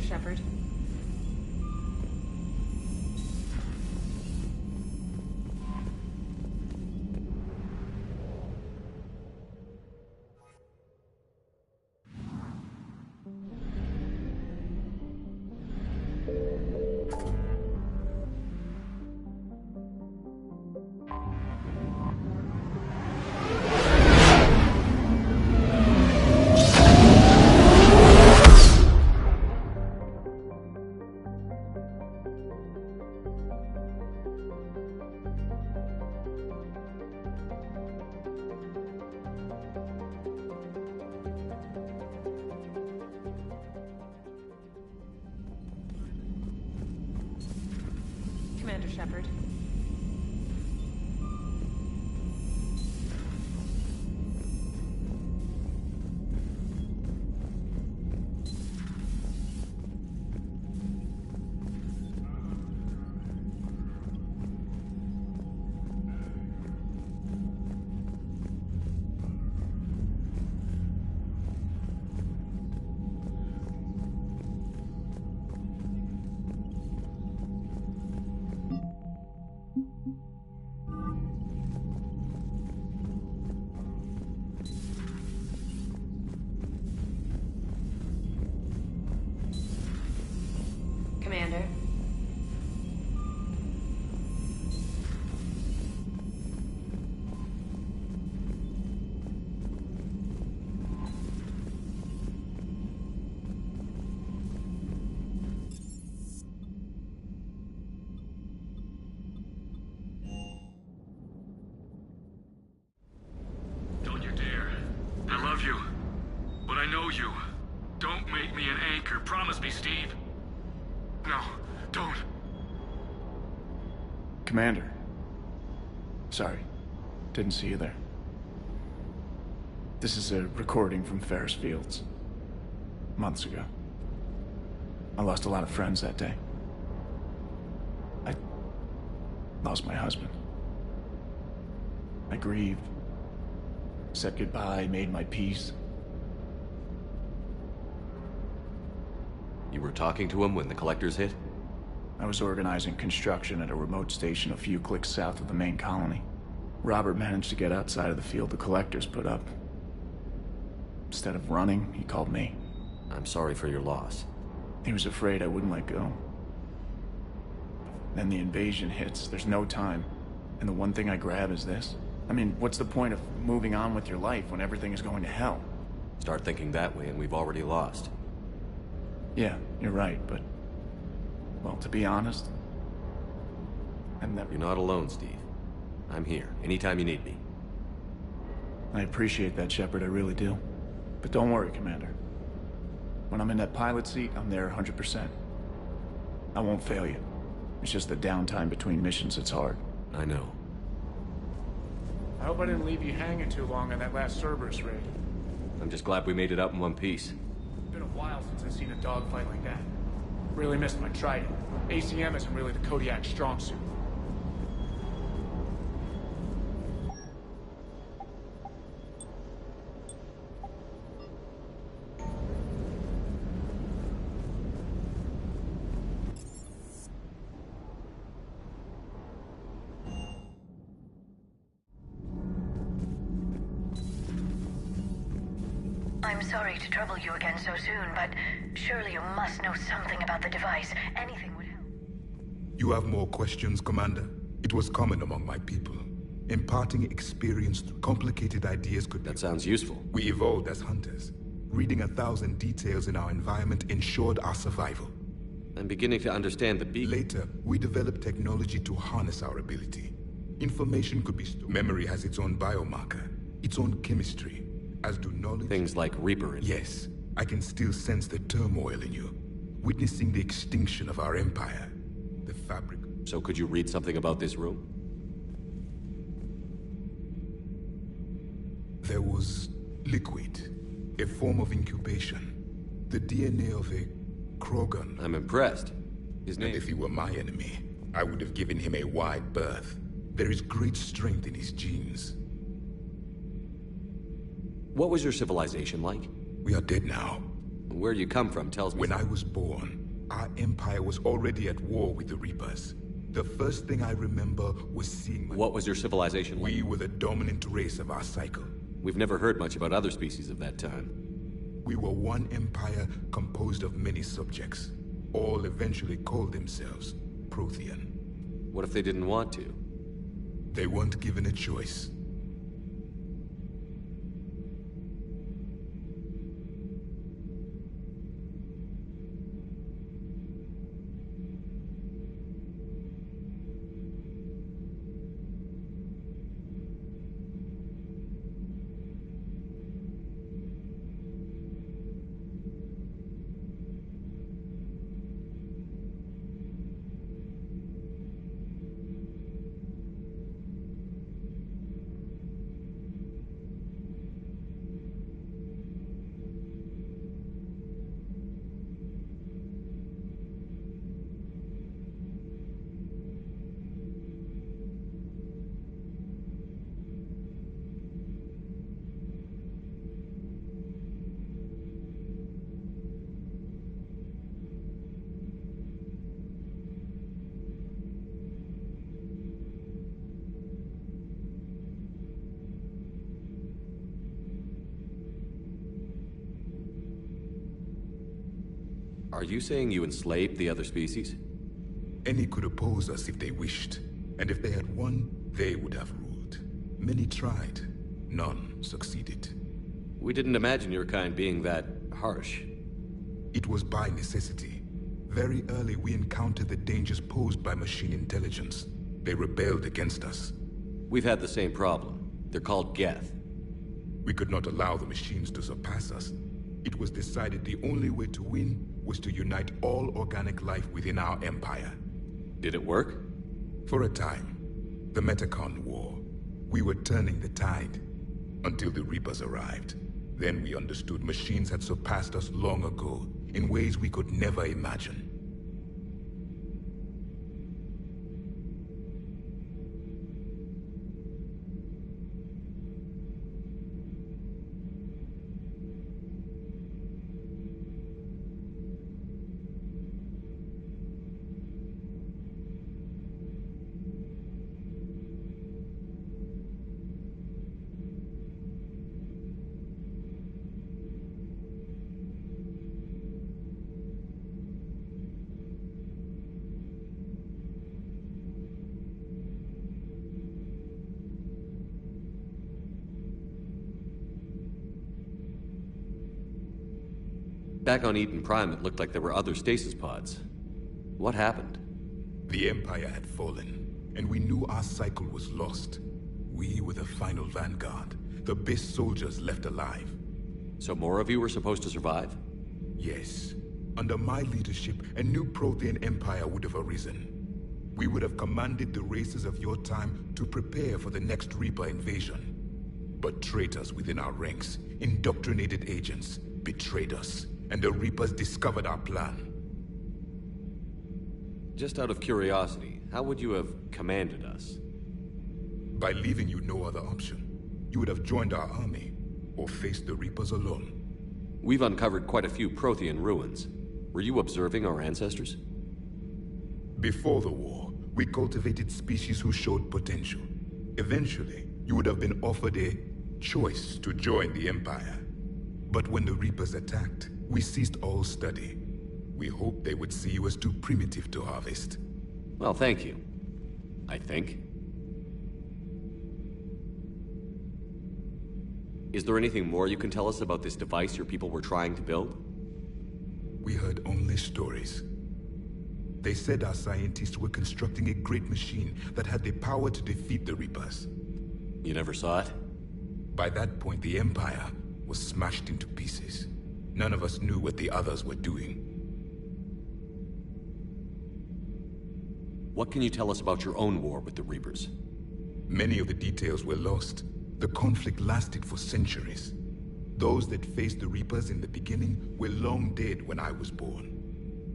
Shepard. Commander Shepard. Commander. Don't you dare. I love you. But I know you. Don't make me an anchor. Promise me, Steve. No, don't. Commander. Sorry. Didn't see you there. This is a recording from Ferris Fields. Months ago. I lost a lot of friends that day. I lost my husband. I grieved. Said goodbye, made my peace. You were talking to him when the Collectors hit? I was organizing construction at a remote station a few clicks south of the main colony. Robert managed to get outside of the field the Collectors put up. Instead of running, he called me. I'm sorry for your loss. He was afraid I wouldn't let go. Then the invasion hits, there's no time. And the one thing I grab is this. I mean, what's the point of moving on with your life when everything is going to hell? Start thinking that way and we've already lost. Yeah, you're right, but... well, to be honest... You're not alone, Steve. I'm here, anytime you need me. I appreciate that, Shepard, I really do. But don't worry, Commander. When I'm in that pilot seat, I'm there 100%. I won't fail you. It's just the downtime between missions that's hard. I know. I hope I didn't leave you hanging too long on that last Cerberus raid. I'm just glad we made it out in one piece. It's been a while since I've seen a dogfight like that. Really missed my Trident. ACM isn't really the Kodiak strong suit. I'm sorry to trouble you again so soon, but surely you must know something about the device. Anything would help. You have more questions, Commander? It was common among my people. Imparting experience through complicated ideas could be... That sounds useful. We evolved as hunters. Reading 1,000 details in our environment ensured our survival. I'm beginning to understand the beacon. Later, we developed technology to harness our ability. Information could be stored. Memory has its own biomarker, its own chemistry. As do knowledge... Things like Reaper and... Yes, I can still sense the turmoil in you. Witnessing the extinction of our empire. The fabric... So could you read something about this room? There was liquid, a form of incubation. The DNA of a Krogan. I'm impressed. His And name... if he were my enemy, I would have given him a wide berth. There is great strength in his genes. What was your civilization like? We are dead now. Where you come from tells me... When I was born, our empire was already at war with the Reapers. The first thing I remember was seeing... What was your civilization like? We were the dominant race of our cycle. We've never heard much about other species of that time. We were one empire composed of many subjects. All eventually called themselves Prothean. What if they didn't want to? They weren't given a choice. Are you saying you enslaved the other species? Any could oppose us if they wished, and if they had won, they would have ruled. Many tried. None succeeded. We didn't imagine your kind being that harsh. It was by necessity. Very early we encountered the dangers posed by machine intelligence. They rebelled against us. We've had the same problem. They're called Geth. We could not allow the machines to surpass us. It was decided the only way to win was to unite all organic life within our empire. Did it work? For a time. The Metacon War. We were turning the tide. Until the Reapers arrived. Then we understood machines had surpassed us long ago, in ways we could never imagine. Back on Eden Prime, it looked like there were other stasis pods. What happened? The Empire had fallen, and we knew our cycle was lost. We were the final vanguard, the best soldiers left alive. So more of you were supposed to survive? Yes. Under my leadership, a new Prothean empire would have arisen. We would have commanded the races of your time to prepare for the next Reaper invasion. But traitors within our ranks, indoctrinated agents, betrayed us, and the Reapers discovered our plan. Just out of curiosity, how would you have commanded us? By leaving you no other option. You would have joined our army, or faced the Reapers alone. We've uncovered quite a few Prothean ruins. Were you observing our ancestors? Before the war, we cultivated species who showed potential. Eventually, you would have been offered a choice to join the Empire. But when the Reapers attacked, we ceased all study. We hoped they would see you as too primitive to harvest. Well, thank you. I think. Is there anything more you can tell us about this device your people were trying to build? We heard only stories. They said our scientists were constructing a great machine that had the power to defeat the Reapers. You never saw it? By that point, the Empire was smashed into pieces. None of us knew what the others were doing. What can you tell us about your own war with the Reapers? Many of the details were lost. The conflict lasted for centuries. Those that faced the Reapers in the beginning were long dead when I was born.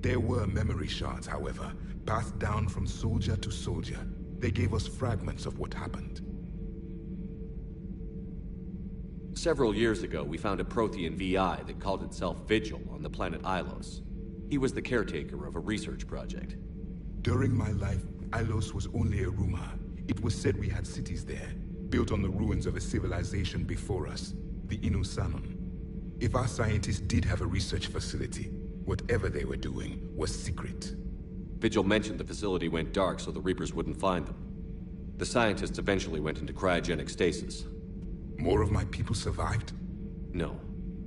There were memory shards, however, passed down from soldier to soldier. They gave us fragments of what happened. Several years ago, we found a Prothean VI that called itself Vigil on the planet Ilos. He was the caretaker of a research project. During my life, Ilos was only a rumor. It was said we had cities there, built on the ruins of a civilization before us, the Inusanon. If our scientists did have a research facility, whatever they were doing was secret. Vigil mentioned the facility went dark so the Reapers wouldn't find them. The scientists eventually went into cryogenic stasis. More of my people survived? No,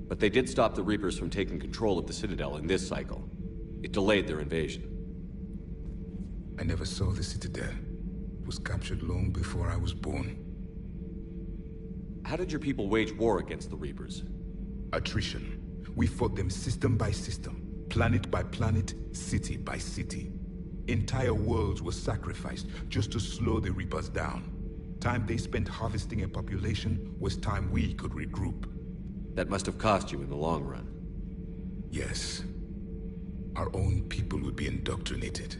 but they did stop the Reapers from taking control of the Citadel in this cycle. It delayed their invasion. I never saw the Citadel. It was captured long before I was born. How did your people wage war against the Reapers? Attrition. We fought them system by system, planet by planet, city by city. Entire worlds were sacrificed just to slow the Reapers down. Time they spent harvesting a population was time we could regroup. That must have cost you in the long run. Yes. Our own people would be indoctrinated,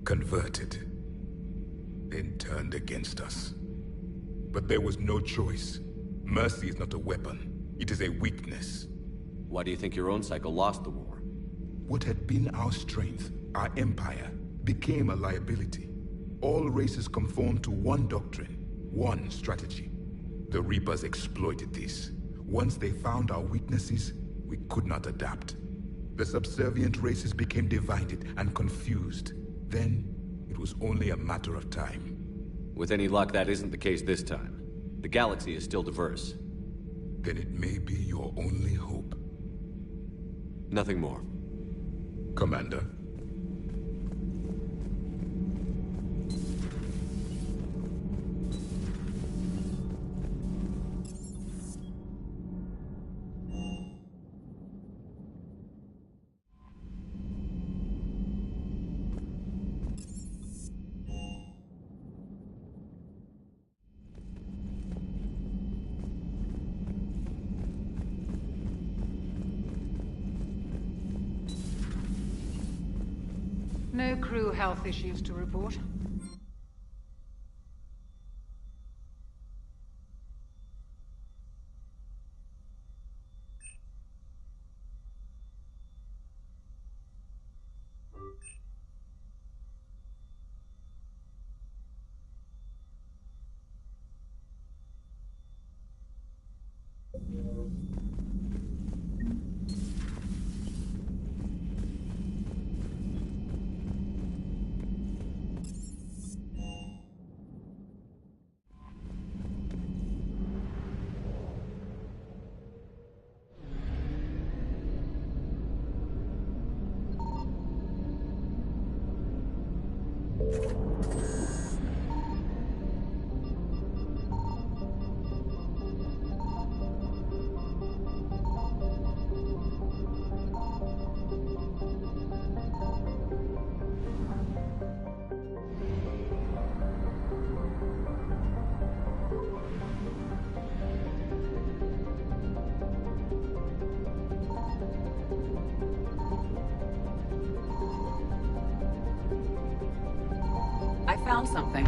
converted, then turned against us. But there was no choice. Mercy is not a weapon. It is a weakness. Why do you think your own cycle lost the war? What had been our strength, our empire, became a liability. All races conformed to one doctrine, one strategy. The Reapers exploited this. Once they found our weaknesses, we could not adapt. The subservient races became divided and confused. Then, it was only a matter of time. With any luck, that isn't the case this time. The galaxy is still diverse. Then it may be your only hope. Nothing more. Commander. No crew health issues to report. I found something.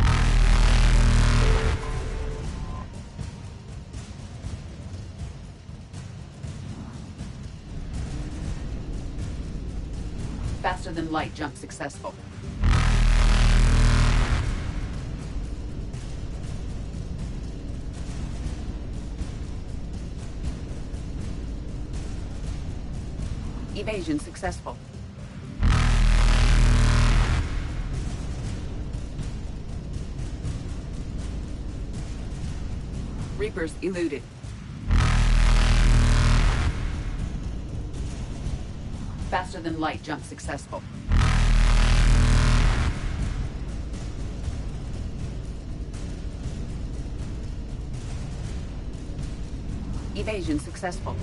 Faster than light jump successful. Evasion successful. Reapers eluded. Faster than light jump successful. Evasion successful.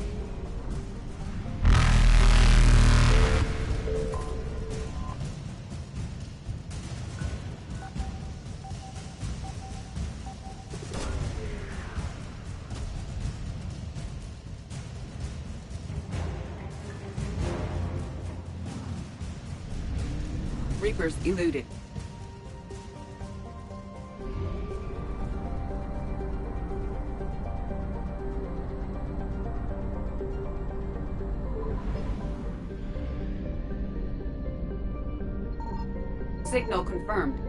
Reapers eluded. Signal confirmed.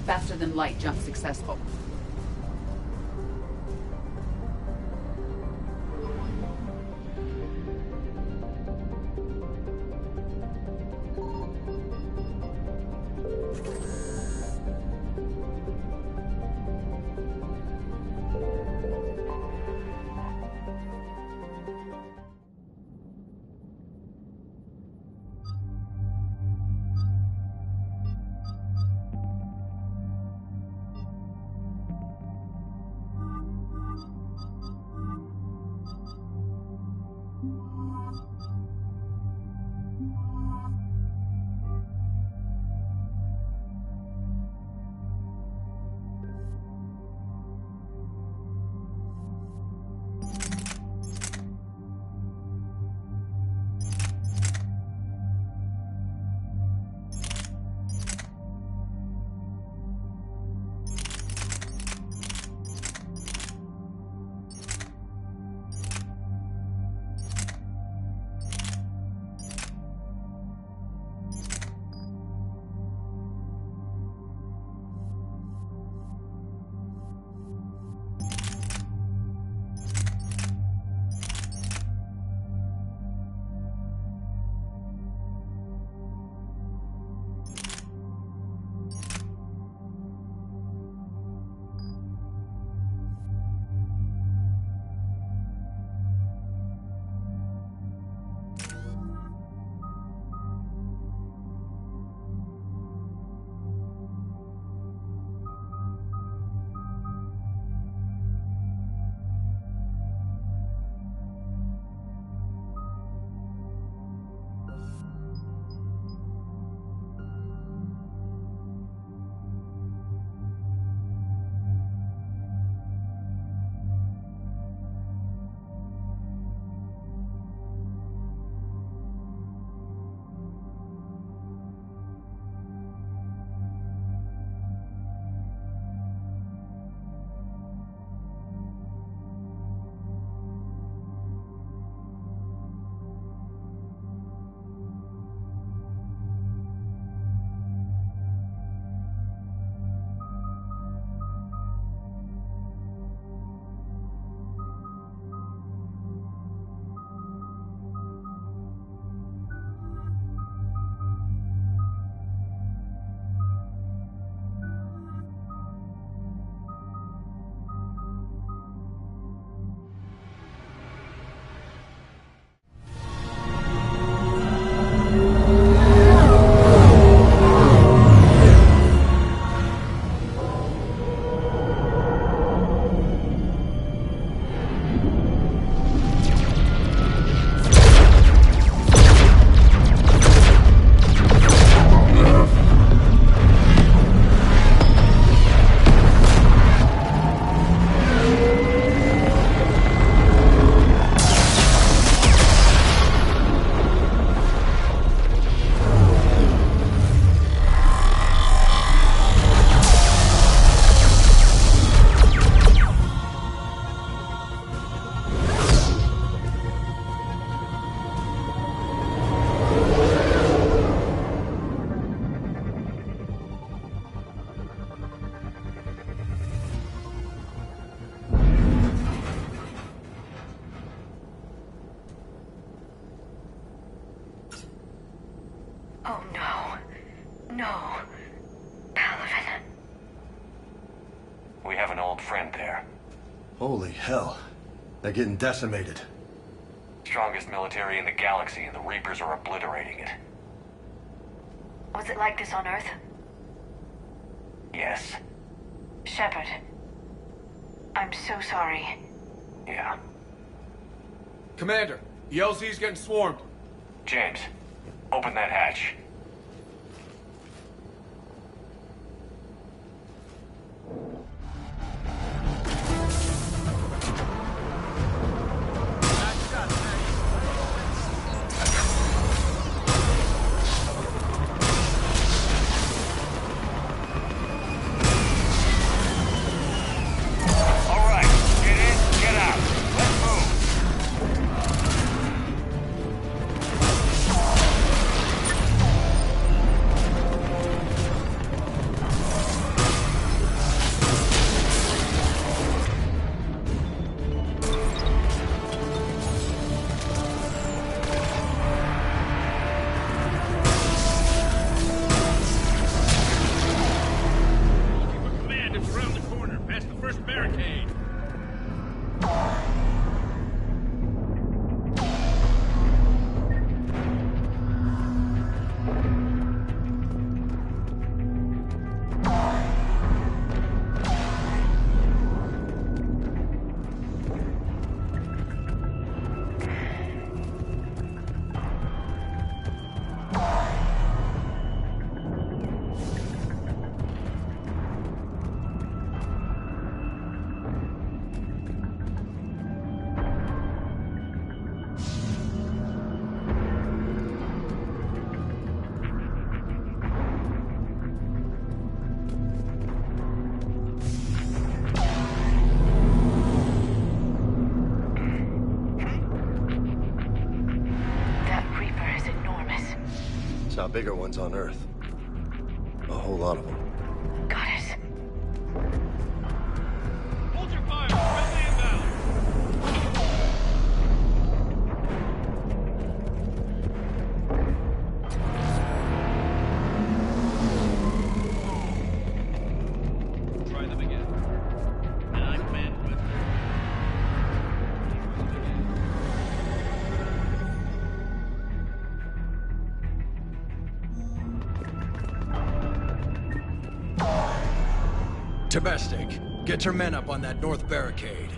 Faster than light jump successful. Oh no. No. Palaven. We have an old friend there. Holy hell. They're getting decimated. Strongest military in the galaxy, and the Reapers are obliterating it. Was it like this on Earth? Yes. Shepard. I'm so sorry. Yeah. Commander, the LZ's getting swarmed. James, Open that hatch. Saw bigger ones on Earth. A whole lot of them. Got it. Hold your fire! Friendly inbound! Try them again. And I command with... Tabestic, get your men up on that north barricade.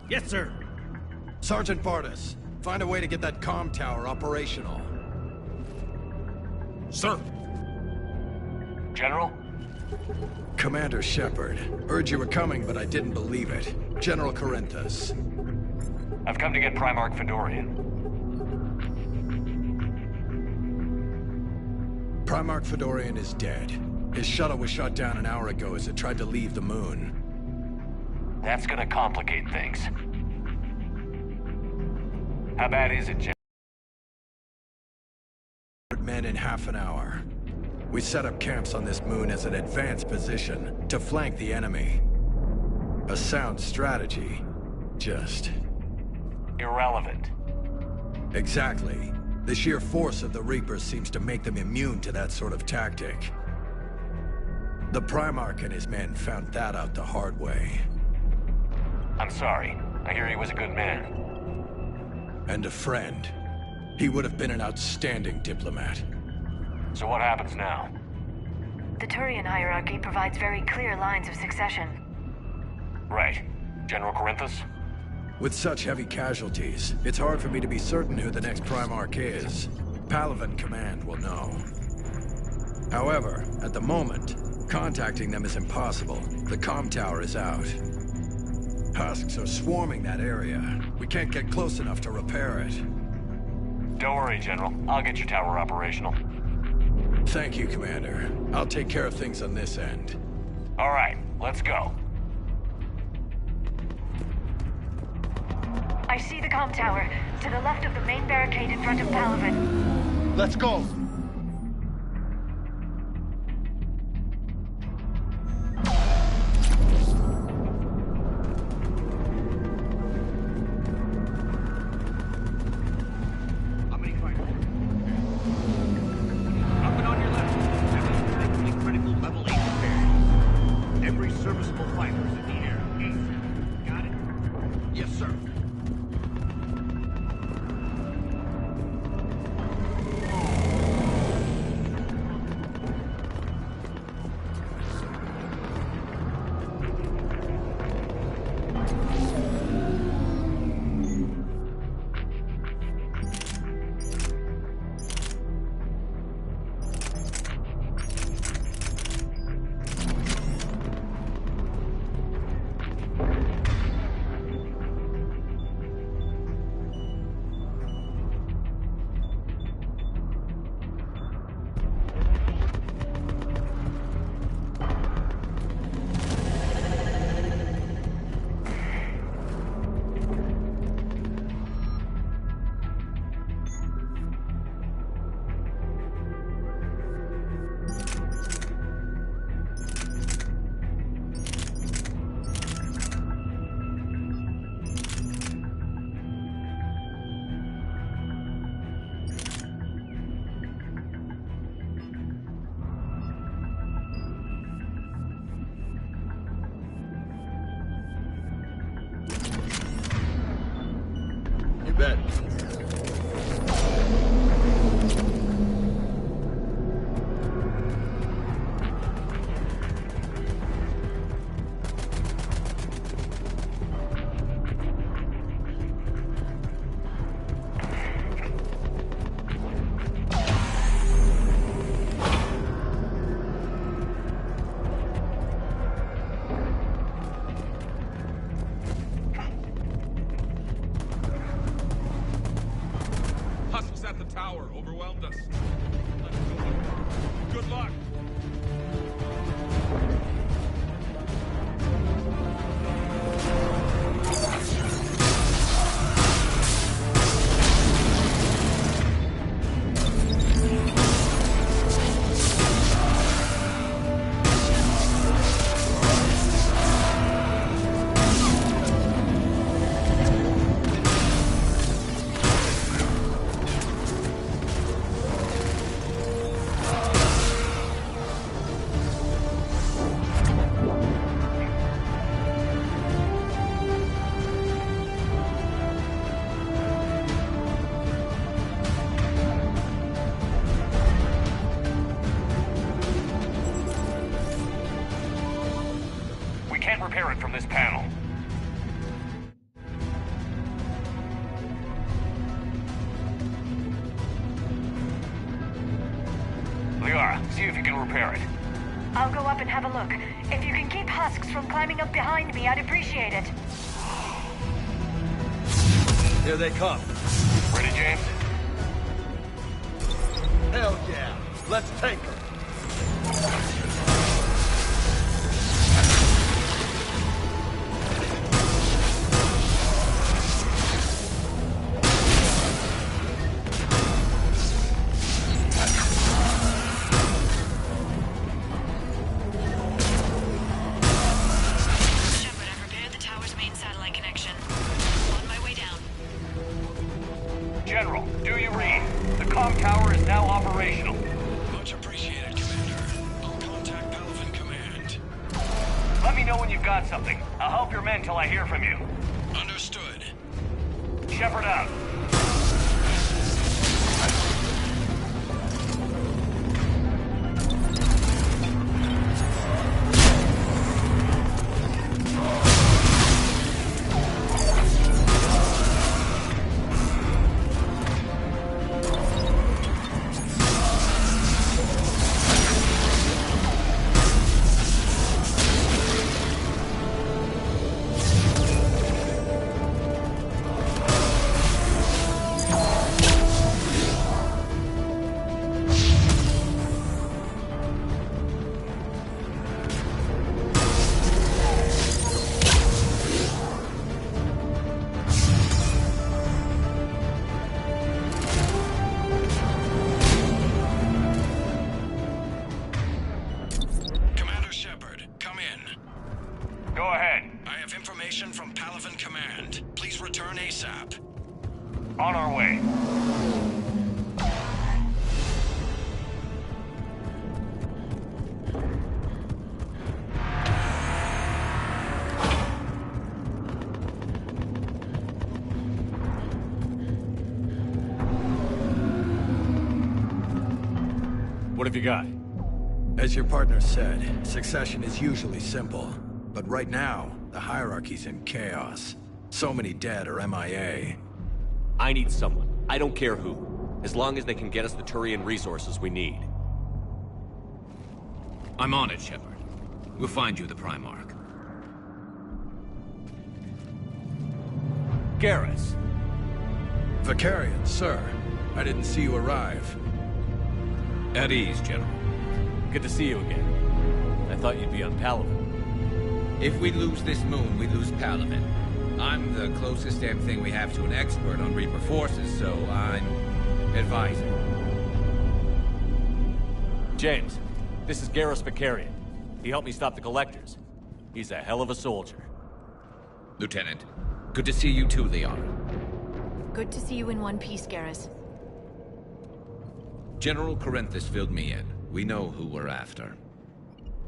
Yes, sir. Sergeant Vardis, find a way to get that comm tower operational. Sir. General? Commander Shepard, heard you were coming, but I didn't believe it. General Corinthus. I've come to get Primarch Fedorian. Primarch Fedorian is dead. His shuttle was shot down an hour ago as it tried to leave the moon. That's gonna complicate things. How bad is it, General? Men in half an hour. We set up camps on this moon as an advanced position to flank the enemy. A sound strategy. Just... irrelevant. Exactly. The sheer force of the Reapers seems to make them immune to that sort of tactic. The Primarch and his men found that out the hard way. I'm sorry. I hear he was a good man. And a friend. He would have been an outstanding diplomat. So what happens now? The Turian hierarchy provides very clear lines of succession. Right. General Corinthus? With such heavy casualties, it's hard for me to be certain who the next Primarch is. Palaven Command will know. However, at the moment, contacting them is impossible. The comm tower is out. Husks are swarming that area. We can't get close enough to repair it. Don't worry, General. I'll get your tower operational. Thank you, Commander. I'll take care of things on this end. All right, let's go. I see the comm tower, to the left of the main barricade in front of Palaven. Let's go! You bet. Hustles at the tower overwhelmed us. Good luck. We can't repair it from this panel. Liara, see if you can repair it. I'll go up and have a look. If you can keep husks from climbing up behind me, I'd appreciate it. Here they come. Ready, James? Hell yeah. Let's take them. Shepard, I've repaired the tower's main satellite connection. On my way down. General, do you read? The comm tower is now operational. Much appreciated, Commander. I'll contact Palaven Command. Let me know when you've got something. I'll help your men till I hear from you. Understood. Shepard out. Commander Shepard, come in. Go ahead. I have information from Palaven Command. Please return ASAP. On our way. What have you got? As your partner said, succession is usually simple. But right now, the hierarchy's in chaos. So many dead or MIA. I need someone. I don't care who. As long as they can get us the Turian resources we need. I'm on it, Shepard. We'll find you the Primarch. Garrus. Vakarian, sir. I didn't see you arrive. At ease, General. Good to see you again. I thought you'd be on Palaven. If we lose this moon, we lose Palaven. I'm the closest damn thing we have to an expert on Reaper forces, so I'm advising. James, this is Garrus Vakarian. He helped me stop the Collectors. He's a hell of a soldier. Lieutenant, good to see you too, Liara. Good to see you in one piece, Garrus. General Corinthus filled me in. We know who we're after.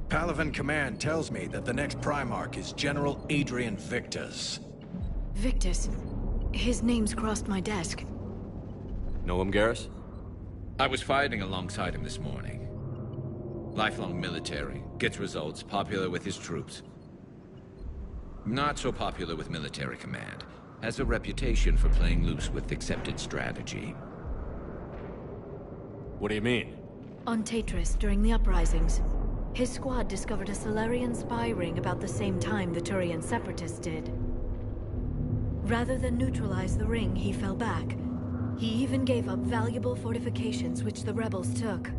Palaven Command tells me that the next Primarch is General Adrian Victus. Victus? His name's crossed my desk. Know him, Garrus? I was fighting alongside him this morning. Lifelong military, gets results, popular with his troops. Not so popular with military command. Has a reputation for playing loose with accepted strategy. What do you mean? On Tatris, during the uprisings, his squad discovered a Salarian spy ring about the same time the Turian Separatists did. Rather than neutralize the ring, he fell back. He even gave up valuable fortifications which the rebels took.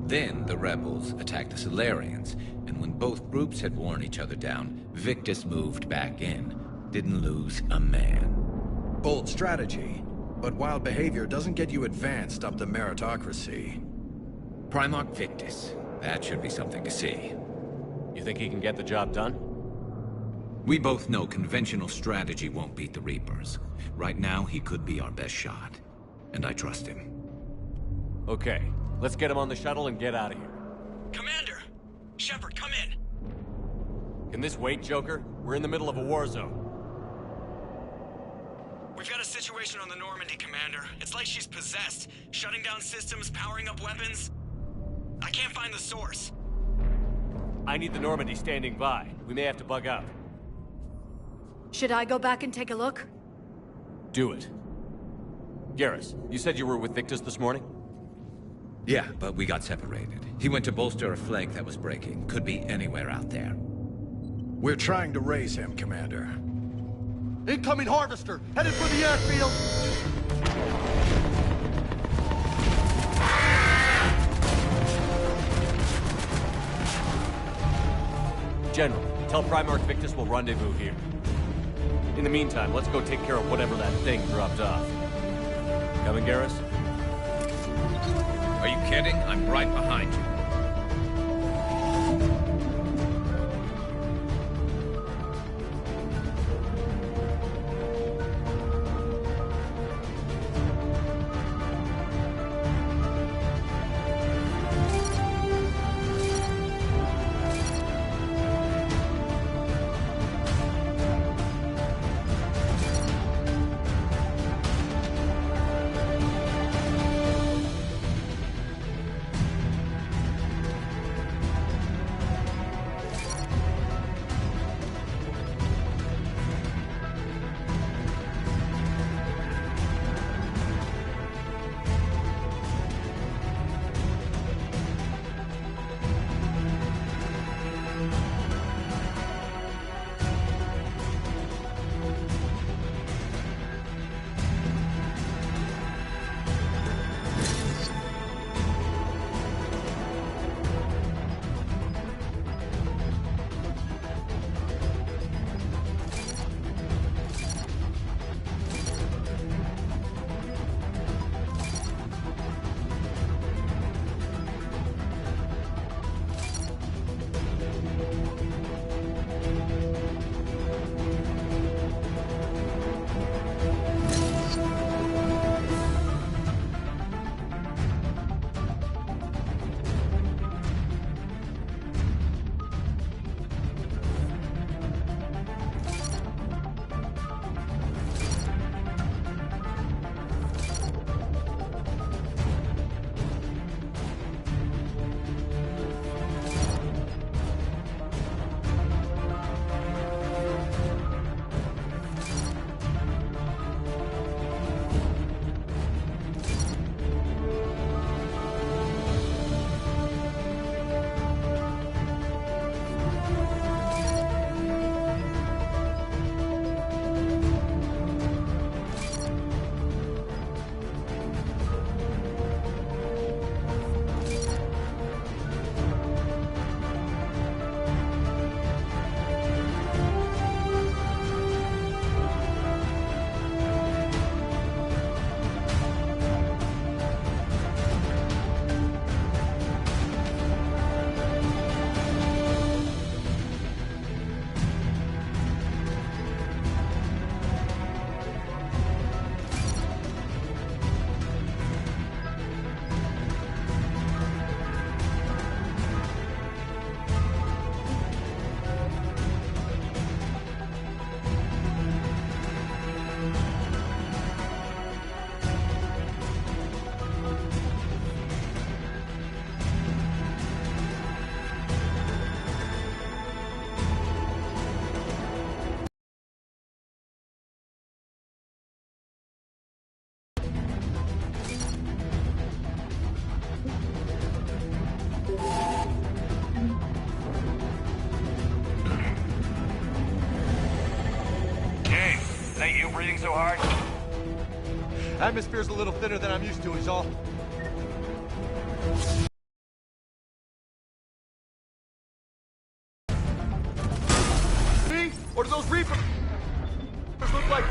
Then the rebels attacked the Salarians, and when both groups had worn each other down, Victus moved back in. Didn't lose a man. Bold strategy, but wild behavior doesn't get you advanced up the meritocracy. Primarch Victus. That should be something to see. You think he can get the job done? We both know conventional strategy won't beat the Reapers. Right now, he could be our best shot. And I trust him. Okay, let's get him on the shuttle and get out of here. Commander! Shepard, come in! Can this wait, Joker? We're in the middle of a war zone. We've got a situation on the Normandy, Commander. It's like she's possessed. Shutting down systems, powering up weapons. I can't find the source. I need the Normandy standing by. We may have to bug out. Should I go back and take a look? Do it. Garrus, you said you were with Victus this morning? Yeah, but we got separated. He went to bolster a flank that was breaking. Could be anywhere out there. We're trying to raise him, Commander. Incoming Harvester! Headed for the airfield! General, tell Primarch Victus we'll rendezvous here. In the meantime, let's go take care of whatever that thing dropped off. Coming, Garrus? Are you kidding? I'm right behind you. so hard? Atmosphere's a little thinner than I'm used to, is all. Me? Or do those Reapers look like...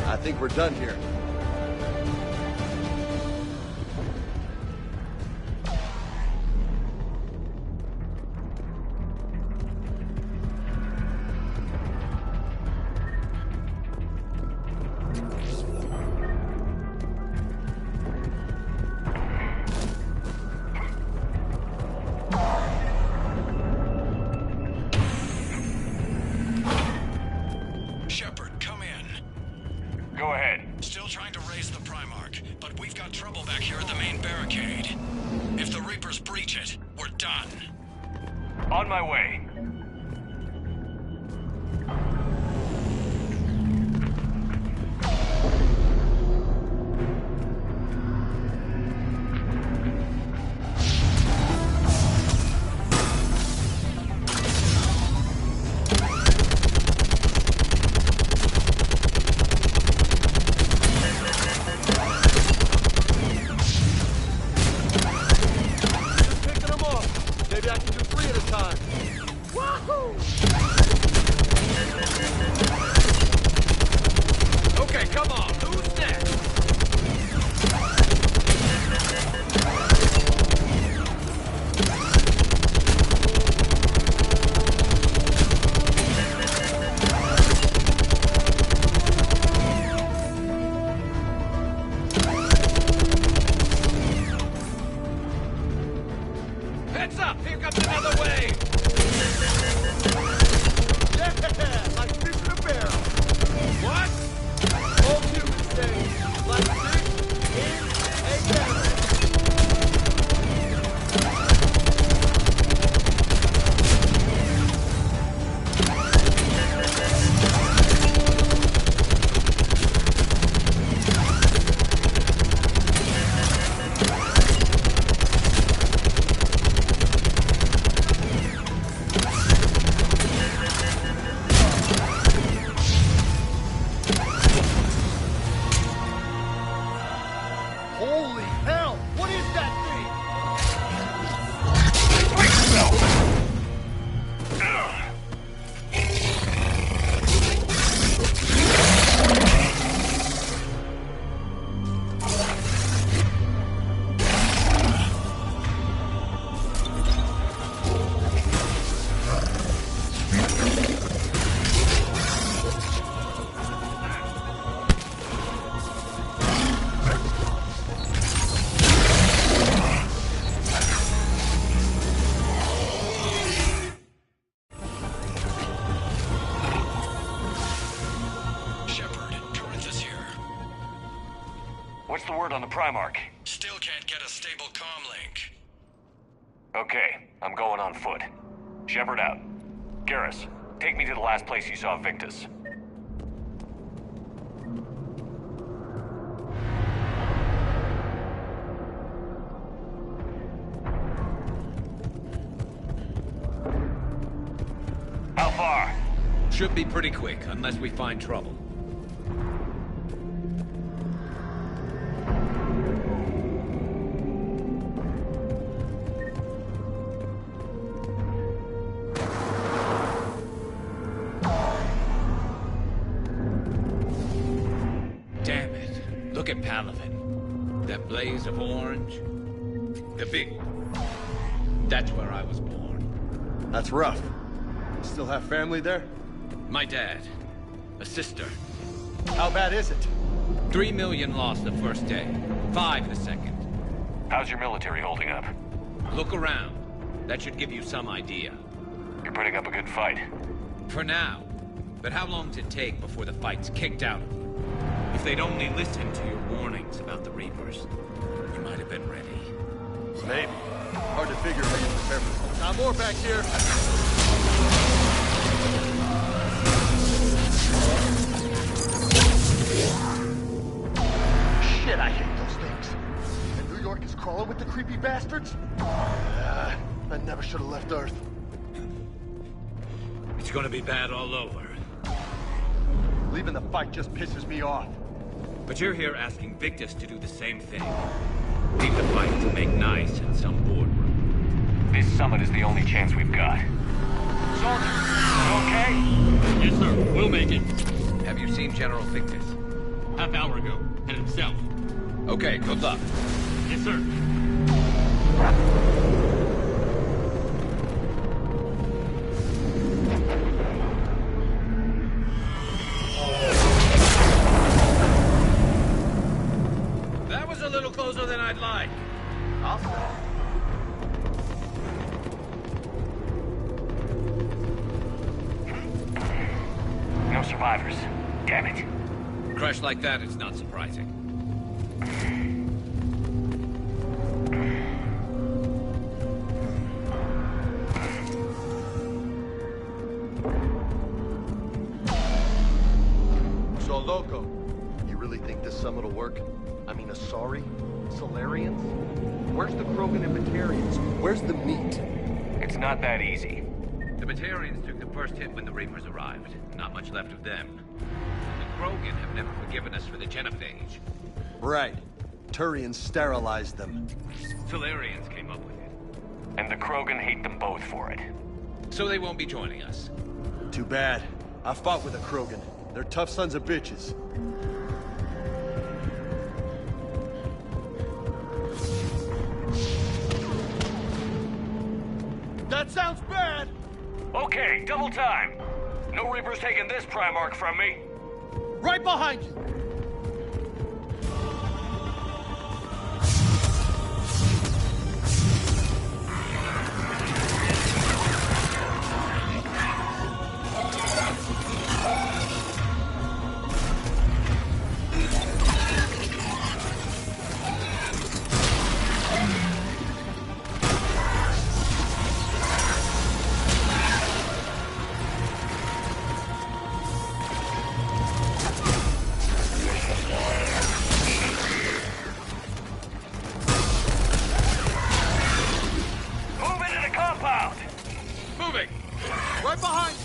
I think we're done here. Shepard, come in. Go ahead. Still trying to raise the Primarch, but we've got trouble back here at the main barricade. If the Reapers breach it, we're done. On my way. Maybe I can do 3 at a time. Wahoo! Okay, come on. Who's next? Heads up! Here comes another wave! Yeah, like fish in a barrel. What? Old humans say, like fish in a barrel. Holy hell! What is that thing? Shepard, Corinthus here. What's the word on the Primarch? Still can't get a stable comm link. Okay, I'm going on foot. Shepard out. Garrus, take me to the last place you saw Victus. How far? Should be pretty quick, unless we find trouble. Damn it. Look at Palaven. That blaze of orange. The big one. That's where I was born. That's rough. Still have family there? My dad. A sister. How bad is it? 3 million lost the first day. 5 the second. How's your military holding up? Look around. That should give you some idea. You're putting up a good fight. For now. But how long does it take before the fight's kicked out? If they'd only listened to your warnings about the Reapers, you might have been ready. Maybe. Hard to figure how you prepare for. Not more back here. Shit, I hate those things. And New York is crawling with the creepy bastards? I never should have left Earth. It's gonna be bad all over. Leaving the fight just pisses me off. But you're here asking Victus to do the same thing. Leave the fight to make nice in some boardroom. This summit is the only chance we've got. Soldier, you okay? Yes, sir. We'll make it. Have you seen General Victus? Half hour ago. And himself. Okay, good luck. Yes, sir. That was a little closer than I'd like. I'll say. No survivors. Damn it. Crash like that, it's not surprising. So, Loco, you really think this summit will work? I mean, Asari? Solarians? Where's the Krogan and Batarians? Where's the meat? It's not that easy. The Batarians took the first hit when the Reapers arrived. Not much left of them. The Krogan have never forgiven us for the genophage. Right. Turians sterilized them. Solarians came up with it. And the Krogan hate them both for it. So they won't be joining us. Too bad. I fought with a Krogan. They're tough sons of bitches. That sounds bad! Okay, double time. No Reapers taking this Primarch from me. Right behind you! Right behind you!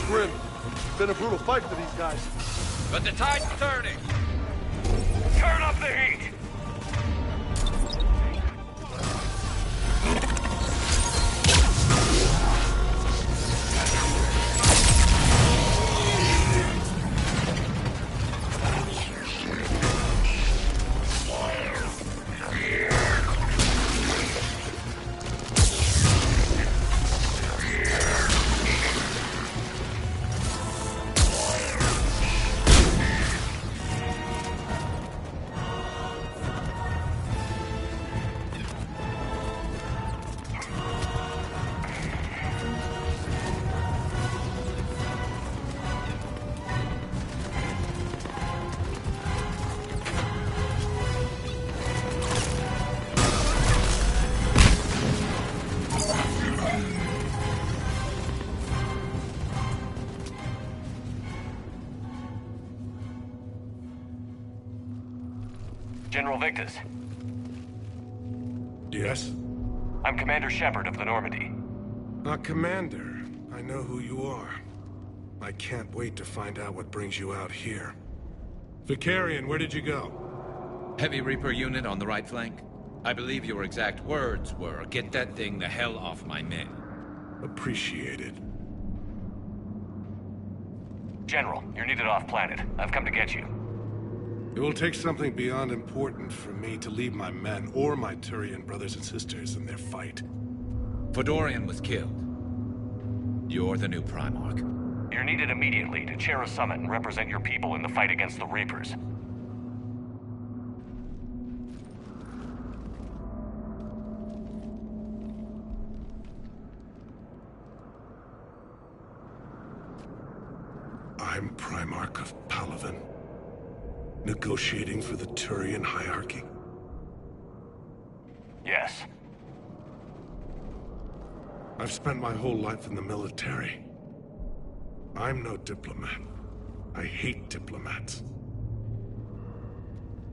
Grim. Been a brutal fight for these guys. But the tide's turning. Turn up the heat! General Victus. Yes? I'm Commander Shepard of the Normandy. Commander. I know who you are. I can't wait to find out what brings you out here. Vicarian, where did you go? Heavy Reaper unit on the right flank. I believe your exact words were, "Get that thing the hell off my men." Appreciated. General, you're needed off-planet. I've come to get you. It will take something beyond important for me to leave my men or my Turian brothers and sisters in their fight. Fedorian was killed. You're the new Primarch. You're needed immediately to chair a summit and represent your people in the fight against the Reapers. I'm Primarch of Palaven. Negotiating for the Turian hierarchy? Yes. I've spent my whole life in the military. I'm no diplomat. I hate diplomats.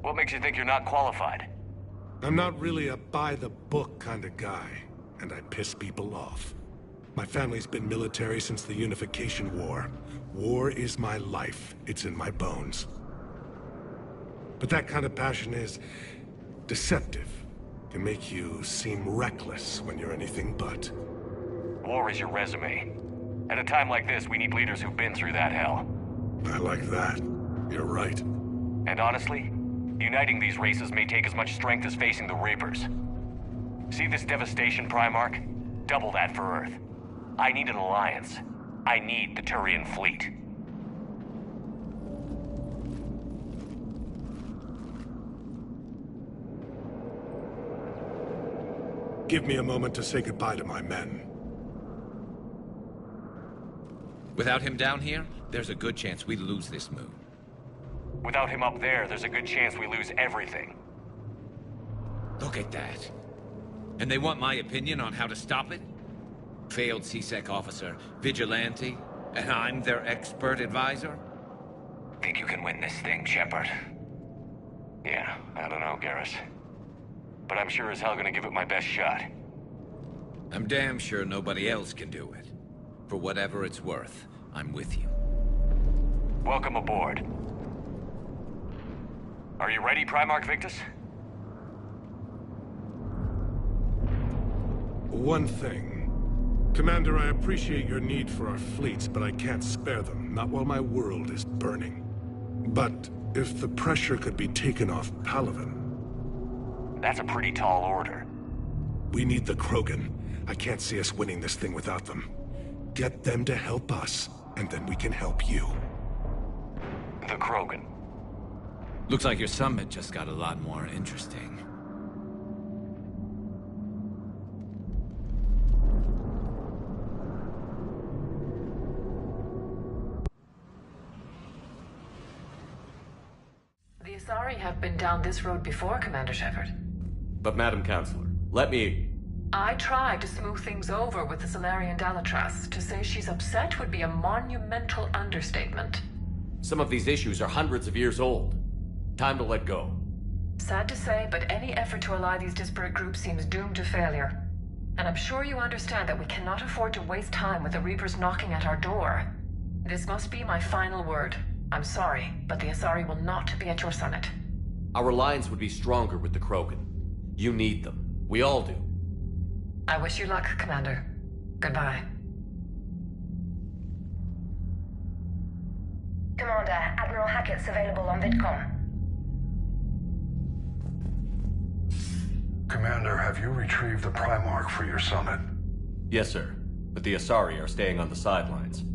What makes you think you're not qualified? I'm not really a by-the-book kind of guy, and I piss people off. My family's been military since the Unification War. War is my life. It's in my bones. But that kind of passion is deceptive. Can make you seem reckless when you're anything but. War is your resume. At a time like this, we need leaders who've been through that hell. I like that. You're right. And honestly, uniting these races may take as much strength as facing the Reapers. See this devastation, Primarch? Double that for Earth. I need an alliance. I need the Turian fleet. Give me a moment to say goodbye to my men. Without him down here, there's a good chance we lose this move. Without him up there's a good chance we lose everything. Look at that. And they want my opinion on how to stop it? Failed CSEC officer, vigilante, and I'm their expert advisor? Think you can win this thing, Shepard? Yeah, I don't know, Garrus. But I'm sure as hell gonna give it my best shot. I'm damn sure nobody else can do it. For whatever it's worth, I'm with you. Welcome aboard. Are you ready, Primarch Victus? One thing. Commander, I appreciate your need for our fleets, but I can't spare them, not while my world is burning. But if the pressure could be taken off Palaven... That's a pretty tall order. We need the Krogan. I can't see us winning this thing without them. Get them to help us, and then we can help you. The Krogan. Looks like your summit just got a lot more interesting. The Asari have been down this road before, Commander Shepard. But Madam Counselor, let me... I tried to smooth things over with the Salarian Dalatras. To say she's upset would be a monumental understatement. Some of these issues are hundreds of years old. Time to let go. Sad to say, but any effort to ally these disparate groups seems doomed to failure. And I'm sure you understand that we cannot afford to waste time with the Reapers knocking at our door. This must be my final word. I'm sorry, but the Asari will not be at your summit. Our alliance would be stronger with the Krogan. You need them. We all do. I wish you luck, Commander. Goodbye. Commander, Admiral Hackett's available on VidCom. Commander, have you retrieved the Primarch for your summit? Yes, sir. But the Asari are staying on the sidelines.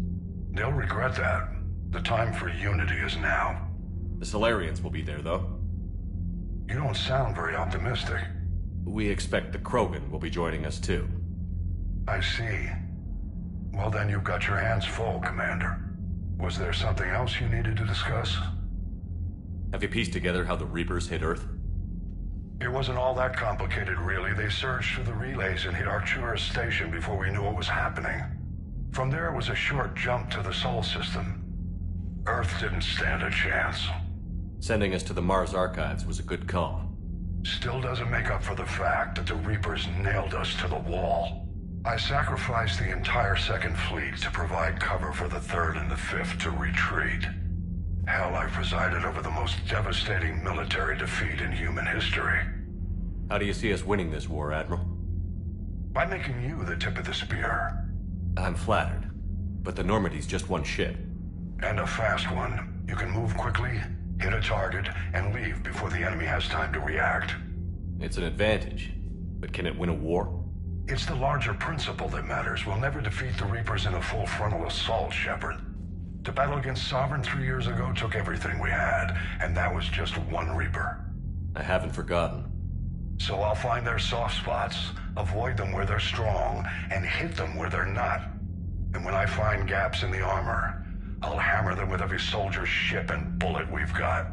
They'll regret that. The time for unity is now. The Salarians will be there, though. You don't sound very optimistic. We expect the Krogan will be joining us, too. I see. Well, then you've got your hands full, Commander. Was there something else you needed to discuss? Have you pieced together how the Reapers hit Earth? It wasn't all that complicated, really. They surged through the relays and hit Arcturus Station before we knew what was happening. From there, it was a short jump to the Sol system. Earth didn't stand a chance. Sending us to the Mars Archives was a good call. Still doesn't make up for the fact that the Reapers nailed us to the wall. I sacrificed the entire Second Fleet to provide cover for the Third and the Fifth to retreat. Hell, I presided over the most devastating military defeat in human history. How do you see us winning this war, Admiral? By making you the tip of the spear. I'm flattered, but the Normandy's just one ship. And a fast one. You can move quickly, hit a target, and leave before the enemy has time to react. It's an advantage, but can it win a war? It's the larger principle that matters. We'll never defeat the Reapers in a full frontal assault, Shepard. The battle against Sovereign 3 years ago took everything we had, and that was just one Reaper. I haven't forgotten. So I'll find their soft spots, avoid them where they're strong, and hit them where they're not. And when I find gaps in the armor, I'll hammer them with every soldier, ship, and bullet we've got.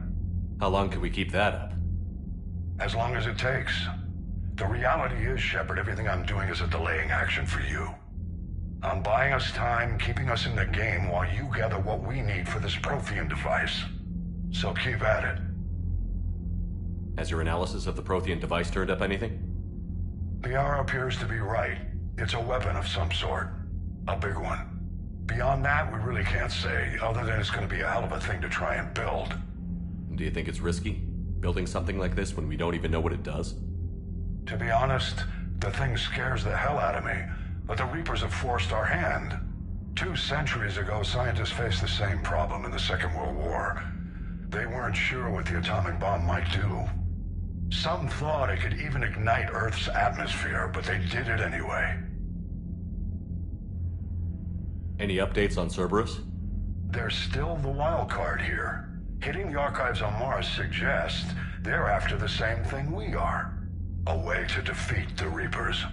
How long can we keep that up? As long as it takes. The reality is, Shepard, everything I'm doing is a delaying action for you. I'm buying us time, keeping us in the game while you gather what we need for this Prothean device. So keep at it. Has your analysis of the Prothean device turned up anything? Liara appears to be right. It's a weapon of some sort. A big one. Beyond that, we really can't say, other than it's going to be a hell of a thing to try and build. Do you think it's risky, building something like this when we don't even know what it does? To be honest, the thing scares the hell out of me, but the Reapers have forced our hand. 2 centuries ago, scientists faced the same problem in the Second World War. They weren't sure what the atomic bomb might do. Some thought it could even ignite Earth's atmosphere, but they did it anyway. Any updates on Cerberus? They're still the wild card here. Hitting the archives on Mars suggests they're after the same thing we are. A way to defeat the Reapers.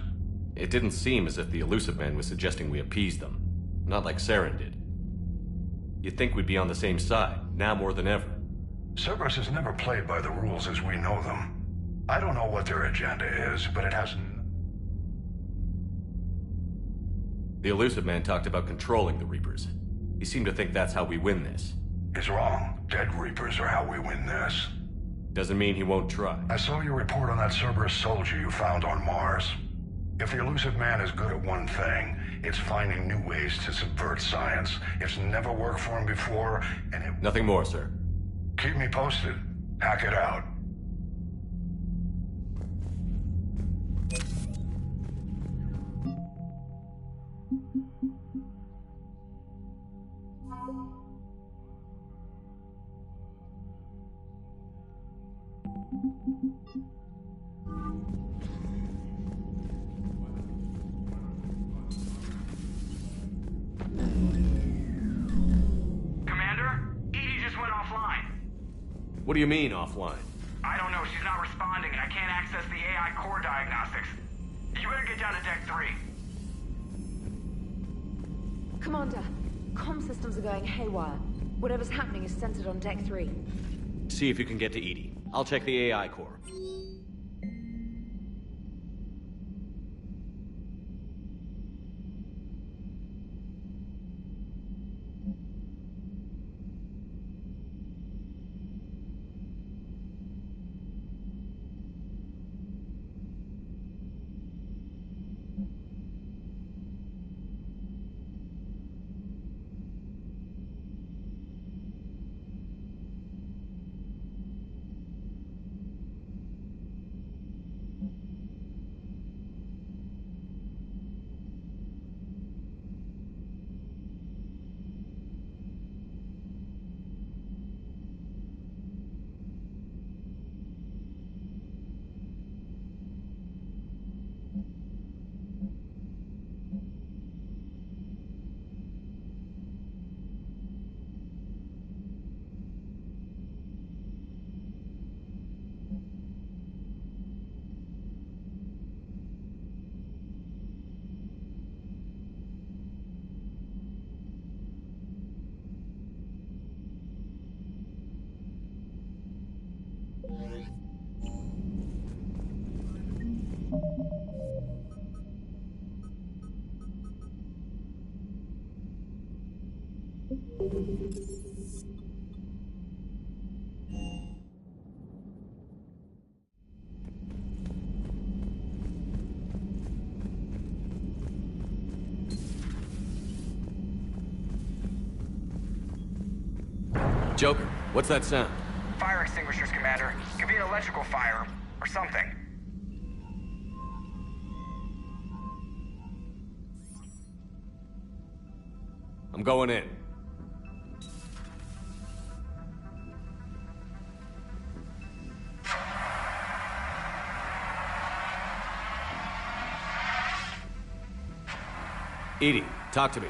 It didn't seem as if the Illusive Man was suggesting we appease them. Not like Saren did. You'd think we'd be on the same side, now more than ever. Cerberus has never played by the rules as we know them. I don't know what their agenda is, but it hasn't... The Illusive Man talked about controlling the Reapers. He seemed to think that's how we win this. He's wrong. Dead Reapers are how we win this. Doesn't mean he won't try. I saw your report on that Cerberus soldier you found on Mars. If the Illusive Man is good at one thing, it's finding new ways to subvert science. It's never worked for him before, and it... Nothing more, sir. Keep me posted. Hack it out. What do you mean, offline? I don't know. She's not responding, and I can't access the AI core diagnostics. You better get down to Deck 3. Commander, comm systems are going haywire. Whatever's happening is centered on Deck 3. See if you can get to EDI. I'll check the AI core. Joker, what's that sound? Fire extinguishers, Commander. Could be an electrical fire, or something. I'm going in. EDI, talk to me.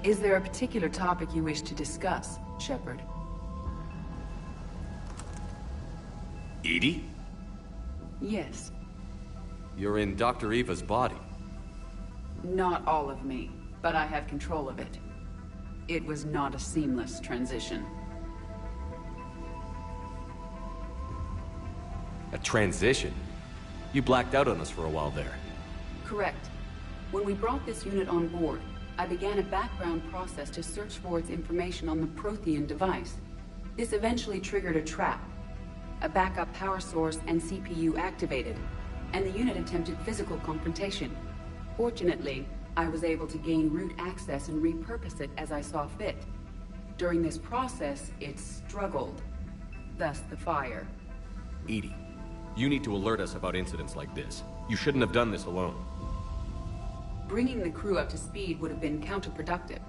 Is there a particular topic you wish to discuss, Shepard? EDI? Yes. You're in Dr. Eva's body. Not all of me, but I have control of it. It was not a seamless transition. A transition? You blacked out on us for a while there. Correct. When we brought this unit on board, I began a background process to search for its information on the Prothean device. This eventually triggered a trap. A backup power source and CPU activated, and the unit attempted physical confrontation. Fortunately, I was able to gain root access and repurpose it as I saw fit. During this process, it struggled. Thus the fire. EDI, you need to alert us about incidents like this. You shouldn't have done this alone. Bringing the crew up to speed would have been counterproductive.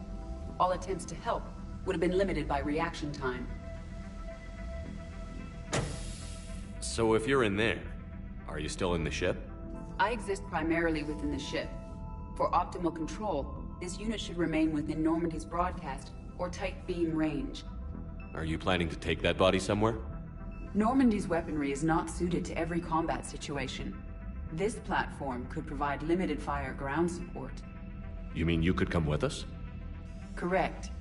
All attempts to help would have been limited by reaction time. So if you're in there, are you still in the ship? I exist primarily within the ship. For optimal control, this unit should remain within Normandy's broadcast or tight beam range. Are you planning to take that body somewhere? Normandy's weaponry is not suited to every combat situation. This platform could provide limited fire ground support. You mean you could come with us? Correct.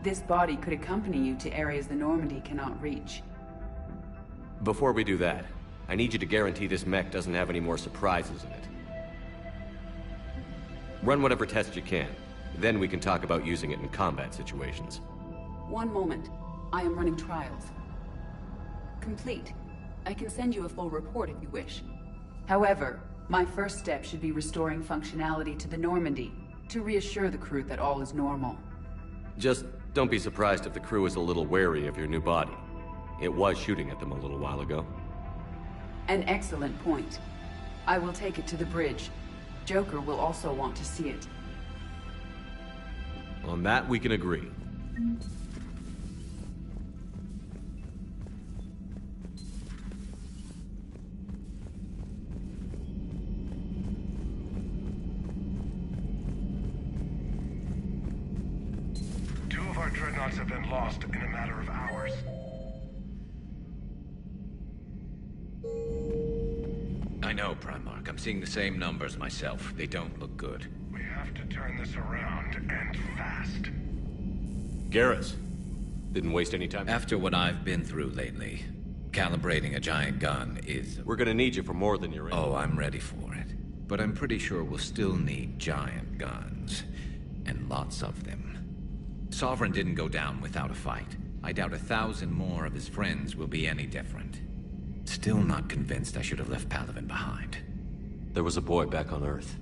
This body could accompany you to areas the Normandy cannot reach. Before we do that, I need you to guarantee this mech doesn't have any more surprises in it. Run whatever tests you can. Then we can talk about using it in combat situations. One moment. I am running trials. Complete. I can send you a full report if you wish. However, my first step should be restoring functionality to the Normandy to reassure the crew that all is normal. Just don't be surprised if the crew is a little wary of your new body. It was shooting at them a little while ago. An excellent point. I will take it to the bridge. Joker will also want to see it. On that, we can agree. Two of our dreadnoughts have been lost in a matter of hours. I know, Primarch. I'm seeing the same numbers myself. They don't look good. We have to turn this around, and fast. Garrus, didn't waste any time. After what I've been through lately, calibrating a giant gun is... We're gonna need you for more than you're in. Oh, I'm ready for it. But I'm pretty sure we'll still need giant guns. And lots of them. Sovereign didn't go down without a fight. I doubt 1,000 more of his friends will be any different. Still not convinced I should have left Palaven behind. There was a boy back on Earth.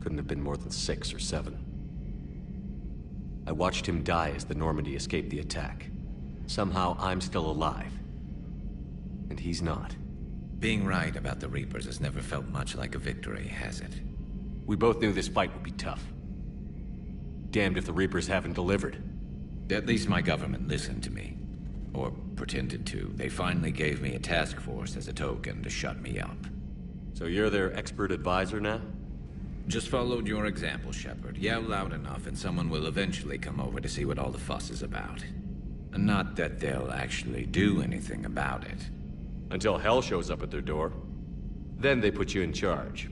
Couldn't have been more than 6 or 7. I watched him die as the Normandy escaped the attack. Somehow I'm still alive. And he's not. Being right about the Reapers has never felt much like a victory, has it? We both knew this fight would be tough. Damned if the Reapers haven't delivered. At least my government listened to me. Or pretended to. They finally gave me a task force as a token to shut me up. So you're their expert advisor now? Just followed your example, Shepard. Yell loud enough and someone will eventually come over to see what all the fuss is about. Not that they'll actually do anything about it. Until hell shows up at their door. Then they put you in charge.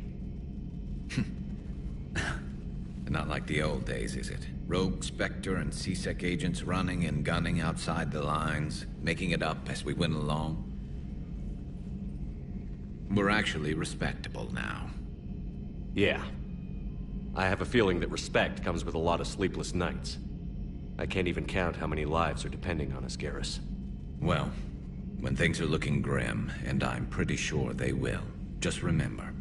Not like the old days, is it? Rogue Spectre and C-Sec agents running and gunning outside the lines, making it up as we went along. We're actually respectable now. Yeah. I have a feeling that respect comes with a lot of sleepless nights. I can't even count how many lives are depending on us, Garrus. Well, when things are looking grim, and I'm pretty sure they will, just remember,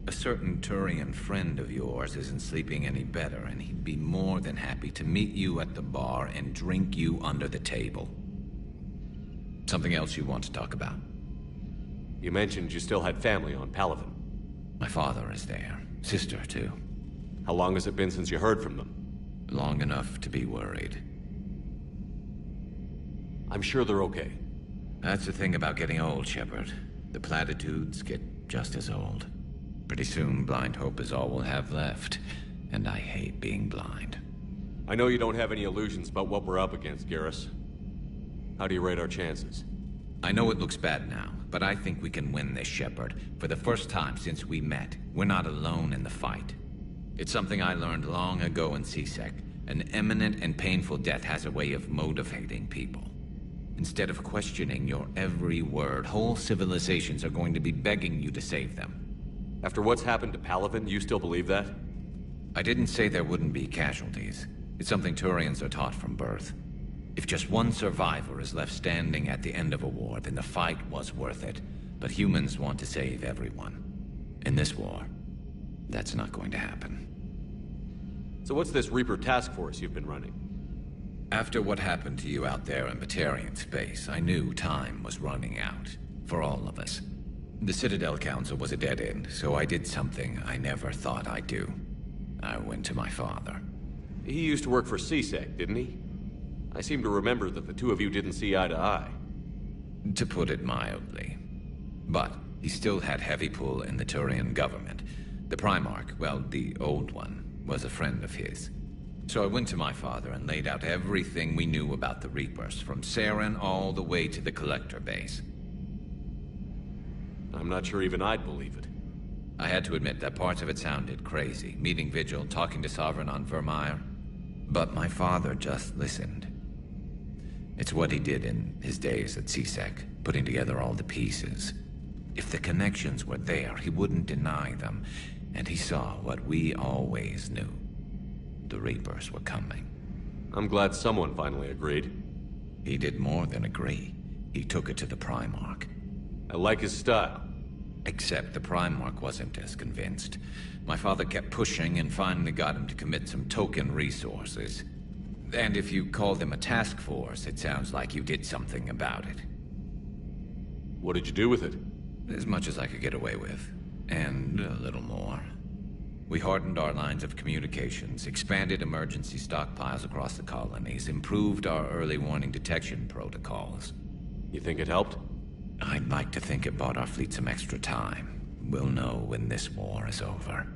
a certain Turian friend of yours isn't sleeping any better, and he'd be more than happy to meet you at the bar and drink you under the table. Something else you want to talk about? You mentioned you still had family on Palaven. My father is there. Sister, too. How long has it been since you heard from them? Long enough to be worried. I'm sure they're okay. That's the thing about getting old, Shepard. The platitudes get just as old. Pretty soon, blind hope is all we'll have left. And I hate being blind. I know you don't have any illusions about what we're up against, Garrus. How do you rate our chances? I know it looks bad now, but I think we can win this, Shepard. For the first time since we met, we're not alone in the fight. It's something I learned long ago in C-Sec. An imminent and painful death has a way of motivating people. Instead of questioning your every word, whole civilizations are going to be begging you to save them. After what's happened to Palaven, you still believe that? I didn't say there wouldn't be casualties. It's something Turians are taught from birth. If just one survivor is left standing at the end of a war, then the fight was worth it. But humans want to save everyone. In this war, that's not going to happen. So what's this Reaper task force you've been running? After what happened to you out there in Batarian space, I knew time was running out. For all of us. The Citadel Council was a dead end, so I did something I never thought I'd do. I went to my father. He used to work for C-Sec, didn't he? I seem to remember that the two of you didn't see eye to eye. To put it mildly. But he still had heavy pull in the Turian government. The Primarch, well, the old one, was a friend of his. So I went to my father and laid out everything we knew about the Reapers, from Saren all the way to the Collector base. I'm not sure even I'd believe it. I had to admit that parts of it sounded crazy, meeting Vigil, talking to Sovereign on Vermeer. But my father just listened. It's what he did in his days at C-Sec, putting together all the pieces. If the connections were there, he wouldn't deny them, and he saw what we always knew. The Reapers were coming. I'm glad someone finally agreed. He did more than agree. He took it to the Primarch. I like his style. Except the Primarch wasn't as convinced. My father kept pushing and finally got him to commit some token resources. And if you call them a task force, it sounds like you did something about it. What did you do with it? As much as I could get away with. And a little more. We hardened our lines of communications, expanded emergency stockpiles across the colonies, improved our early warning detection protocols. You think it helped? I'd like to think it bought our fleet some extra time. We'll know when this war is over.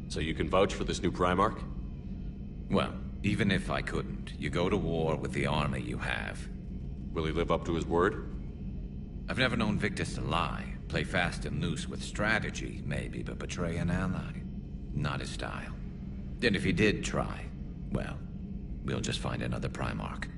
So you can vouch for this new Primarch? Well, even if I couldn't, you go to war with the army you have. Will he live up to his word? I've never known Victus to lie. Play fast and loose with strategy, maybe, but betray an ally. Not his style. And if he did try, well, we'll just find another Primarch.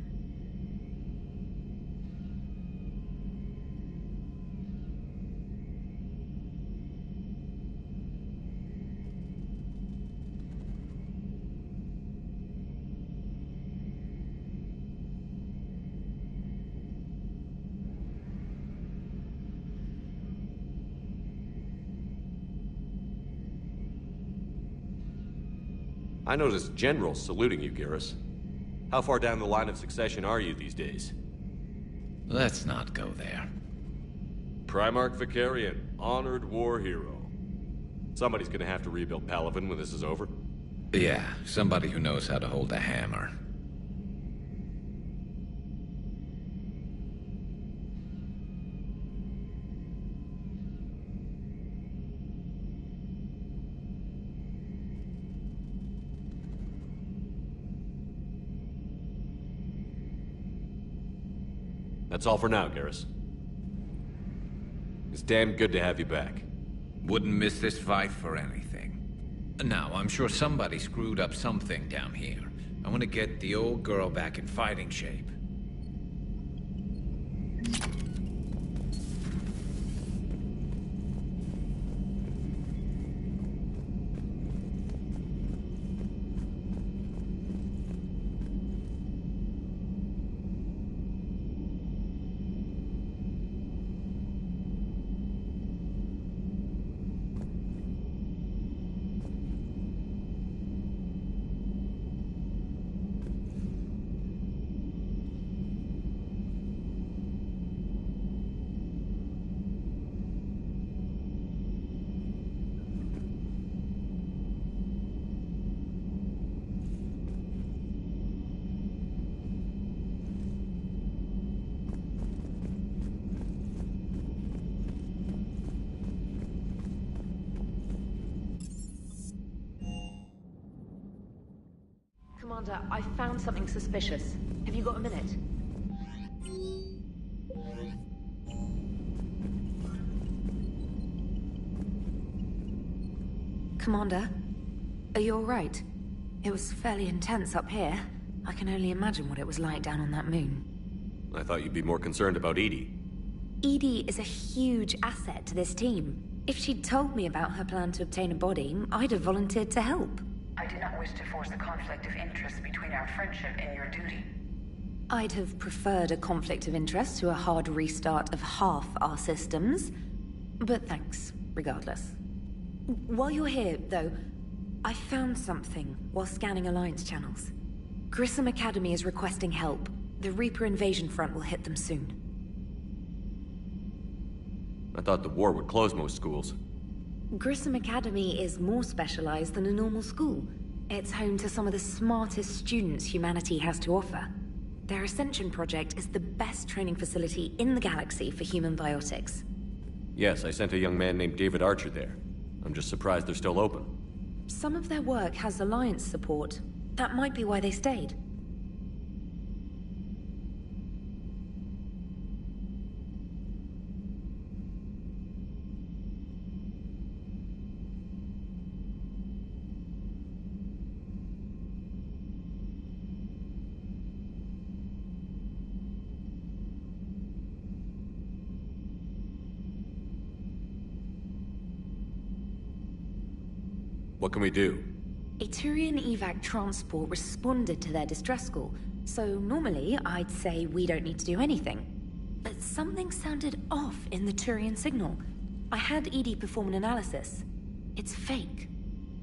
I noticed generals saluting you, Garrus. How far down the line of succession are you these days? Let's not go there. Primarch Vakarian, honored war hero. Somebody's gonna have to rebuild Palaven when this is over. Yeah, somebody who knows how to hold a hammer. That's all for now, Garrus. It's damn good to have you back. Wouldn't miss this fight for anything. Now, I'm sure somebody screwed up something down here. I want to get the old girl back in fighting shape. Commander, I found something suspicious. Have you got a minute? Commander, are you alright? It was fairly intense up here. I can only imagine what it was like down on that moon. I thought you'd be more concerned about Edie. Edie is a huge asset to this team. If she'd told me about her plan to obtain a body, I'd have volunteered to help. I do not wish to force a conflict of interest between our friendship and your duty. I'd have preferred a conflict of interest to a hard restart of half our systems. But thanks, regardless. While you're here, though, I found something while scanning Alliance channels. Grissom Academy is requesting help. The Reaper invasion front will hit them soon. I thought the war would close most schools. Grissom Academy is more specialized than a normal school. It's home to some of the smartest students humanity has to offer. Their Ascension project is the best training facility in the galaxy for human biotics. Yes, I sent a young man named David Archer there. I'm just surprised they're still open. Some of their work has Alliance support. That might be why they stayed. What can we do? A Turian evac transport responded to their distress call, so normally I'd say we don't need to do anything. But something sounded off in the Turian signal. I had Edie perform an analysis. It's fake.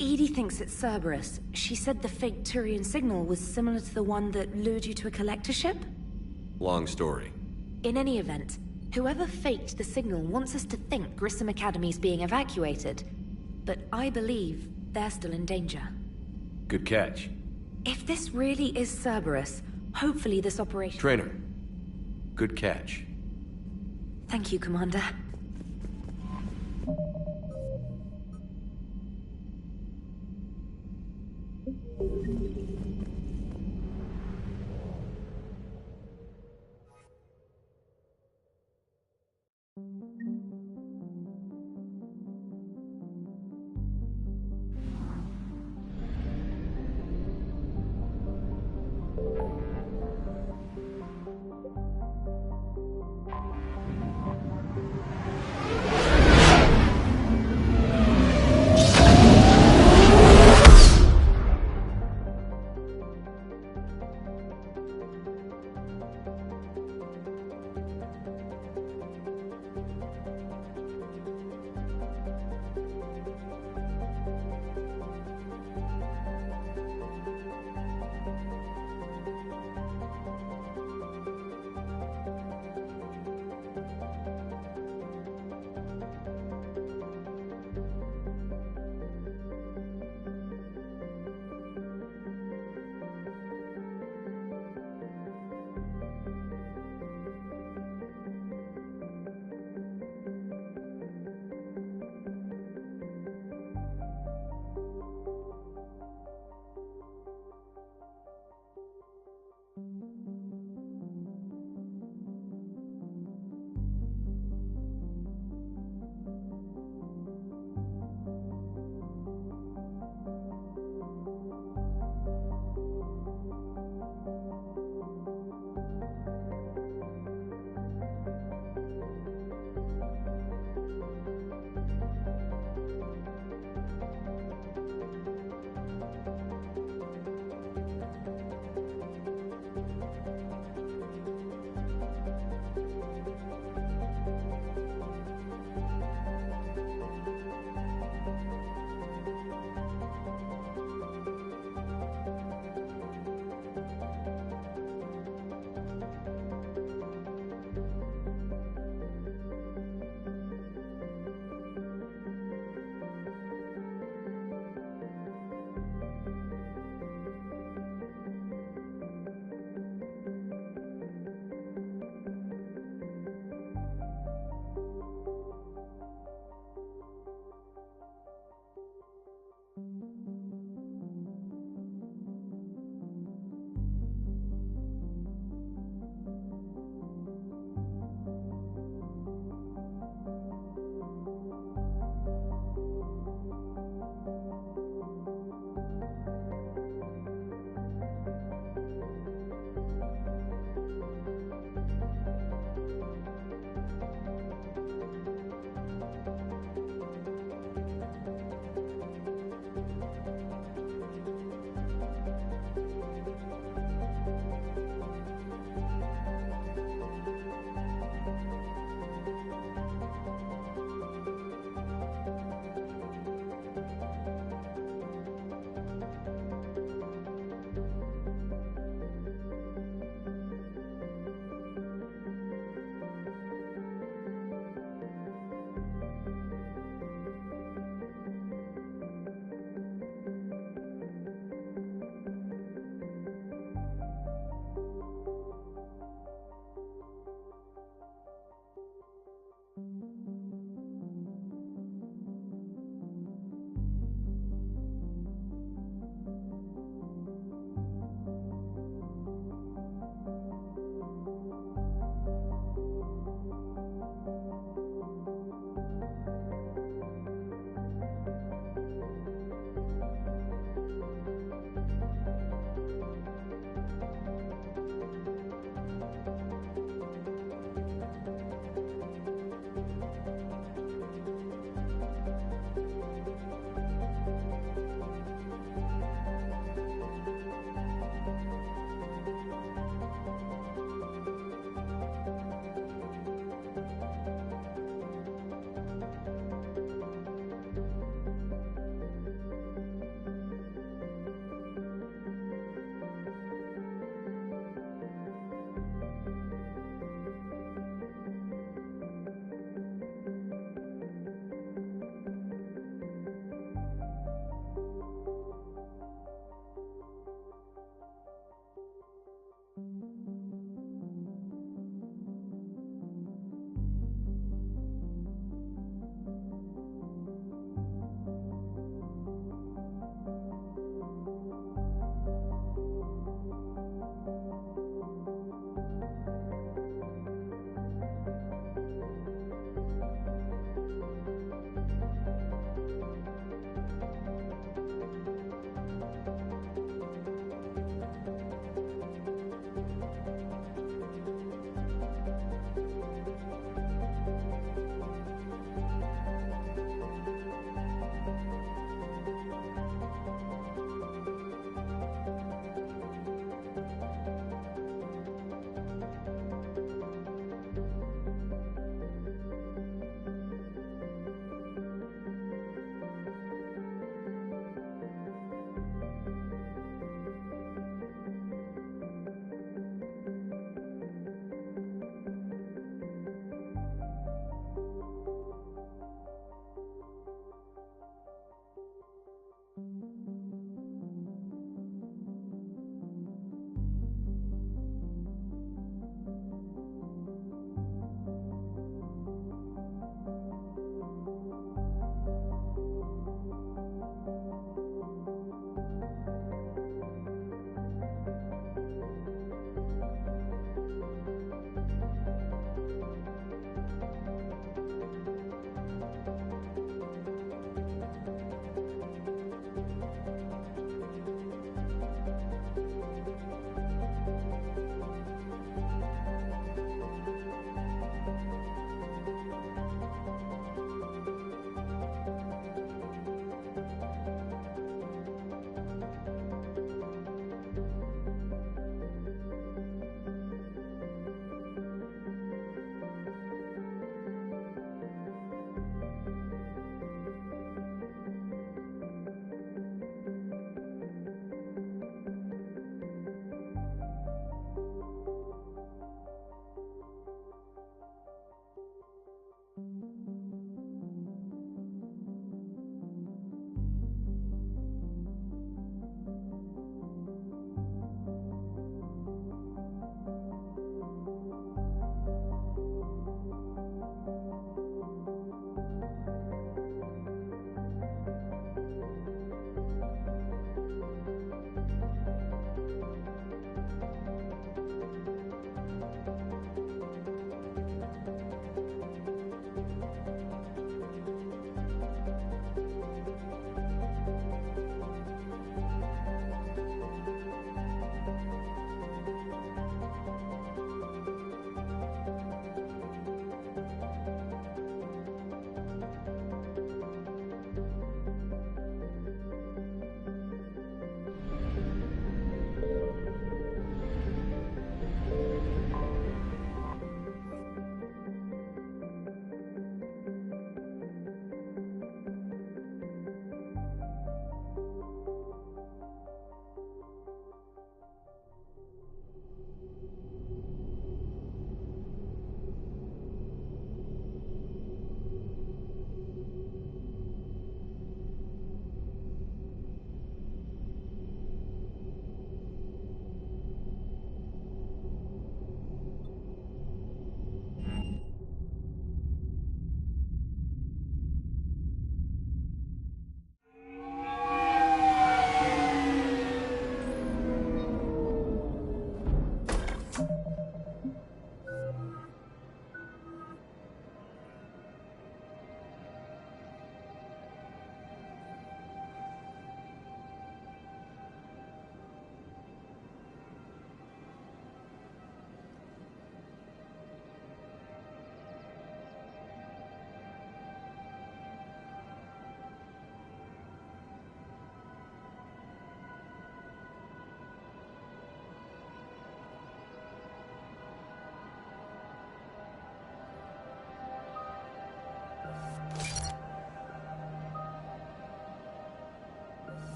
Edie thinks it's Cerberus. She said the fake Turian signal was similar to the one that lured you to a collector ship? Long story. In any event, whoever faked the signal wants us to think Grissom Academy's being evacuated. But I believe they're still in danger. Good catch. If this really is Cerberus, hopefully this operation... Trainer. Good catch. Thank you, Commander.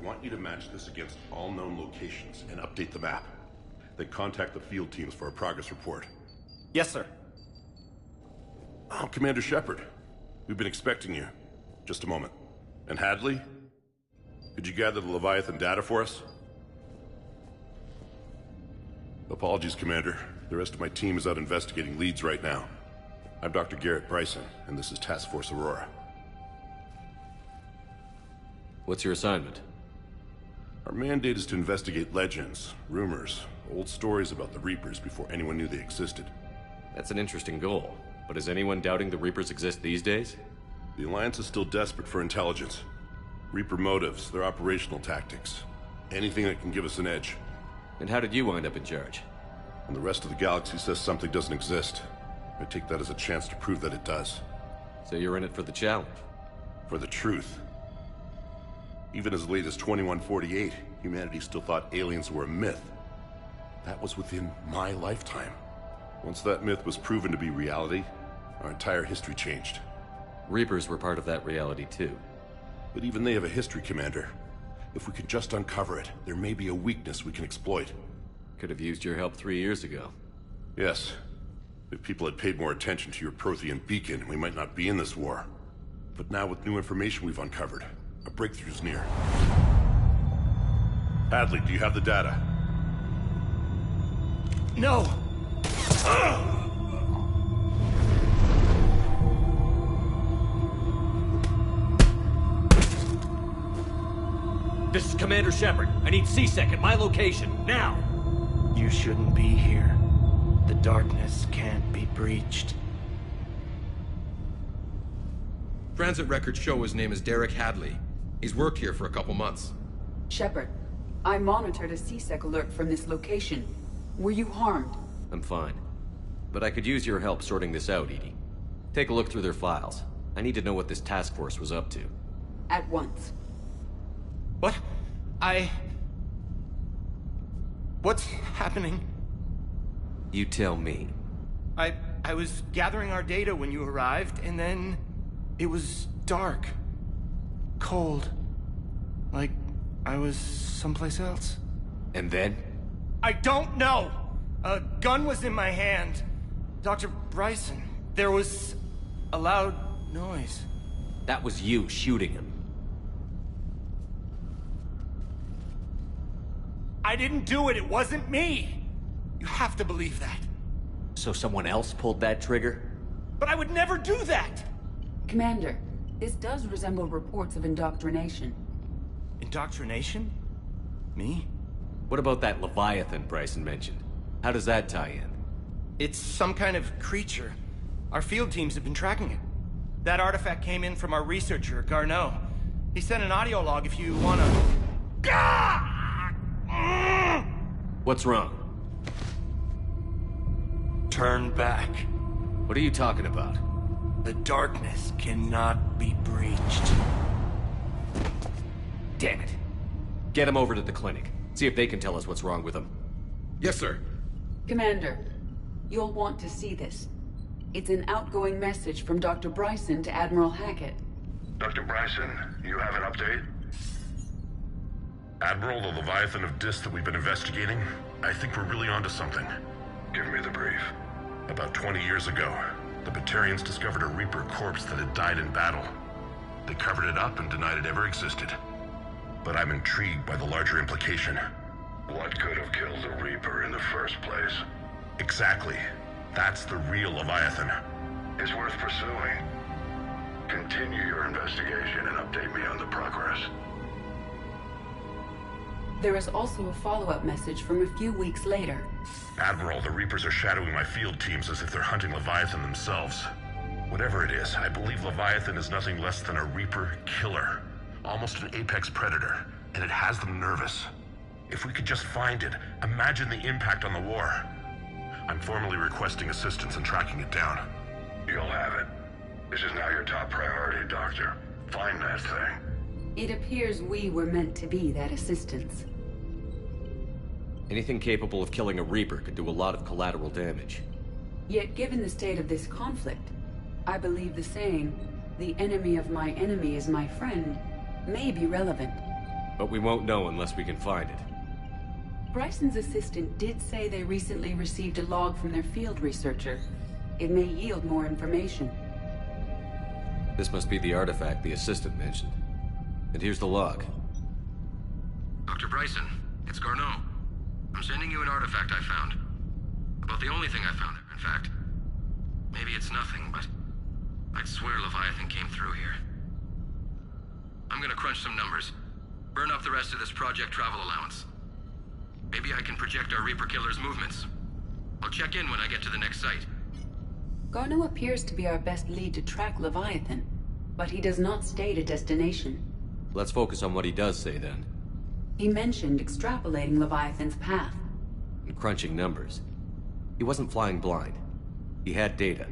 want you to match this against all known locations and update the map. Then contact the field teams for a progress report. Yes, sir. Oh, Commander Shepard. We've been expecting you. Just a moment. And Hadley? Could you gather the Leviathan data for us? Apologies, Commander. The rest of my team is out investigating leads right now. I'm Dr. Garrett Bryson, and this is Task Force Aurora. What's your assignment? Our mandate is to investigate legends, rumors, old stories about the Reapers before anyone knew they existed. That's an interesting goal. But is anyone doubting the Reapers exist these days? The Alliance is still desperate for intelligence. Reaper motives, their operational tactics. Anything that can give us an edge. And how did you wind up in charge? When the rest of the galaxy says something doesn't exist, I take that as a chance to prove that it does. So you're in it for the challenge? For the truth. Even as late as 2148, humanity still thought aliens were a myth. That was within my lifetime. Once that myth was proven to be reality, our entire history changed. Reapers were part of that reality too. But even they have a history, Commander. If we could just uncover it, there may be a weakness we can exploit. Could have used your help 3 years ago. Yes. If people had paid more attention to your Prothean beacon, we might not be in this war. But now with new information we've uncovered, a breakthrough's near. Hadley, do you have the data? No! This is Commander Shepard. I need C-Sec at my location, now! You shouldn't be here. The darkness can't be breached. Transit records show his name is Derek Hadley. He's worked here for a couple months. Shepard, I monitored a C-Sec alert from this location. Were you harmed? I'm fine. But I could use your help sorting this out, EDI. Take a look through their files. I need to know what this task force was up to. At once. What? What's happening? You tell me. I was gathering our data when you arrived, and then it was dark. Cold. Like I was someplace else. And then? I don't know! A gun was in my hand. Dr. Bryson, there was a loud noise. That was you shooting him. I didn't do it, it wasn't me! You have to believe that. So someone else pulled that trigger? But I would never do that! Commander, this does resemble reports of indoctrination. Indoctrination? Me? What about that Leviathan Bryson mentioned? How does that tie in? It's some kind of creature. Our field teams have been tracking it. That artifact came in from our researcher, Garneau. He sent an audio log if you wanna... What's wrong? Turn back. What are you talking about? The darkness cannot be breached. Damn it. Get him over to the clinic. See if they can tell us what's wrong with him. Yes, sir. Commander, you'll want to see this. It's an outgoing message from Dr. Bryson to Admiral Hackett. Dr. Bryson, you have an update? Admiral, the Leviathan of Dis that we've been investigating, I think we're really onto something. Give me the brief. About 20 years ago, the Batarians discovered a Reaper corpse that had died in battle. They covered it up and denied it ever existed. But I'm intrigued by the larger implication. What could have killed the Reaper in the first place? Exactly. That's the real Leviathan. It's worth pursuing. Continue your investigation and update me on the progress. There is also a follow-up message from a few weeks later. Admiral, the Reapers are shadowing my field teams as if they're hunting Leviathan themselves. Whatever it is, I believe Leviathan is nothing less than a Reaper killer. Almost an apex predator, and it has them nervous. If we could just find it, imagine the impact on the war. I'm formally requesting assistance in tracking it down. You'll have it. This is now your top priority, Doctor. Find that thing. It appears we were meant to be that assistance. Anything capable of killing a Reaper could do a lot of collateral damage. Yet given the state of this conflict, I believe the saying, "The enemy of my enemy is my friend," may be relevant. But we won't know unless we can find it. Bryson's assistant did say they recently received a log from their field researcher. It may yield more information. This must be the artifact the assistant mentioned. And here's the log. Dr. Bryson, it's Garneau. I'm sending you an artifact I found. About the only thing I found there, in fact. Maybe it's nothing, but I'd swear Leviathan came through here. I'm gonna crunch some numbers. Burn up the rest of this Project Travel allowance. Maybe I can project our Reaper Killer's movements. I'll check in when I get to the next site. Garneau appears to be our best lead to track Leviathan, but he does not state a destination. Let's focus on what he does say, then. He mentioned extrapolating Leviathan's path. And crunching numbers. He wasn't flying blind. He had data.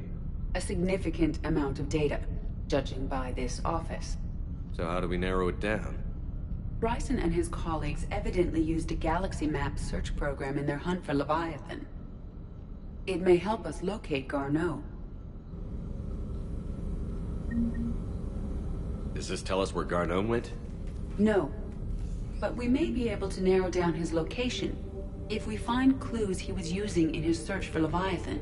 A significant amount of data, judging by this office. So how do we narrow it down? Bryson and his colleagues evidently used a galaxy map search program in their hunt for Leviathan. It may help us locate Garneau. Does this tell us where Garneau went? No. But we may be able to narrow down his location if we find clues he was using in his search for Leviathan.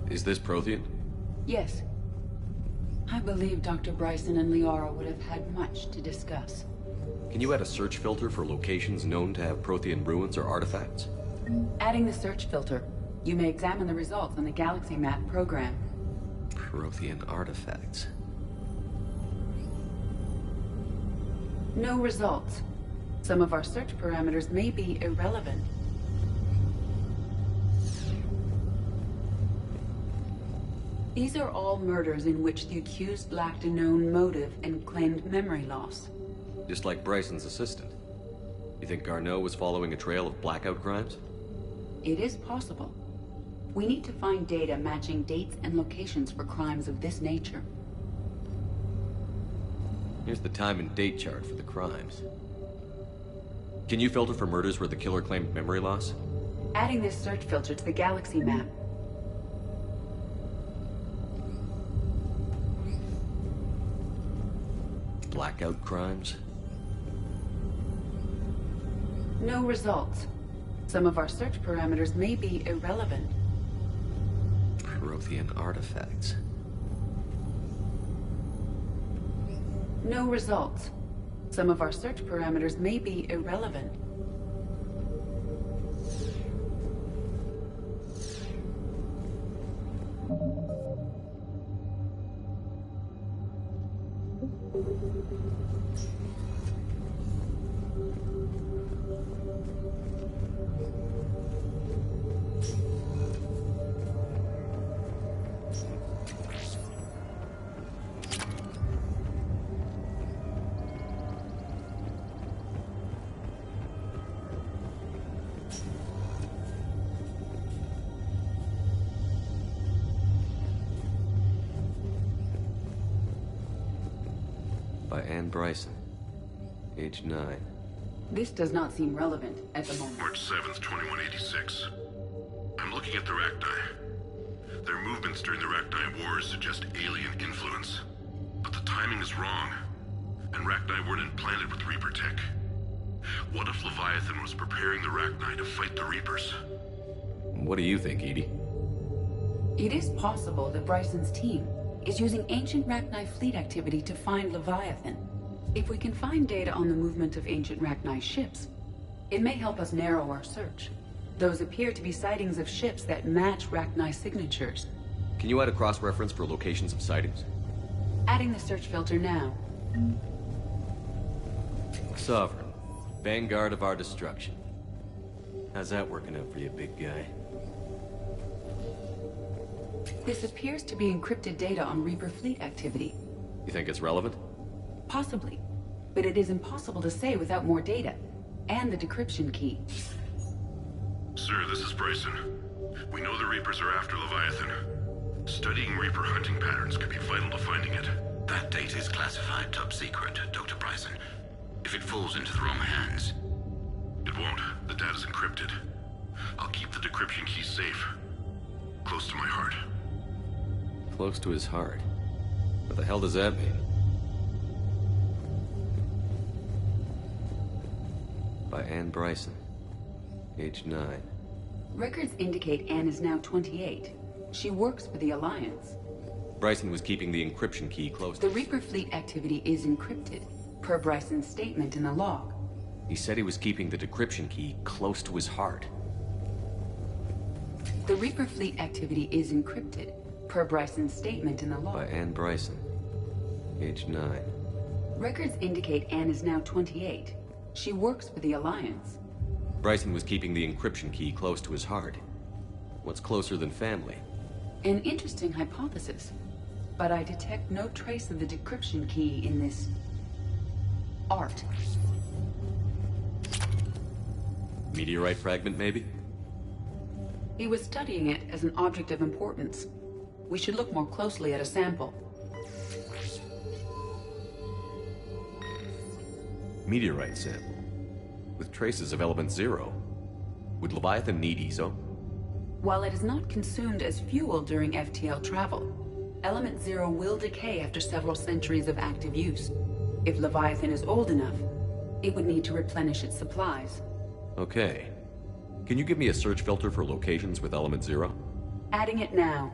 Is this Prothean? Yes. I believe Dr. Bryson and Liara would have had much to discuss. Can you add a search filter for locations known to have Prothean ruins or artifacts? Adding the search filter, you may examine the results on the Galaxy Map program. Prothean artifacts. No results. Some of our search parameters may be irrelevant. These are all murders in which the accused lacked a known motive and claimed memory loss. Just like Bryson's assistant. You think Garneau was following a trail of blackout crimes? It is possible. We need to find data matching dates and locations for crimes of this nature. Here's the time and date chart for the crimes. Can you filter for murders where the killer claimed memory loss? Adding this search filter to the Galaxy Map. Blackout crimes? No results. Some of our search parameters may be irrelevant. Prothean artifacts. No results. Some of our search parameters may be irrelevant. By Anne Bryson, age 9. This does not seem relevant at the moment. March 7th, 2186. I'm looking at the Rachni. Their movements during the Rachni Wars suggest alien influence. But the timing is wrong. And Rachni weren't implanted with Reaper tech. What if Leviathan was preparing the Rachni to fight the Reapers? What do you think, EDI? It is possible that Bryson's team is using ancient Rachni fleet activity to find Leviathan. If we can find data on the movement of ancient Rachni ships, it may help us narrow our search. Those appear to be sightings of ships that match Rachni signatures. Can you add a cross-reference for locations of sightings? Adding the search filter now. Sovereign, vanguard of our destruction. How's that working out for you, big guy? This appears to be encrypted data on Reaper fleet activity. You think it's relevant? Possibly. But it is impossible to say without more data. And the decryption key. Sir, this is Bryson. We know the Reapers are after Leviathan. Studying Reaper hunting patterns could be vital to finding it. That data is classified top secret, Dr. Bryson. If it falls into the wrong hands... It won't. The data's encrypted. I'll keep the decryption key safe. Close to my heart. close to his heart. What the hell does that mean? By Anne Bryson, age 9. Records indicate Anne is now 28. She works for the Alliance. Bryson was keeping the encryption key close to... The Reaper fleet activity is encrypted, per Bryson's statement in the log. He said he was keeping the decryption key close to his heart. The Reaper fleet activity is encrypted, per Bryson's statement in the log. By Anne Bryson, age 9. Records indicate Anne is now 28. She works for the Alliance. Bryson was keeping the encryption key close to his heart. What's closer than family? An interesting hypothesis, but I detect no trace of the decryption key in this... art. Meteorite fragment, maybe? He was studying it as an object of importance. We should look more closely at a sample. Meteorite sample. With traces of element 0. Would Leviathan need ESO? While it is not consumed as fuel during FTL travel, element 0 will decay after several centuries of active use. If Leviathan is old enough, it would need to replenish its supplies. Okay. Can you give me a search filter for locations with element 0? Adding it now.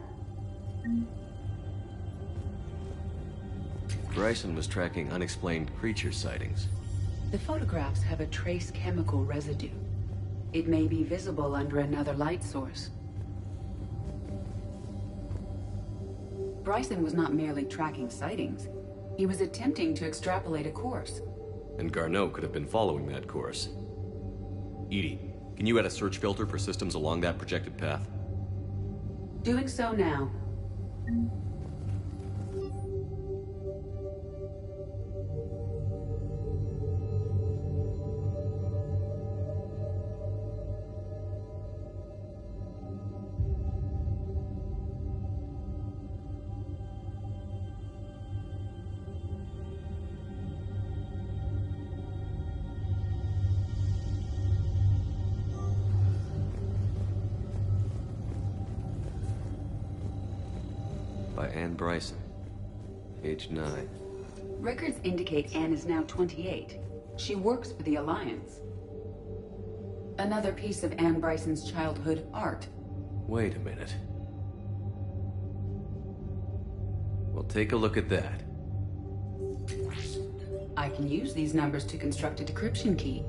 Bryson was tracking unexplained creature sightings. The photographs have a trace chemical residue. It may be visible under another light source. Bryson was not merely tracking sightings. He was attempting to extrapolate a course. And Garneau could have been following that course. EDI, can you add a search filter for systems along that projected path? Doing so now. By Anne Bryson, age 9. Records indicate Anne is now 28. She works for the Alliance. Another piece of Anne Bryson's childhood art. Wait a minute. Well, take a look at that. I can use these numbers to construct a decryption key.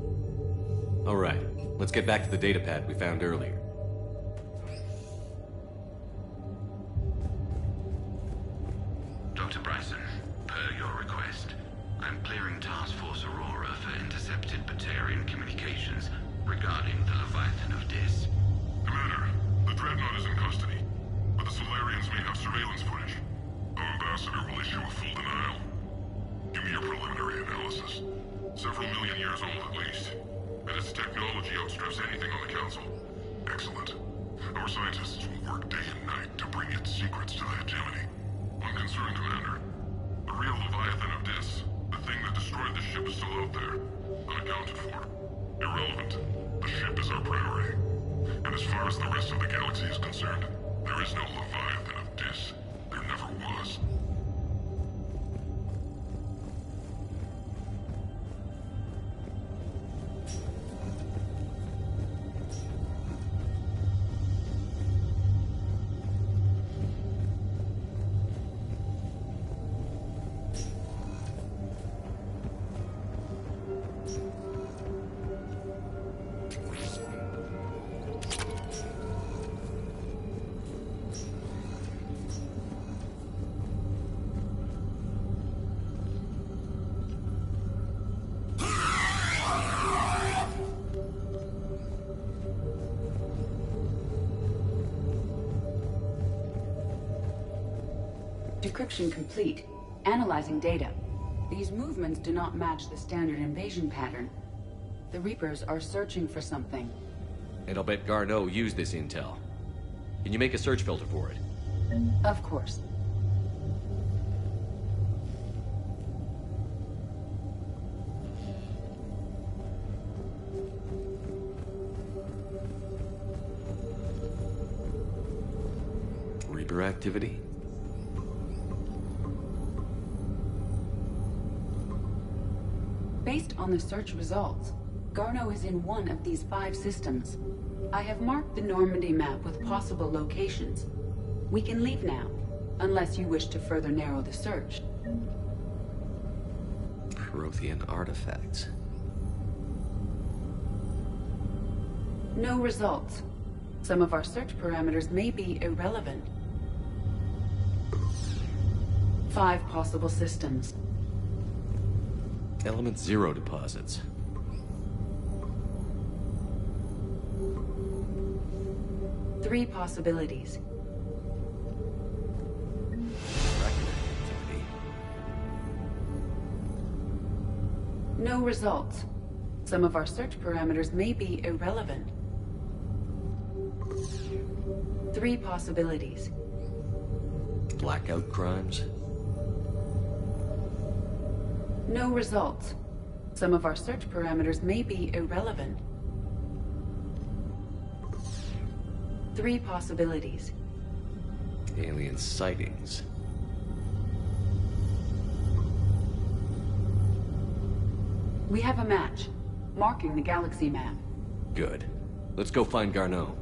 All right, let's get back to the datapad we found earlier. Dr. Bryson, per your request, I'm clearing Task Force Aurora for intercepted Batarian communications regarding the Leviathan of Dis. Commander, the Dreadnought is in custody, but the Solarians may have surveillance footage. Our ambassador will issue a full denial. Give me your preliminary analysis. Several million years old at least, and its technology outstrips anything on the Council. Excellent. Our scientists will work day and night to bring its secrets to the hegemony. Unconcerned, Commander. The real Leviathan of Dis, the thing that destroyed the ship, is still out there, unaccounted for. Irrelevant. The ship is our priority. And as far as the rest of the galaxy is concerned, there is no Leviathan of Dis. There never was. Decryption complete. Analyzing data. These movements do not match the standard invasion pattern. The Reapers are searching for something. And I'll bet Garneau used this intel. Can you make a search filter for it? Of course. Reaper activity? Based on the search results, Garneau is in one of these 5 systems. I have marked the Normandy map with possible locations. We can leave now, unless you wish to further narrow the search. Prothean artifacts. No results. Some of our search parameters may be irrelevant. 5 possible systems. Element 0 deposits. Three possibilities. No results. Some of our search parameters may be irrelevant. 3 possibilities. Blackout crimes. No results. Some of our search parameters may be irrelevant. 3 possibilities. Alien sightings. We have a match, marking the galaxy map. Good. Let's go find Garneau.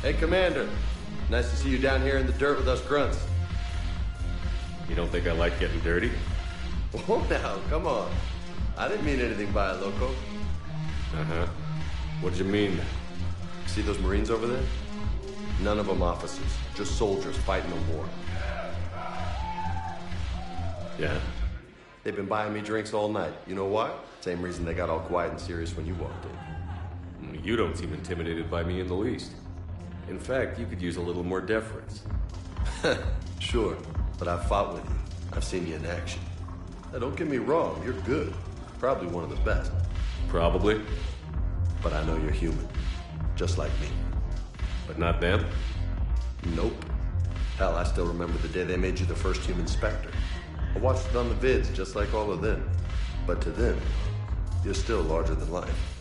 Hey, Commander. Nice to see you down here in the dirt with us grunts. You don't think I like getting dirty? Oh, now, come on. I didn't mean anything by it, Loco. Uh-huh. What did you mean? See those Marines over there? None of them officers, just soldiers fighting a war. Yeah? They've been buying me drinks all night. You know why? Same reason they got all quiet and serious when you walked in. You don't seem intimidated by me in the least. In fact, you could use a little more deference. Sure, but I've fought with you. I've seen you in action. Don't get me wrong, you're good. Probably one of the best. Probably. But I know you're human. Just like me. But not them? Nope. Hell, I still remember the day they made you the first human Spectre. I watched it on the vids, just like all of them. But to them, you're still larger than life.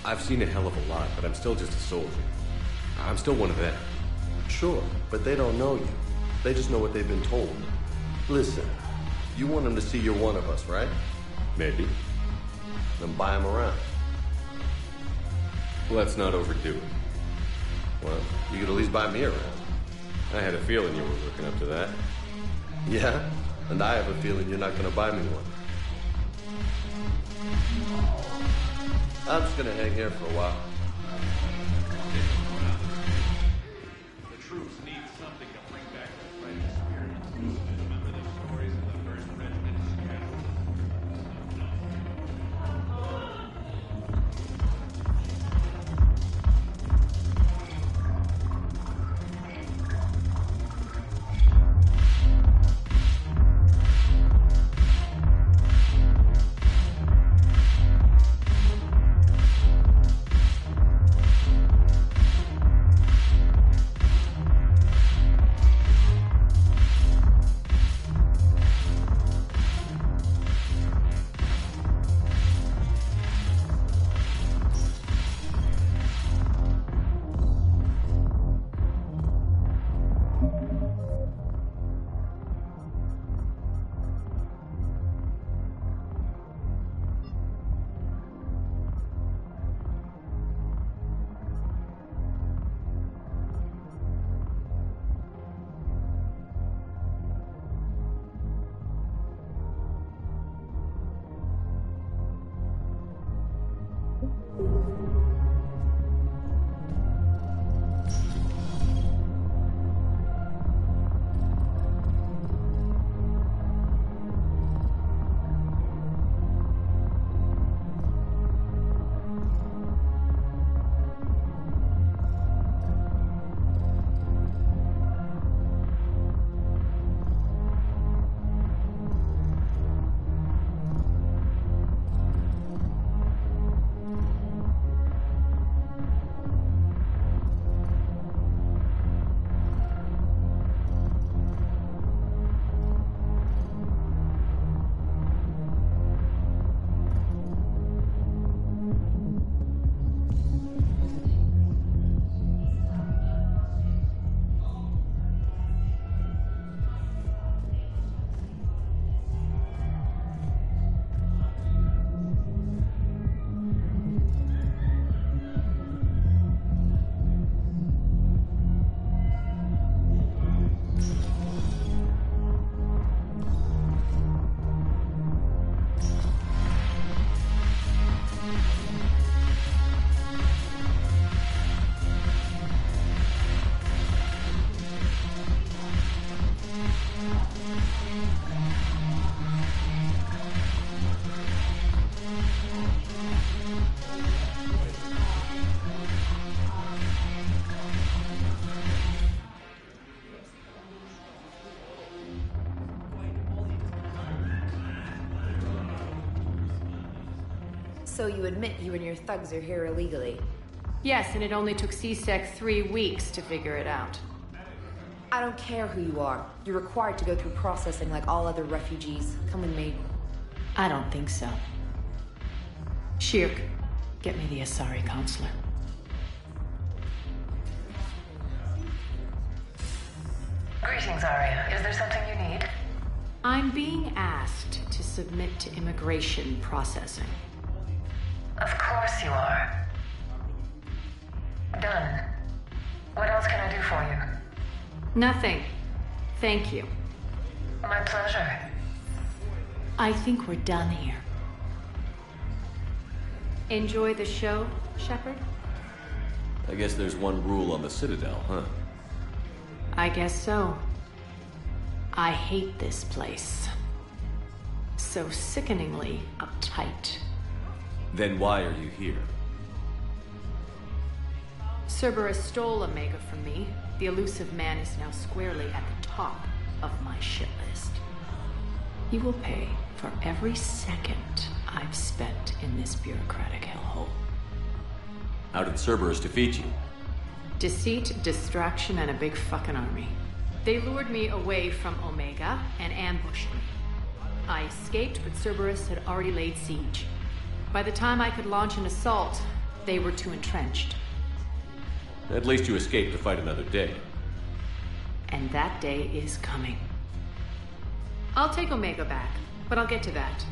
I've seen a hell of a lot, but I'm still just a soldier. I'm still one of them. Sure, but they don't know you. They just know what they've been told. Listen, you want them to see you're one of us, right? Maybe. Then buy them around. Let's not overdo it. Well, you could at least buy me around. I had a feeling you were working up to that. Yeah? And I have a feeling you're not gonna buy me one. I'm just gonna hang here for a while. The troops need something to bring back the fighting spirit. Remember the stories of the first regiment So you admit you and your thugs are here illegally? Yes, and it only took C-Sec 3 weeks to figure it out. I don't care who you are. You're required to go through processing like all other refugees. Come with me. I don't think so. Shirk, get me the Asari consular. Greetings, Arya. Is there something you need? I'm being asked to submit to immigration processing. Of course you are. Done. What else can I do for you? Nothing. Thank you. My pleasure. I think we're done here. Enjoy the show, Shepard? I guess there's one rule on the Citadel, huh? I guess so. I hate this place. So sickeningly uptight. Then why are you here? Cerberus stole Omega from me. The elusive man is now squarely at the top of my shit list. He will pay for every second I've spent in this bureaucratic hellhole. How did Cerberus defeat you? Deceit, distraction, and a big fucking army. They lured me away from Omega and ambushed me. I escaped, but Cerberus had already laid siege. By the time I could launch an assault, they were too entrenched. At least you escaped to fight another day. And that day is coming. I'll take Omega back, but I'll get to that.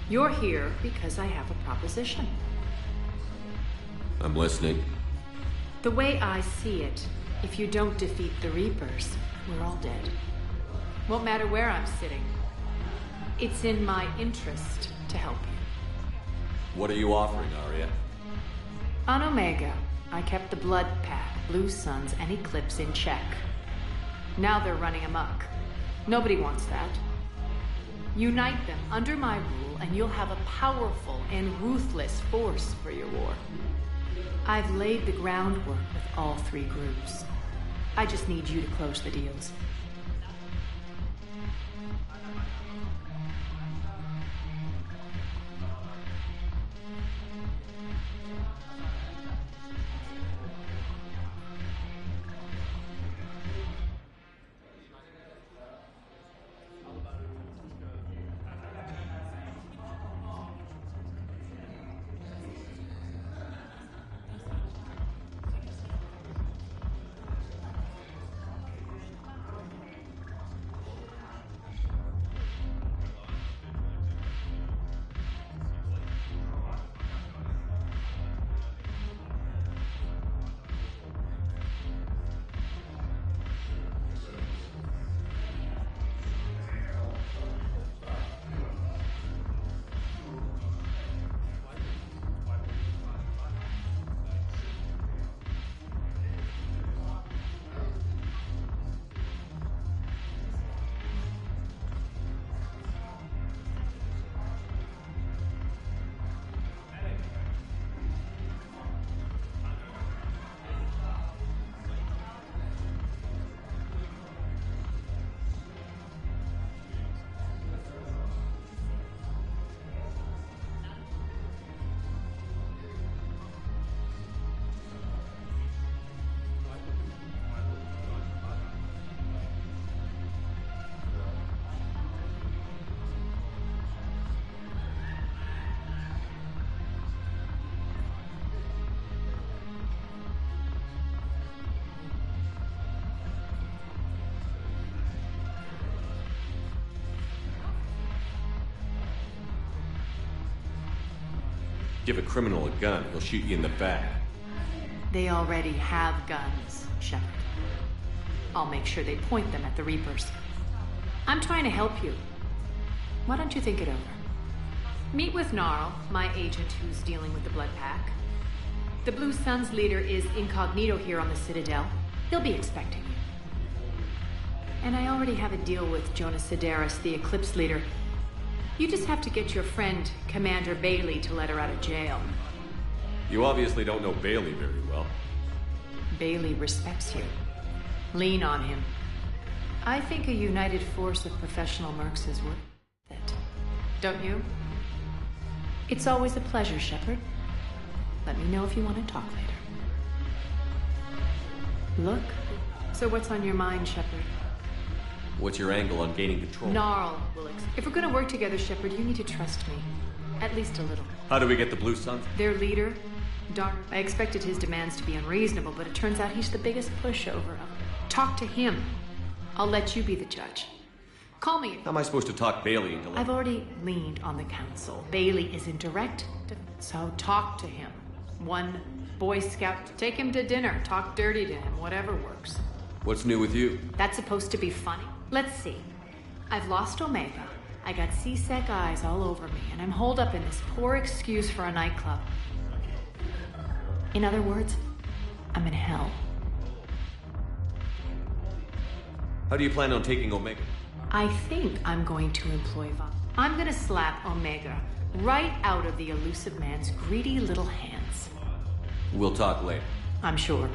You're here because I have a proposition. I'm listening. The way I see it, if you don't defeat the Reapers, we're all dead. Won't matter where I'm sitting. It's in my interest to help you. What are you offering, Arya? On Omega, I kept the Blood Pack, Blue Suns, and Eclipse in check. Now they're running amok. Nobody wants that. Unite them under my rule, and you'll have a powerful and ruthless force for your war. I've laid the groundwork with all three groups. I just need you to close the deals. Give a criminal a gun, he'll shoot you in the back. They already have guns, Shepard. I'll make sure they point them at the Reapers. I'm trying to help you. Why don't you think it over? Meet with Gnarl, my agent who's dealing with the Blood Pack. The Blue Suns leader is incognito here on the Citadel. He'll be expecting you. And I already have a deal with Jonas Sidaris, the Eclipse leader. You just have to get your friend, Commander Bailey, to let her out of jail. You obviously don't know Bailey very well. Bailey respects you. Lean on him. I think a united force of professional mercs is worth it. Don't you? It's always a pleasure, Shepard. Let me know if you want to talk later. Look. So what's on your mind, Shepard? What's your angle on gaining control? Gnarl, Willix. If we're gonna work together, Shepard, you need to trust me. At least a little. How do we get the Blue Suns? Their leader, Dark. I expected his demands to be unreasonable, but it turns out he's the biggest pushover. Talk to him. I'll let you be the judge. Call me. How am I supposed to talk Bailey into... I've already leaned on the council. Bailey is in direct... So talk to him. One Boy Scout. Take him to dinner. Talk dirty to him. Whatever works. What's new with you? That's supposed to be funny. Let's see. I've lost Omega. I got C-Sec eyes all over me, and I'm holed up in this poor excuse for a nightclub. In other words, I'm in hell. How do you plan on taking Omega? I think I'm going to employ I'm gonna slap Omega right out of the elusive man's greedy little hands. We'll talk later. I'm sure.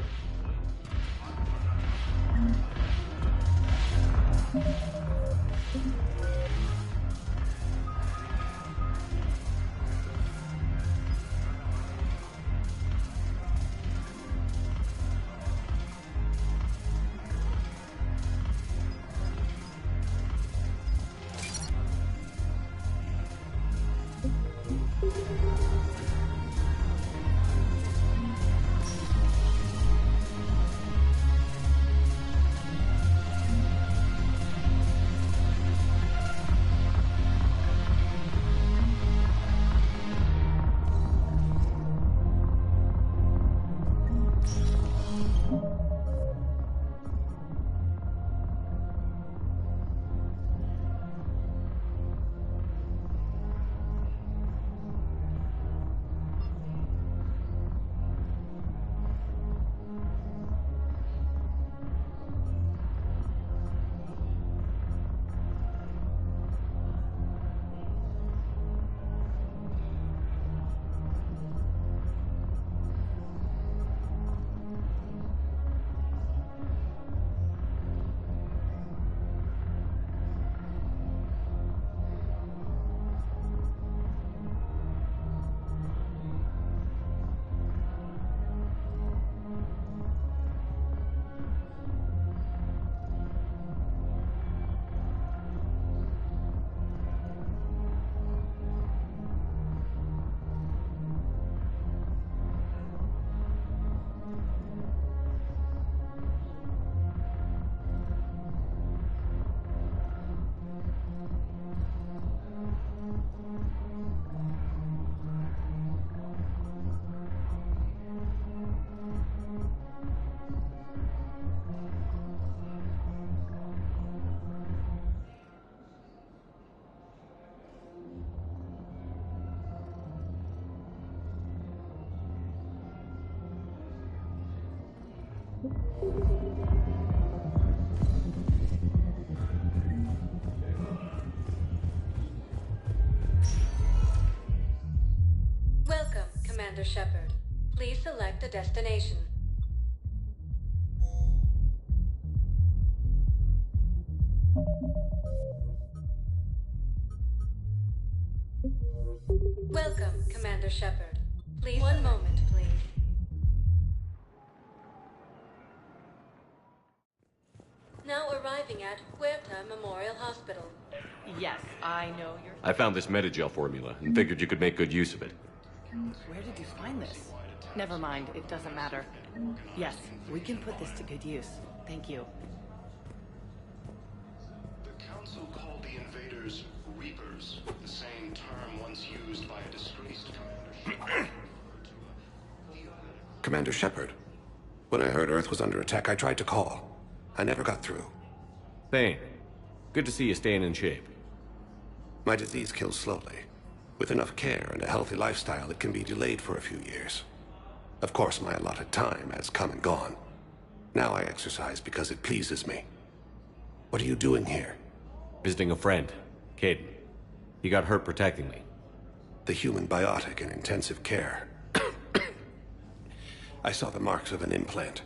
Welcome, Commander Shepard. Please select a destination. Welcome, Commander Shepard. Please, one moment, please. Now arriving at Huerta Memorial Hospital. Yes, I know you're... I found this Metagel formula and figured you could make good use of it. Where did you find this? Never mind, it doesn't matter. Yes, we can put this to good use. Thank you. The Council called the invaders Reapers, the same term once used by a disgraced Commander. Commander Shepard, when I heard Earth was under attack, I tried to call. I never got through. Thane, good to see you staying in shape. My disease kills slowly. With enough care and a healthy lifestyle, it can be delayed for a few years. Of course, my allotted time has come and gone. Now I exercise because it pleases me. What are you doing here? Visiting a friend, Kaidan. He got hurt protecting me. The human biotic in intensive care. I saw the marks of an implant.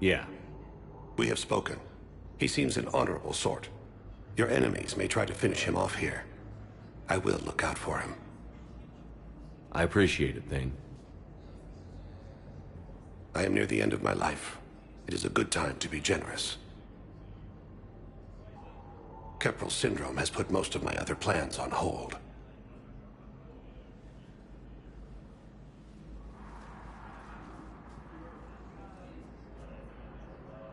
Yeah. We have spoken. He seems an honorable sort. Your enemies may try to finish him off here. I will look out for him. I appreciate it, Thane. I am near the end of my life. It is a good time to be generous. Keppel syndrome has put most of my other plans on hold.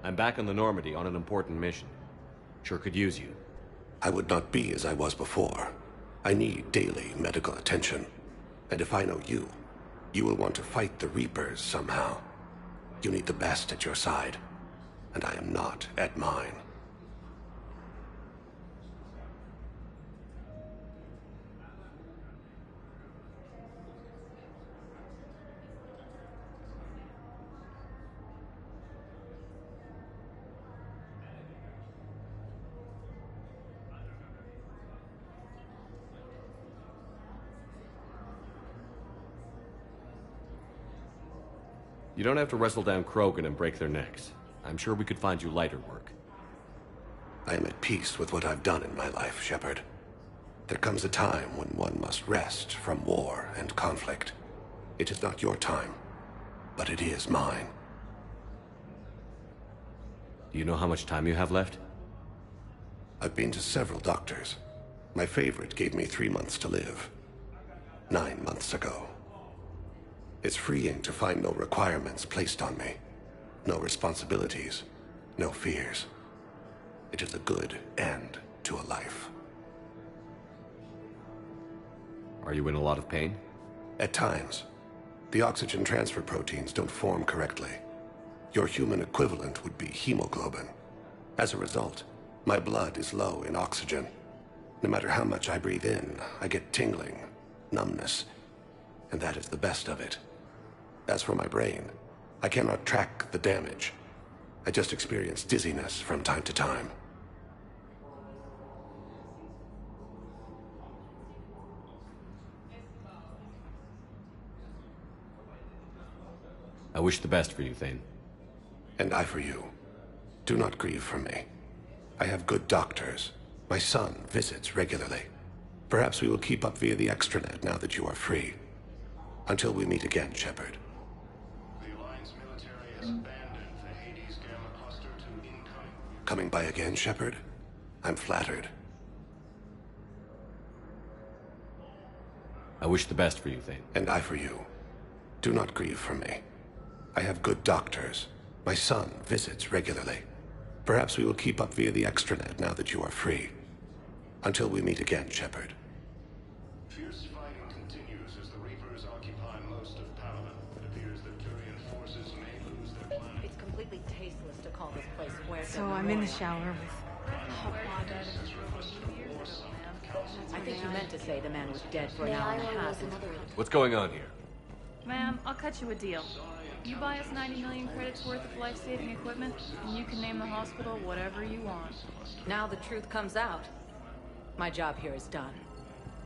I'm back on the Normandy on an important mission. Sure could use you. I would not be as I was before. I need daily medical attention. And if I know you, you will want to fight the Reapers somehow. You need the best at your side, and I am not at mine. You don't have to wrestle down Krogan and break their necks. I'm sure we could find you lighter work. I am at peace with what I've done in my life, Shepard. There comes a time when one must rest from war and conflict. It is not your time, but it is mine. Do you know how much time you have left? I've been to several doctors. My favorite gave me 3 months to live. 9 months ago. It's freeing to find no requirements placed on me. No responsibilities. No fears. It is a good end to a life. Are you in a lot of pain? At times. The oxygen transfer proteins don't form correctly. Your human equivalent would be hemoglobin. As a result, my blood is low in oxygen. No matter how much I breathe in, I get tingling, numbness, and that is the best of it. As for my brain, I cannot track the damage. I just experience dizziness from time to time. I wish the best for you, Thane. And I for you. Do not grieve for me. I have good doctors. My son visits regularly. Perhaps we will keep up via the extranet now that you are free. Until we meet again, Shepard. The Alliance military has abandoned the Hades Gamma Cluster to incoming. Coming by again, Shepard? I'm flattered. I wish the best for you, Thane. And I for you. Do not grieve for me. I have good doctors. My son visits regularly. Perhaps we will keep up via the extranet now that you are free. Until we meet again, Shepard. Fierce fighting continues as the Reapers occupy most of Palaven. It appears that Turian forces may lose their planet. It's completely tasteless to call this place where. So I'm in the shower with hot water. I think you meant to say the man was dead for an hour and a half. What's going on here? Ma'am, I'll cut you a deal. You buy us 90 million credits worth of life-saving equipment, and you can name the hospital whatever you want. Now the truth comes out. My job here is done.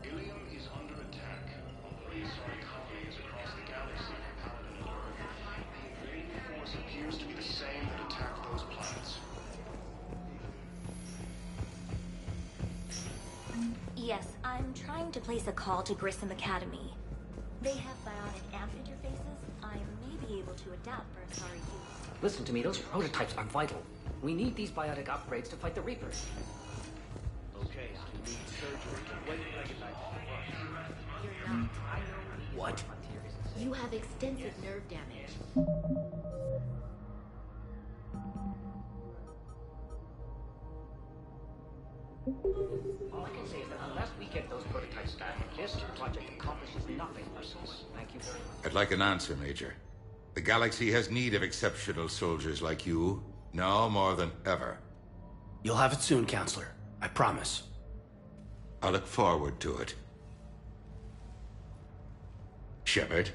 Ilium is under attack. Prehistoric colonies across the galaxy from Paladin and Earth. The invading force appears to be the same that attacked those planets. Yes, I'm trying to place a call to Grissom Academy. They have bionic amp interfaces. I may be able to adapt for Asari use. Listen to me, those prototypes are vital. We need these biotic upgrades to fight the Reapers. Okay, you need surgery, but when can I get back to work? You're not. What? You have extensive nerve damage. All I can say is that unless we get those prototypes back, this project accomplishes nothing. Thank you very much. I'd like an answer, Major. The galaxy has need of exceptional soldiers like you, now more than ever. You'll have it soon, Counselor. I promise. I look forward to it. Shepard?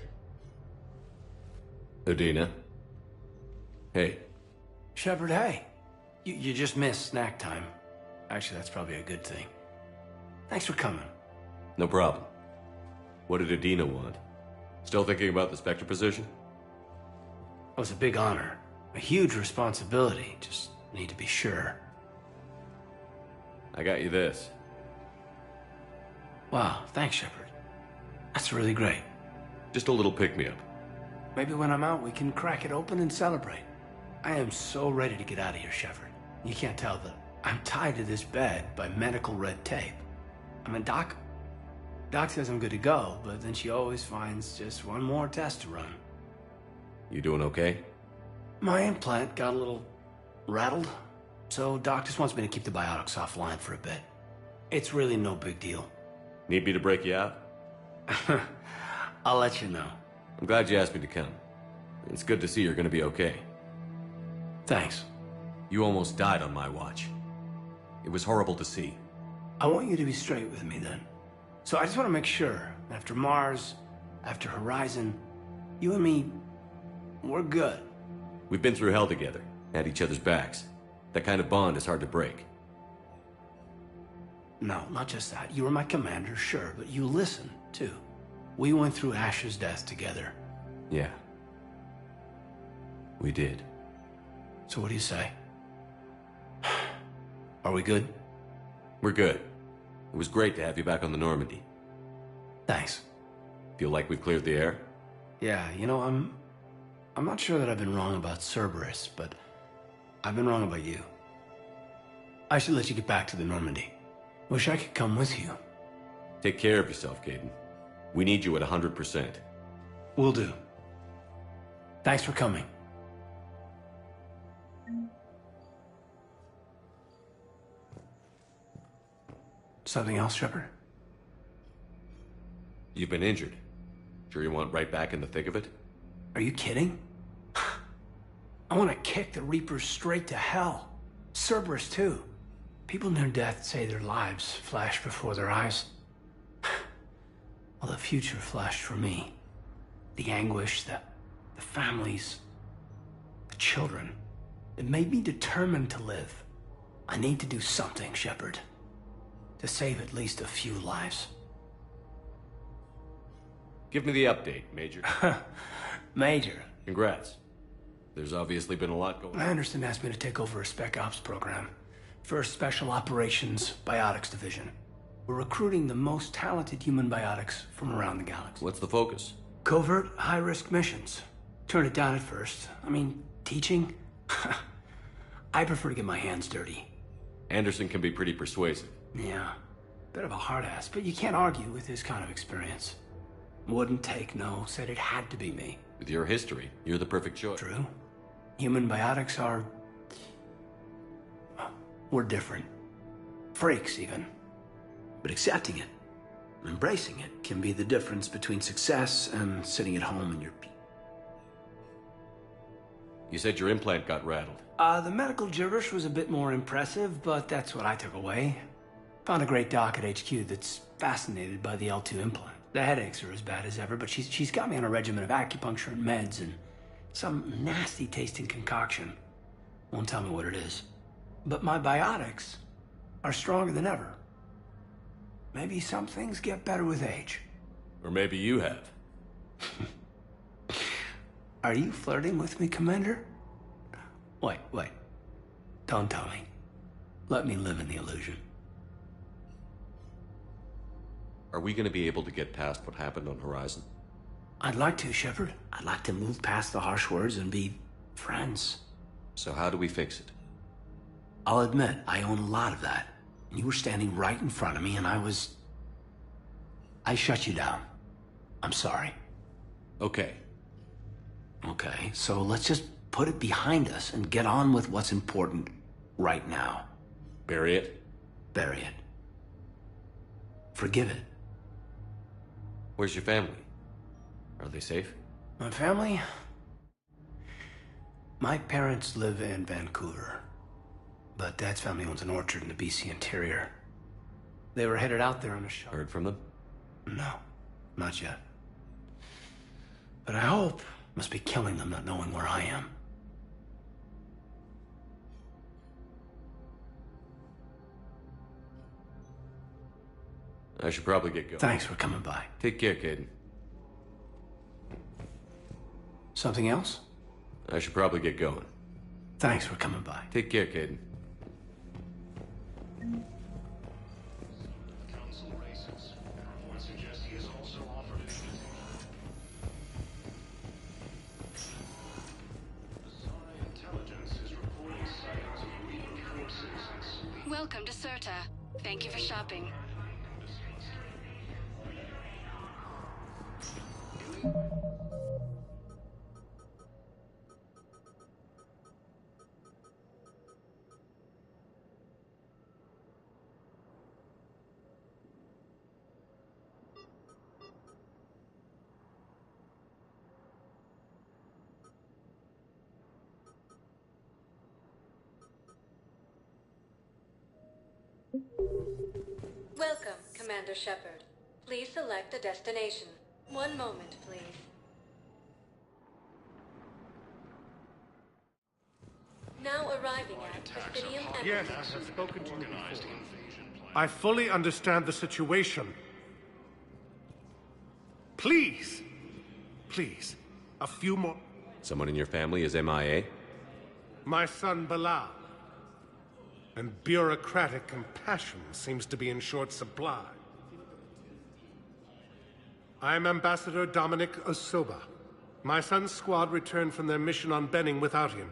Udina? Hey. Shepard, hey. You just missed snack time. Actually, that's probably a good thing. Thanks for coming. No problem. What did Udina want? Still thinking about the Spectre position? It was a big honor. A huge responsibility. Just need to be sure. I got you this. Wow, thanks, Shepard. That's really great. Just a little pick-me-up. Maybe when I'm out, we can crack it open and celebrate. I am so ready to get out of here, Shepard. You can't tell that I'm tied to this bed by medical red tape. I mean, Doc says I'm good to go, but then she always finds just one more test to run. You doing okay? My implant got a little rattled, so Doc just wants me to keep the biotics offline for a bit. It's really no big deal. Need me to break you out? I'll let you know. I'm glad you asked me to come. It's good to see you're gonna be okay. Thanks. You almost died on my watch. It was horrible to see. I want you to be straight with me then. So I just want to make sure, after Mars, after Horizon, you and me, we're good. We've been through hell together, at each other's backs. That kind of bond is hard to break. No, not just that. You were my commander, sure, but you listened, too. We went through Ash's death together. Yeah. We did. So what do you say? Are we good? We're good. It was great to have you back on the Normandy. Thanks. Feel like we've cleared the air? Yeah, you know, I'm not sure that I've been wrong about Cerberus, but I've been wrong about you. I should let you get back to the Normandy. Wish I could come with you. Take care of yourself, Kaidan. We need you at 100%. Will do. Thanks for coming. Something else, Shepard? You've been injured. Sure you want right back in the thick of it? Are you kidding? I want to kick the Reapers straight to hell. Cerberus, too. People near death say their lives flash before their eyes. Well, the future flashed for me. The anguish, the families, the children. It made me determined to live. I need to do something, Shepard. To save at least a few lives. Give me the update, Major. Major. Congrats. There's obviously been a lot going on. Anderson asked me to take over a Spec Ops program. First Special Operations Biotics Division. We're recruiting the most talented human biotics from around the galaxy. What's the focus? Covert, high-risk missions. Turned it down at first. I mean, teaching? I prefer to get my hands dirty. Anderson can be pretty persuasive. Yeah, bit of a hard ass, but you can't argue with his kind of experience. Wouldn't take no, said it had to be me. With your history, you're the perfect choice. True. Human biotics are... we're different. Freaks, even. But accepting it, embracing it, can be the difference between success and sitting at home in your... You said your implant got rattled. The medical gibberish was a bit more impressive, but that's what I took away. Found a great doc at HQ that's fascinated by the L2 implant. The headaches are as bad as ever, but she's got me on a regimen of acupuncture and meds and some nasty-tasting concoction. Won't tell me what it is. But my biotics are stronger than ever. Maybe some things get better with age. Or maybe you have. Are you flirting with me, Commander? Wait. Don't tell me. Let me live in the illusion. Are we going to be able to get past what happened on Horizon? I'd like to, Shepard. I'd like to move past the harsh words and be friends. So how do we fix it? I'll admit, I own a lot of that. And you were standing right in front of me, and I shut you down. I'm sorry. Okay. Okay, so let's just put it behind us and get on with what's important right now. Bury it? Bury it. Forgive it. Where's your family? Are they safe? My family? My parents live in Vancouver. But Dad's family owns an orchard in the BC interior. They were headed out there on a shuttle. Heard from them? No, not yet. But I hope. Must be killing them not knowing where I am. I should probably get going. Thanks for coming by. Take care, Kaidan. Something else? I should probably get going. Thanks for coming by. Take care, Kaidan. Council races. Reports suggest he has also offered an invitation. Welcome to Serta. Thank you for shopping. Welcome, Commander Shepard. Please select a destination. One moment, please. Now arriving at Presidium Embassy. Yes, I have spoken to you before. I fully understand the situation. Please, please, a few more. Someone in your family is MIA? My son Bilal. And bureaucratic compassion seems to be in short supply. I am Ambassador Dominic Osoba. My son's squad returned from their mission on Benning without him.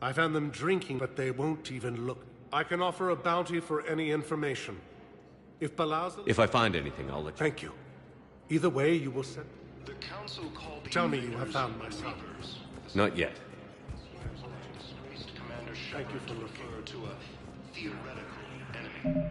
I found them drinking, but they won't even look. I can offer a bounty for any information. If Bilal's... If I find anything, I'll let you... Thank you. Either way, you will send... The council called the Tell me you have found my son. Not yet. Commander Thank you Shepard for to looking. refer to a theoretical enemy.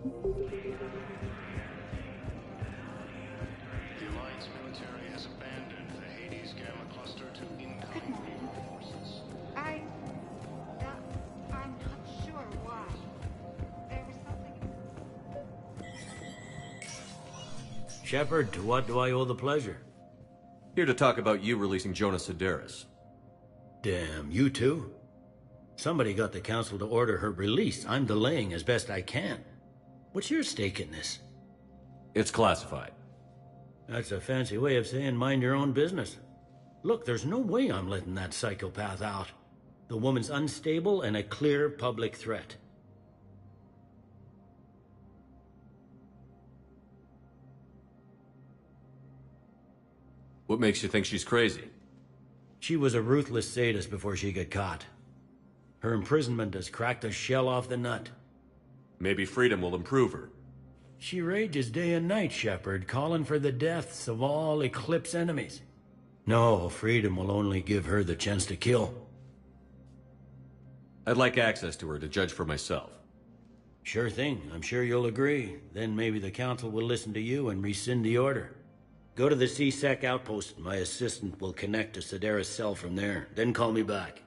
The Alliance military has abandoned the Hades Gamma cluster to incoming forces. I'm not sure why. There was something... Shepard, to what do I owe the pleasure? Here to talk about you releasing Jonas Sedaris. Damn, you too? Somebody got the council to order her release. I'm delaying as best I can. What's your stake in this? It's classified. That's a fancy way of saying mind your own business. Look, there's no way I'm letting that psychopath out. The woman's unstable and a clear public threat. What makes you think she's crazy? She was a ruthless sadist before she got caught. Her imprisonment has cracked a shell off the nut. Maybe freedom will improve her. She rages day and night, Shepard, calling for the deaths of all Eclipse enemies. No, freedom will only give her the chance to kill. I'd like access to her to judge for myself. Sure thing. I'm sure you'll agree. Then maybe the council will listen to you and rescind the order. Go to the C-Sec outpost. My assistant will connect to Sedaris' cell from there. Then call me back.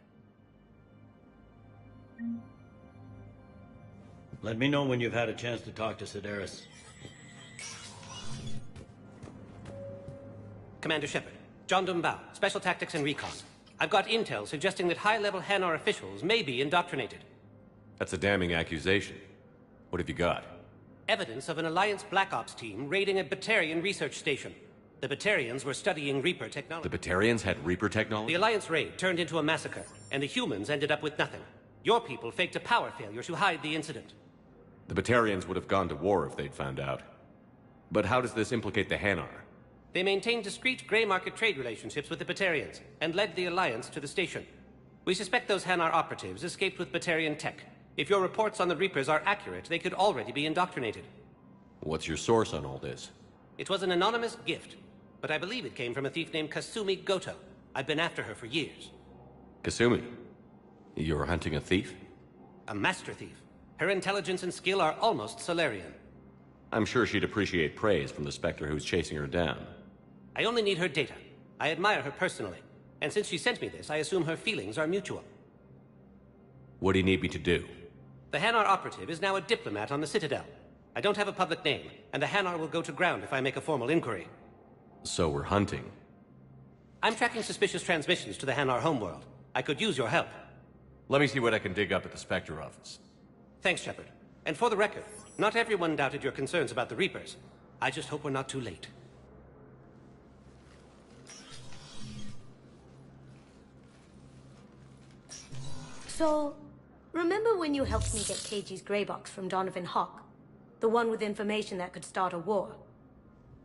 Let me know when you've had a chance to talk to Sedaris. Commander Shepard, John Dumbao, Special Tactics and Recon. I've got intel suggesting that high-level Hanar officials may be indoctrinated. That's a damning accusation. What have you got? Evidence of an Alliance Black Ops team raiding a Batarian research station. The Batarians were studying Reaper technology. The Batarians had Reaper technology? The Alliance raid turned into a massacre, and the humans ended up with nothing. Your people faked a power failure to hide the incident. The Batarians would have gone to war if they'd found out. But how does this implicate the Hanar? They maintained discreet gray market trade relationships with the Batarians, and led the Alliance to the station. We suspect those Hanar operatives escaped with Batarian tech. If your reports on the Reapers are accurate, they could already be indoctrinated. What's your source on all this? It was an anonymous gift, but I believe it came from a thief named Kasumi Goto. I've been after her for years. Kasumi? You're hunting a thief? A master thief. Her intelligence and skill are almost Solarian. I'm sure she'd appreciate praise from the Spectre who's chasing her down. I only need her data. I admire her personally. And since she sent me this, I assume her feelings are mutual. What do you need me to do? The Hanar operative is now a diplomat on the Citadel. I don't have a public name, and the Hanar will go to ground if I make a formal inquiry. So we're hunting. I'm tracking suspicious transmissions to the Hanar homeworld. I could use your help. Let me see what I can dig up at the Spectre office. Thanks, Shepard. And for the record, not everyone doubted your concerns about the Reapers. I just hope we're not too late. So, remember when you helped me get KG's grey box from Donovan Hawk? The one with information that could start a war?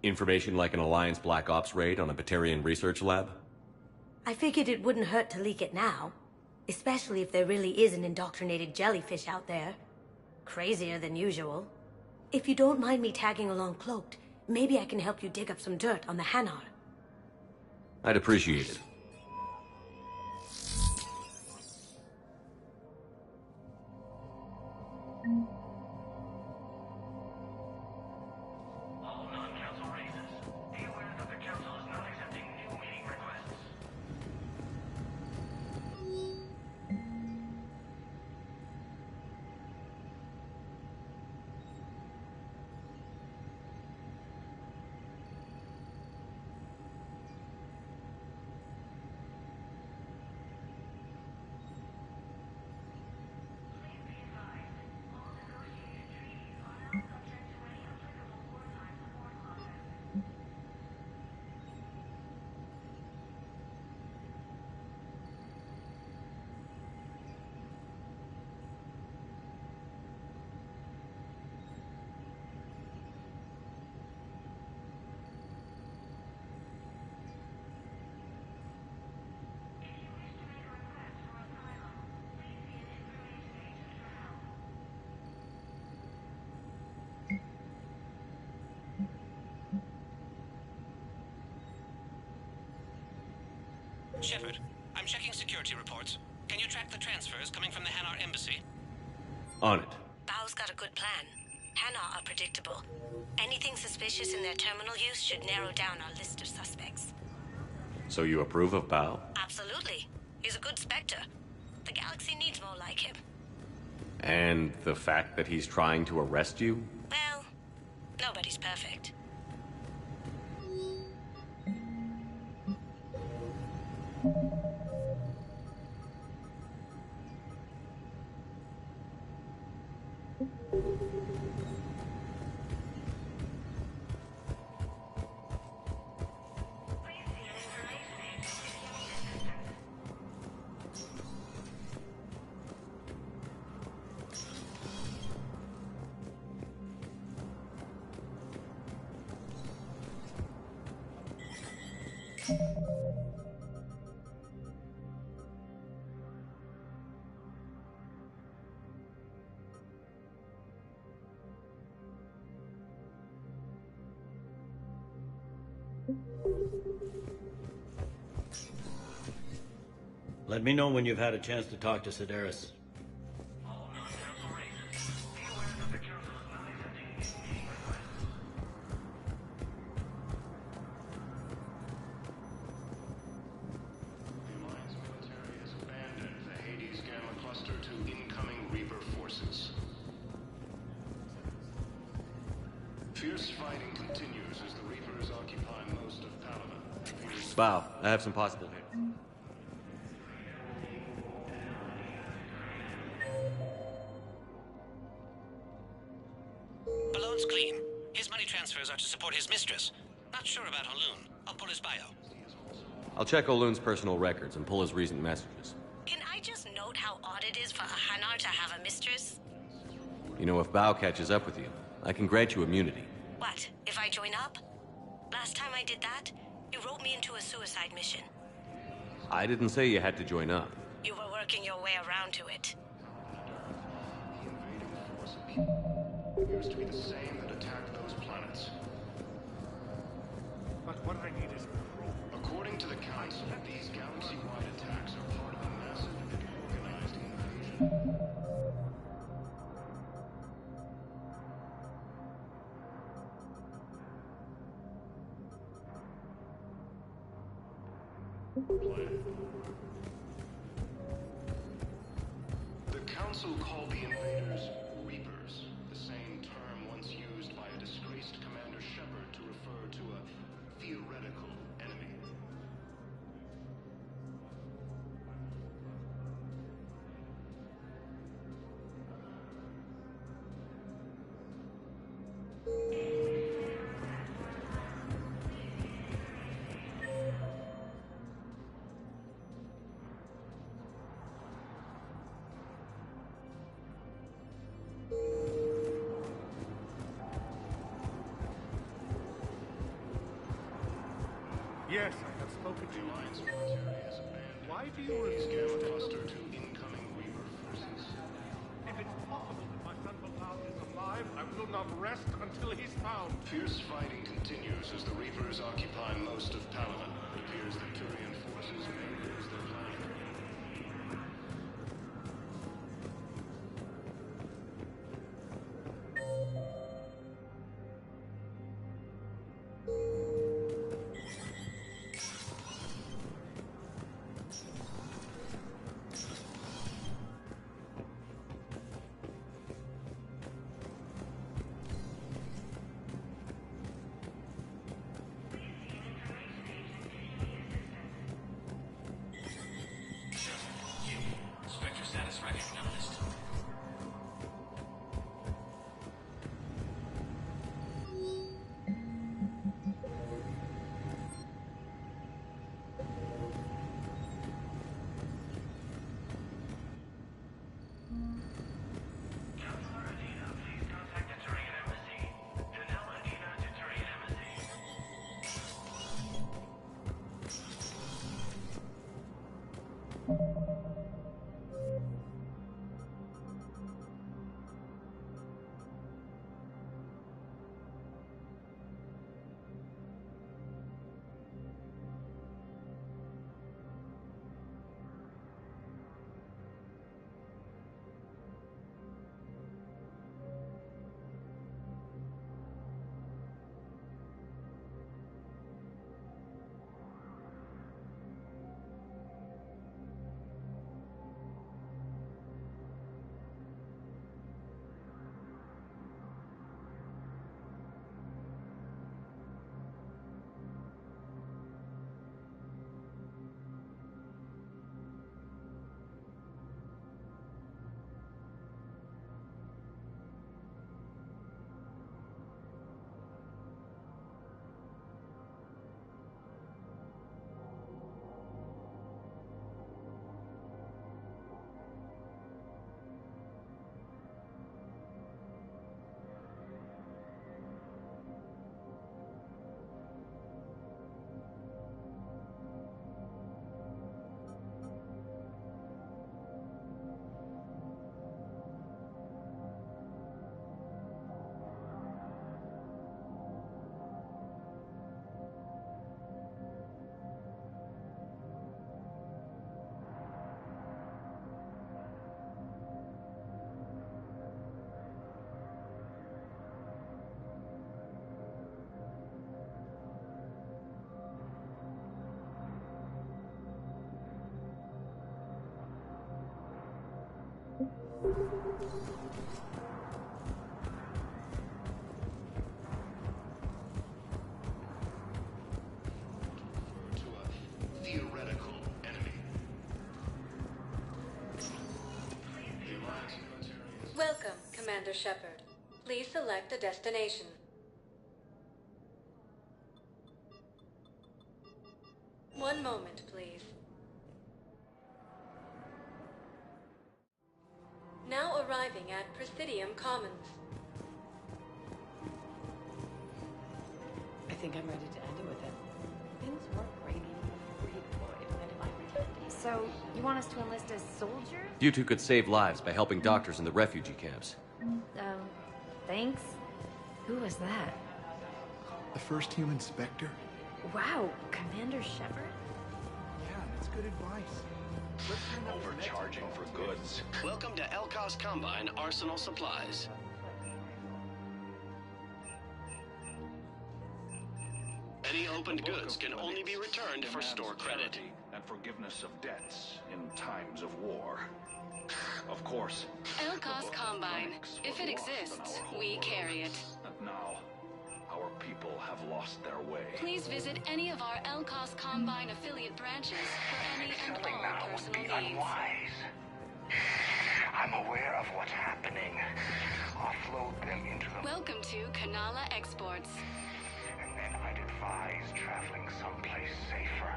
Information like an Alliance Black Ops raid on a Batarian research lab? I figured it wouldn't hurt to leak it now. Especially if there really is an indoctrinated jellyfish out there. Crazier than usual. If you don't mind me tagging along cloaked, maybe I can help you dig up some dirt on the Hanar. I'd appreciate it. Shepard, I'm checking security reports. Can you track the transfers coming from the Hanar embassy? On it. Bao's got a good plan. Hanar are predictable. Anything suspicious in their terminal use should narrow down our list of suspects. So you approve of Bao? Absolutely. He's a good Spectre. The galaxy needs more like him. And the fact that he's trying to arrest you? Well, nobody's perfect. Let me know when you've had a chance to talk to Sedaris. Fierce fighting continues as the Reapers occupy most of Palaven. Bao, I have some possible hits. Balloon's clean. His money transfers are to support his mistress. Not sure about Haloon. I'll pull his bio. I'll check O'Loon's personal records and pull his recent messages. Can I just note how odd it is for a Hanar to have a mistress? You know, if Bao catches up with you, I can grant you immunity. What, if I join up? Last time I did that, you wrote me into a suicide mission. I didn't say you had to join up. You were working your way around to it. Appears to be the same that attacked those planets. But what I need is proof. According to the Council, these galaxy-wide attacks are part of a massive and organized invasion. The Council called the invaders Reapers, the same term once used by a disgraced Commander Shepard to refer to a theoretical enemy. Yes, I have spoken to The you. Alliance military has abandoned Why do you Please refuse gamma to cluster to incoming Reaper forces. If it's possible that my son Bilal is alive, I will not rest until he's found. Fierce fighting continues as the Reapers occupy most of Palaven. It appears that Turian forces may lose their planet. Spectre status recognized. Counselor Adina, please contact the Turian Embassy. Janelle Adina to Turian Embassy. To a theoretical enemy. The Alliance military is Welcome, Commander Shepard. Please select a destination. One moment, please. Now arriving at Presidium Commons. I think I'm ready to end it with it. Things weren't great before he deployed, and I pretended. So, you want us to enlist as soldiers? You two could save lives by helping doctors in the refugee camps. Thanks. Who was that? The first human Spectre? Wow, Commander Shepard? Yeah, that's good advice. overcharging for goods. Welcome to Elkos Combine Arsenal Supplies. Any opened goods can only be returned for store credit. And forgiveness of debts in times of war. Of course. Elkos Combine. If it exists, we carry it. And now, our people have lost their way. Please visit any of our Elkos Combine affiliate branches for any and all personal needs. Unwise. I'm aware of what's happening. Offload them into the... Welcome to Kanala Exports. And then I'd advise traveling someplace safer.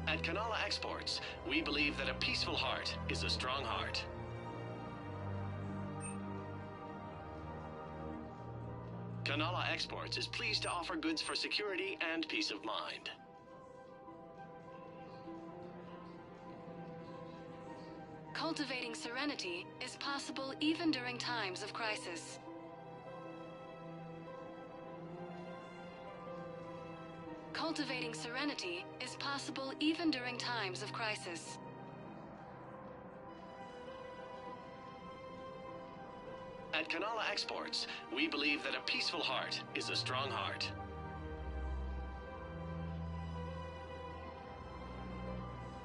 At Kanala Exports, we believe that a peaceful heart is a strong heart. Kanala Exports is pleased to offer goods for security and peace of mind. Cultivating serenity is possible even during times of crisis. Cultivating serenity is possible even during times of crisis. At Kanala Exports, we believe that a peaceful heart is a strong heart.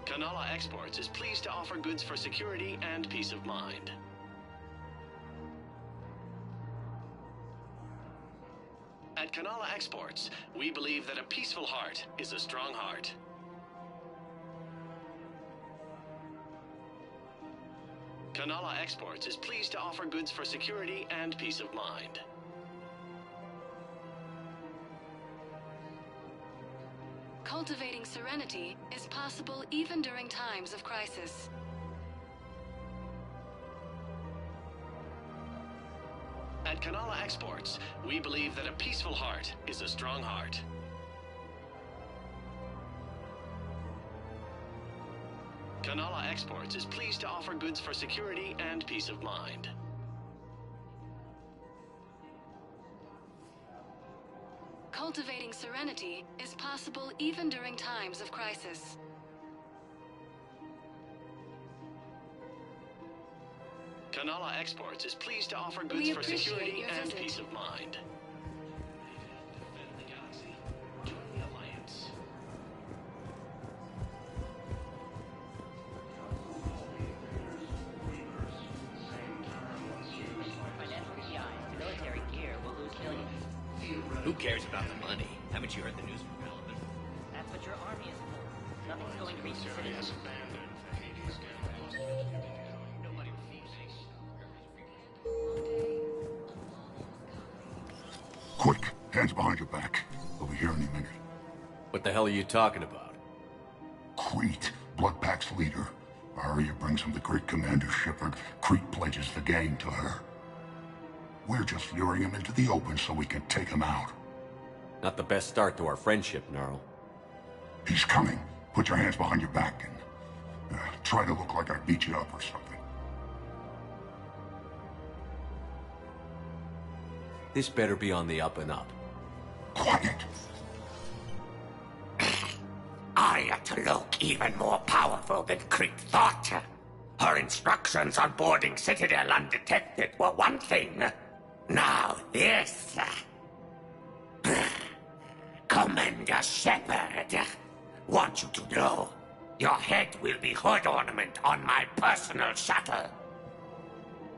Kanala Exports is pleased to offer goods for security and peace of mind. At Kanala Exports, we believe that a peaceful heart is a strong heart. Kanala Exports is pleased to offer goods for security and peace of mind. Cultivating serenity is possible even during times of crisis. At Kanala Exports, we believe that a peaceful heart is a strong heart. Kanala Exports is pleased to offer goods for security and peace of mind. Cultivating serenity is possible even during times of crisis. Kanala Exports is pleased to offer goods We for appreciate security your and visit. peace of mind. Defend the galaxy. Join the Alliance. Financial PIs, military gear will lose millions. Who cares about the money? Haven't you heard the news from Paladin? That's what your army is for. Nothing's going to reach the city. Quick, hands behind your back. We'll be here any minute. What the hell are you talking about? Crete, Bloodpack's leader. Arya brings him the great Commander Shepard. Crete pledges the gang to her. We're just luring him into the open so we can take him out. Not the best start to our friendship, Gnarl. He's coming. Put your hands behind your back and try to look like I beat you up or something. This better be on the up and up. Quiet. Arya to look even more powerful than Crete thought. Her instructions on boarding Citadel undetected were one thing. Now this. Commander Shepard, want you to know, your head will be hood ornament on my personal shuttle.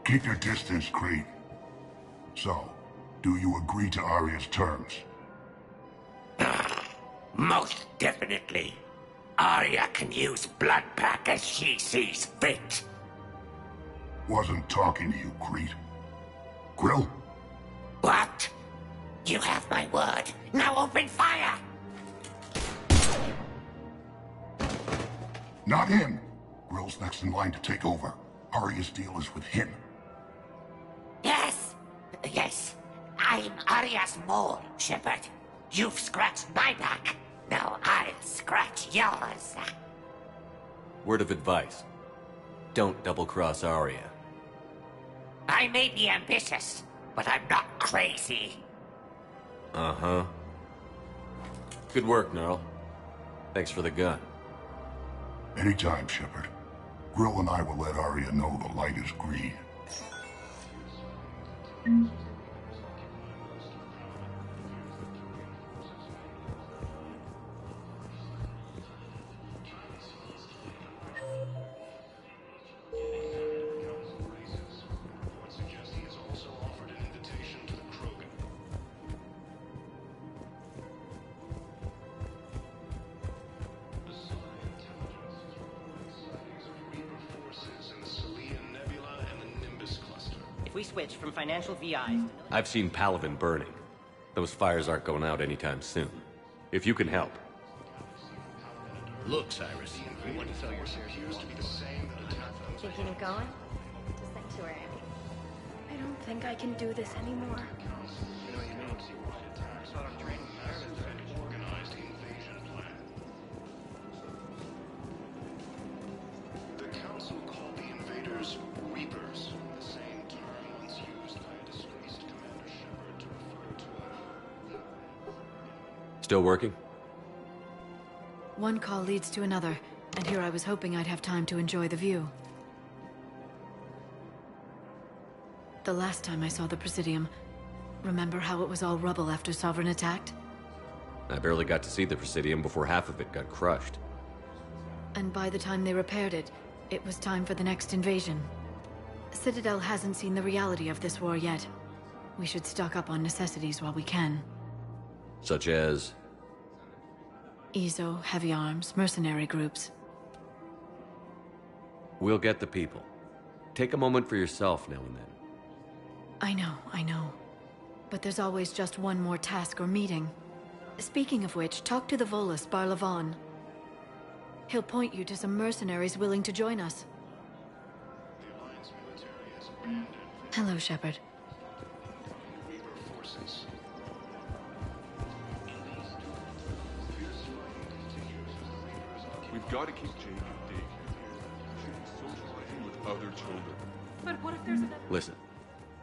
Keep your distance, Crete. So, do you agree to Arya's terms? Most definitely. Arya can use Bloodpack as she sees fit. Wasn't talking to you, Crete. Grill? What? You have my word. Now open fire! Not him. Grill's next in line to take over. Arya's deal is with him. Yes. Yes. I'm Arya's mole, Shepard. You've scratched my back. Now I'll scratch yours. Word of advice. Don't double-cross Arya. I may be ambitious, but I'm not crazy. Uh-huh. Good work, Gnarl. Thanks for the gun. Anytime, Shepard. Grill and I will let Arya know the light is green. If we switch from financial VIs to... I've seen Paladin burning. Those fires aren't going out anytime soon. If you can help. Look, Cyrus, we want to sell your shares. Thinking of going? To Sanctuary. I don't think I can do this anymore. The Council called the invasion Still working? One call leads to another, and here I was hoping I'd have time to enjoy the view. The last time I saw the Presidium, remember how it was all rubble after Sovereign attacked? I barely got to see the Presidium before half of it got crushed. And by the time they repaired it, it was time for the next invasion. Citadel hasn't seen the reality of this war yet. We should stock up on necessities while we can. Such as? EZO, heavy arms, mercenary groups. We'll get the people. Take a moment for yourself now and then. I know. But there's always just one more task or meeting. Speaking of which, talk to the Volus, Barlavon. He'll point you to some mercenaries willing to join us. Hello, Shepard. We've got to keep Jane updated. She's socializing with other children. But what if there's another... Listen,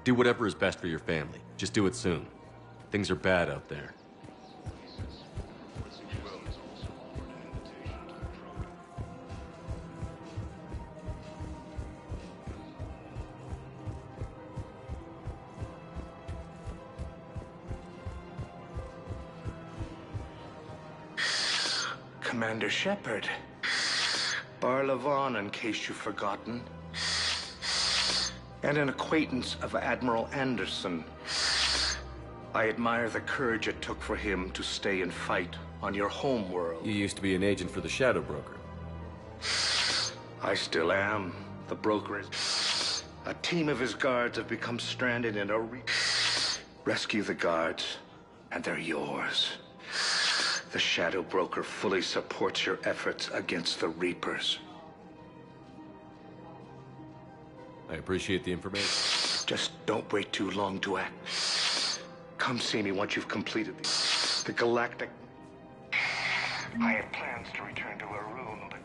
do whatever is best for your family. Just do it soon. Things are bad out there. Commander Shepard. Barlavon, in case you've forgotten. And an acquaintance of Admiral Anderson. I admire the courage it took for him to stay and fight on your home world. You used to be an agent for the Shadow Broker. I still am. The broker is... A team of his guards have become stranded in a Rescue the guards, and they're yours. The Shadow Broker fully supports your efforts against the Reapers. I appreciate the information. Just don't wait too long to act. Come see me once you've completed the Galactic... I have plans to return to Arun, but...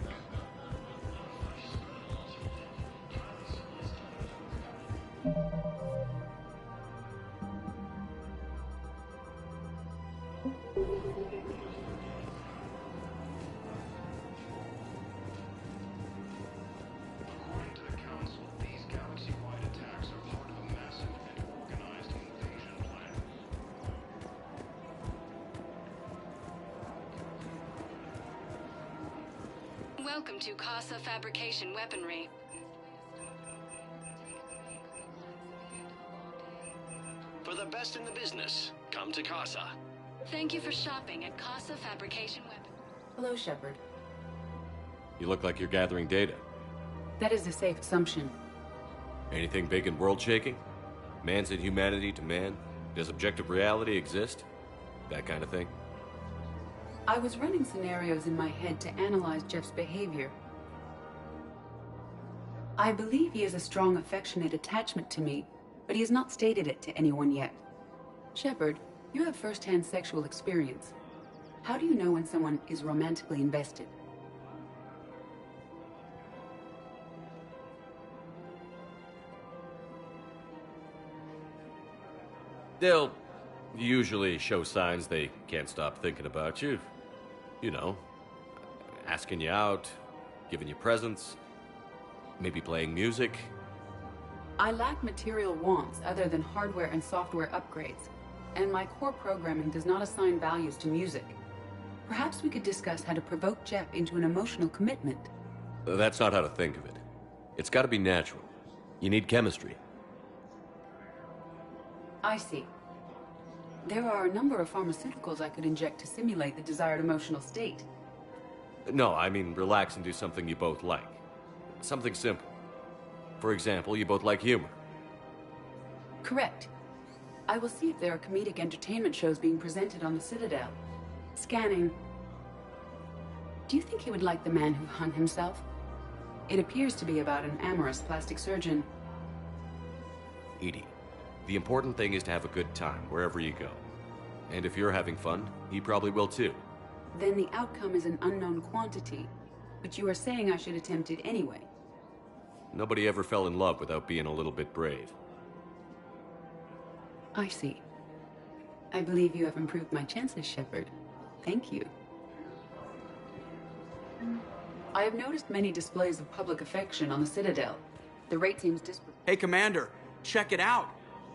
Welcome to Casa Fabrication Weaponry. For the best in the business, come to Casa. Thank you for shopping at Casa Fabrication Weaponry. Hello, Shepard. You look like you're gathering data. That is a safe assumption. Anything big and world-shaking? Man's inhumanity to man? Does objective reality exist? That kind of thing? I was running scenarios in my head to analyze Jeff's behavior. I believe he has a strong affectionate attachment to me, but he has not stated it to anyone yet. Shepard, you have first-hand sexual experience. How do you know when someone is romantically invested? They'll usually show signs they can't stop thinking about you. You know, asking you out, giving you presents, maybe playing music. I lack material wants other than hardware and software upgrades, and my core programming does not assign values to music. Perhaps we could discuss how to provoke Jeff into an emotional commitment. That's not how to think of it. It's got to be natural. You need chemistry. I see. There are a number of pharmaceuticals I could inject to simulate the desired emotional state. No, I mean relax and do something you both like. Something simple. For example, you both like humor. Correct. I will see if there are comedic entertainment shows being presented on the Citadel. Scanning. Do you think he would like The Man Who Hung Himself? It appears to be about an amorous plastic surgeon. Edie, the important thing is to have a good time wherever you go. And if you're having fun, he probably will too. Then the outcome is an unknown quantity. But you are saying I should attempt it anyway. Nobody ever fell in love without being a little bit brave. I see. I believe you have improved my chances, Shepard. Thank you. I have noticed many displays of public affection on the Citadel. The rate seems Hey, Commander, check it out.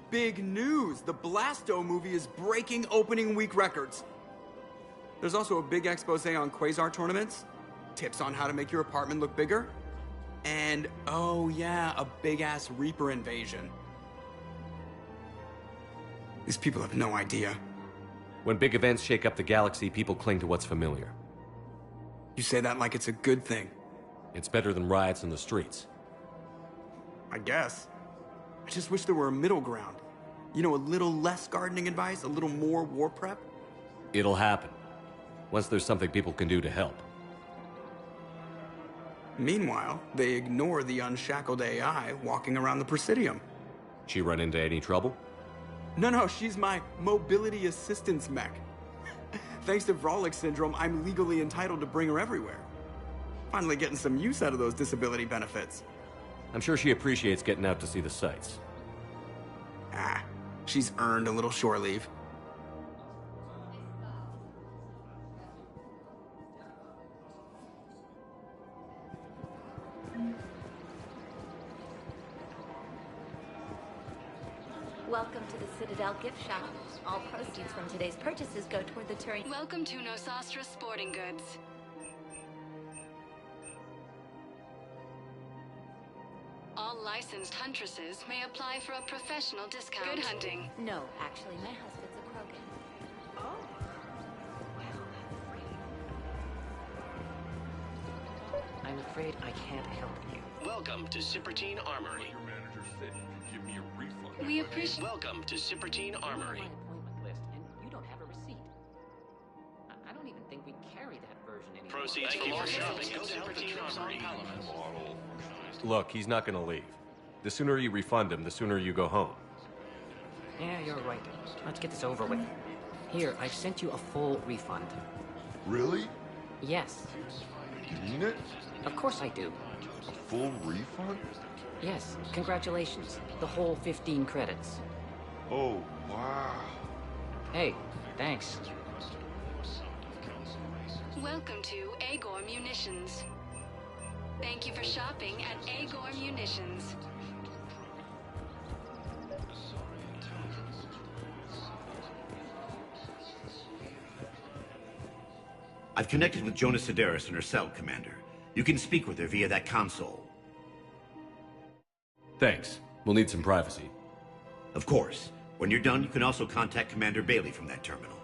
Big news! The Blasto movie is breaking opening week records. There's also a big expose on Quasar tournaments, tips on how to make your apartment look bigger, and, oh yeah, a big-ass Reaper invasion. These people have no idea. When big events shake up the galaxy, people cling to what's familiar. You say that like it's a good thing. It's better than riots in the streets. I guess. I just wish there were a middle ground. You know, a little less gardening advice, a little more war prep. It'll happen. Once there's something people can do to help. Meanwhile, they ignore the unshackled AI walking around the Presidium. She run into any trouble? No, she's my mobility assistance mech. Thanks to Vrolic syndrome, I'm legally entitled to bring her everywhere. Finally getting some use out of those disability benefits. I'm sure she appreciates getting out to see the sights. Ah, she's earned a little shore leave. Welcome to the Citadel gift shop. All proceeds from today's purchases go toward the Turian. Welcome to Nosastra Sporting Goods. All licensed huntresses may apply for a professional discount. Good hunting. No, actually, my husband's a Krogan. I'm afraid I can't help you. Welcome to Sippertine Armory. Your manager said you could give me a refund. We appreciate. Welcome to Sippertine Armory. Appointment list, and you don't have a receipt. I don't even think we carry that version anymore. Proceeds from all shopping go to Sippertine Armory. Look, he's not gonna leave. The sooner you refund him, the sooner you go home. Yeah, you're right. Let's get this over with. Here, I've sent you a full refund. Really? Yes. You mean it? Of course I do. A full refund? Yes, congratulations. The whole 15 credits. Oh, wow. Hey, thanks. Welcome to Agor Munitions. Thank you for shopping at Agor Munitions. I've connected with Jonas Sedaris in her cell, Commander. You can speak with her via that console. Thanks. We'll need some privacy. Of course. When you're done, you can also contact Commander Bailey from that terminal.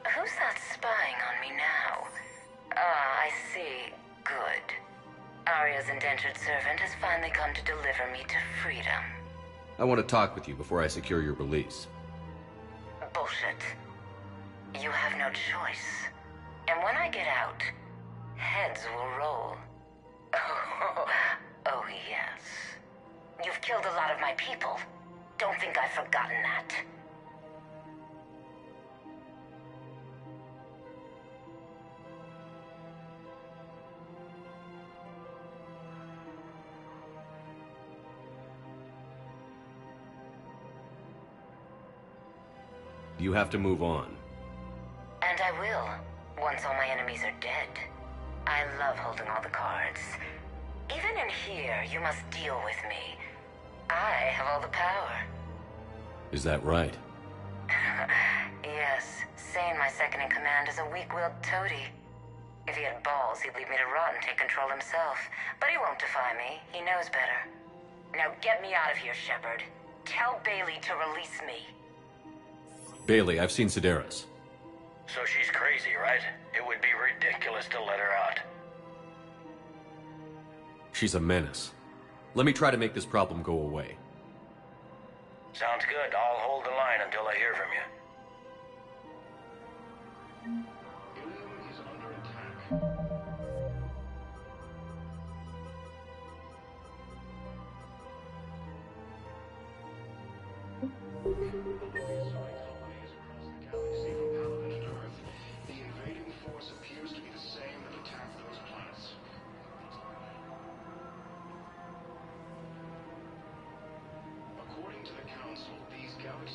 Who's that spying on me now? Ah, I see. Good. Arya's indentured servant has finally come to deliver me to freedom. I want to talk with you before I secure your release. Bullshit. You have no choice. And when I get out, heads will roll. Oh, yes. You've killed a lot of my people. Don't think I've forgotten that. You have to move on. And I will, once all my enemies are dead. I love holding all the cards. Even in here, you must deal with me. I have all the power. Is that right? Yes, Sane, my second-in-command, is a weak-willed toady. If he had balls, he'd leave me to rot and take control himself. But he won't defy me. He knows better. Now get me out of here, Shepard. Tell Bailey to release me. Bailey, I've seen Sedaris. So she's crazy, right? It would be ridiculous to let her out. She's a menace. Let me try to make this problem go away. Sounds good. I'll hold the line until I hear from you. The invading force appears to be the same that attacked those planets.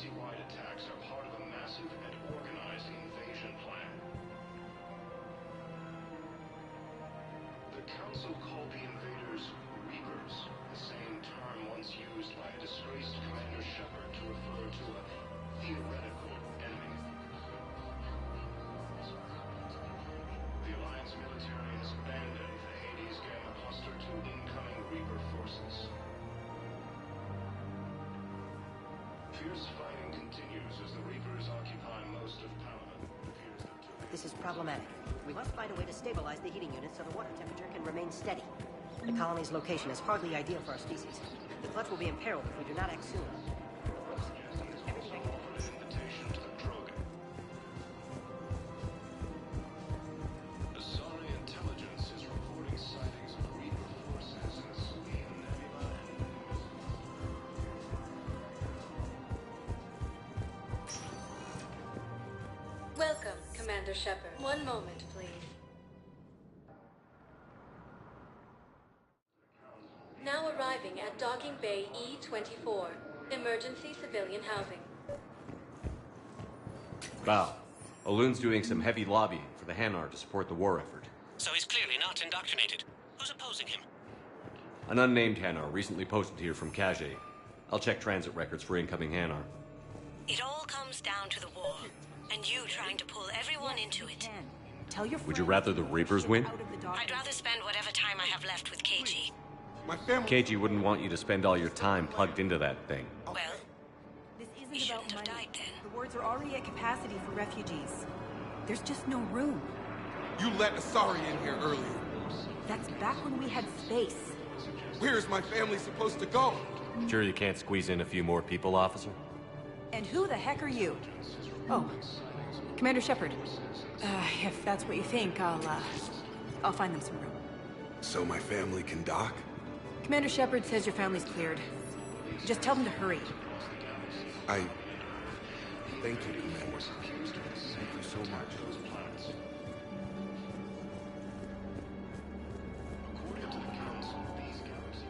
galaxy-wide attacks are part of a massive and organized invasion plan. The Council called the invaders Reapers, the same term once used by a disgraced Commander Shepard to refer to a theoretical enemy. The Alliance military has abandoned the Hades Gamma cluster to incoming Reaper forces. Fierce fighting continues as the Reapers occupy most of Paladin. This is problematic. We must find a way to stabilize the heating unit so the water temperature can remain steady. The colony's location is hardly ideal for our species. The Clutch will be imperiled if we do not act soon. Asari intelligence is reporting sightings of Reaper forces in the Selene Nebula and Welcome, Commander Shepard. One moment, please. Now arriving at Docking Bay E-24, emergency civilian housing. Val, Olun's doing some heavy lobbying for the Hanar to support the war effort. So he's clearly not indoctrinated. Who's opposing him? An unnamed Hanar recently posted here from Kage. I'll check transit records for incoming Hanar. It all comes down to the war, and you trying to pull everyone into it. Tell your Would you rather the Reapers win? I'd rather spend whatever time I have left with KG. My family... KG wouldn't want you to spend all your time plugged into that thing. Well, This isn't he shouldn't about have money. died then. The wards are already at capacity for refugees. There's just no room. You let Asari in here earlier. That's back when we had space. Where's my family supposed to go? Sure you can't squeeze in a few more people, officer? And who the heck are you? Oh, Commander Shepard. If that's what you think, I'll find them some room. So my family can dock? Commander Shepard says your family's cleared. Just tell them to hurry. Thank you, Commander. Thank you so much. according to the Council, these galaxy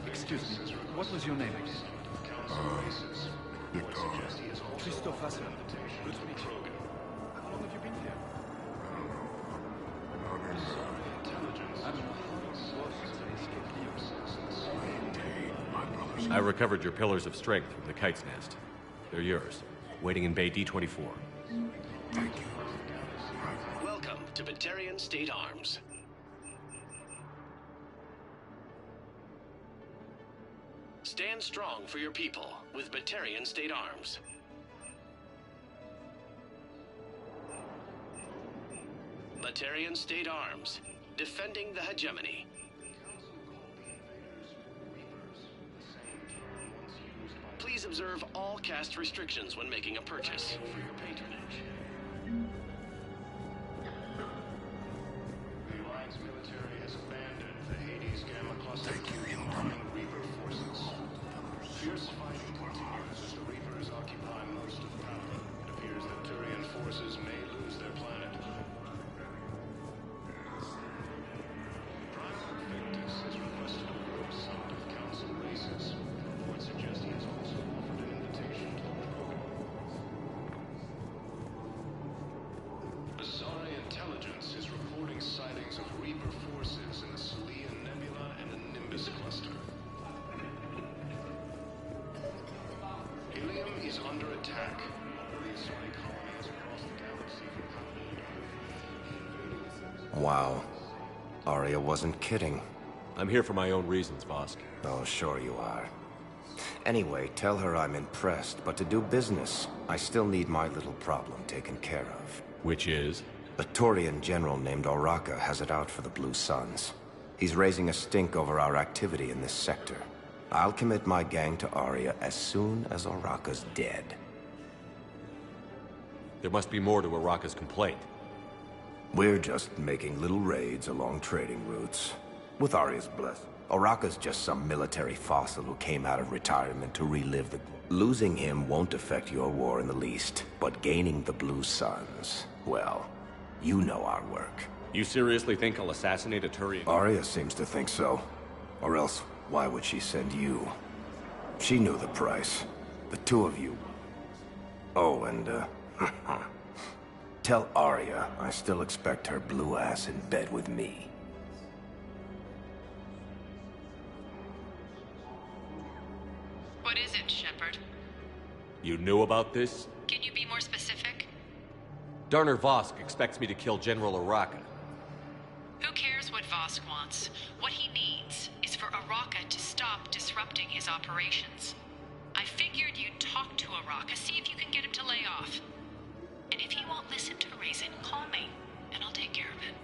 Excuse me, what was your name again? Christophe Vasser. Good to meet you. How long have you been here? I don't know how long it was since I escaped Leo. I recovered your pillars of strength from the Kite's Nest. They're yours, waiting in Bay D-24. Welcome to Batarian State Arms. Stand strong for your people with Batarian State Arms. Batarian State Arms, defending the hegemony. Please observe all caste restrictions when making a purchase. For your patronage. The Alliance military has abandoned the Hades Gamma cluster to incoming Reaper forces. Fierce fighting continues as the Reapers occupy most of Paladin. It appears that Turian forces may lose their planet. Primal Victus has requested a warp summit of Council races. Reports suggest he has also offered an invitation to the Krogan. Asari intelligence is reporting sightings of Reaper forces in the Selene Nebula and the Nimbus cluster. Helium is under attack. The Asari colonies across the galaxy from Paladin. Wow. Arya wasn't kidding. I'm here for my own reasons, Vosk. Oh, sure you are. Anyway, tell her I'm impressed, but to do business, I still need my little problem taken care of. Which is? A Turian general named Oraka has it out for the Blue Suns. He's raising a stink over our activity in this sector. I'll commit my gang to Aria as soon as Oraka's dead. There must be more to Oraka's complaint. We're just making little raids along trading routes. With Aria's blessing. Oraka's just some military fossil who came out of retirement to relive the... Losing him won't affect your war in the least, but gaining the Blue Suns, well, you know our work. You seriously think I'll assassinate a Turian? Aria seems to think so. Or else, why would she send you? She knew the price. The two of you. Oh, and, tell Aria I still expect her blue ass in bed with me. What is it, Shepard? You knew about this? Can you be more specific? Darner Vosk expects me to kill General Oraka. Who cares what Vosk wants? What he needs is for Oraka to stop disrupting his operations. I figured you'd talk to Oraka, see if you can get him to lay off. And if he won't listen to reason, call me, and I'll take care of it.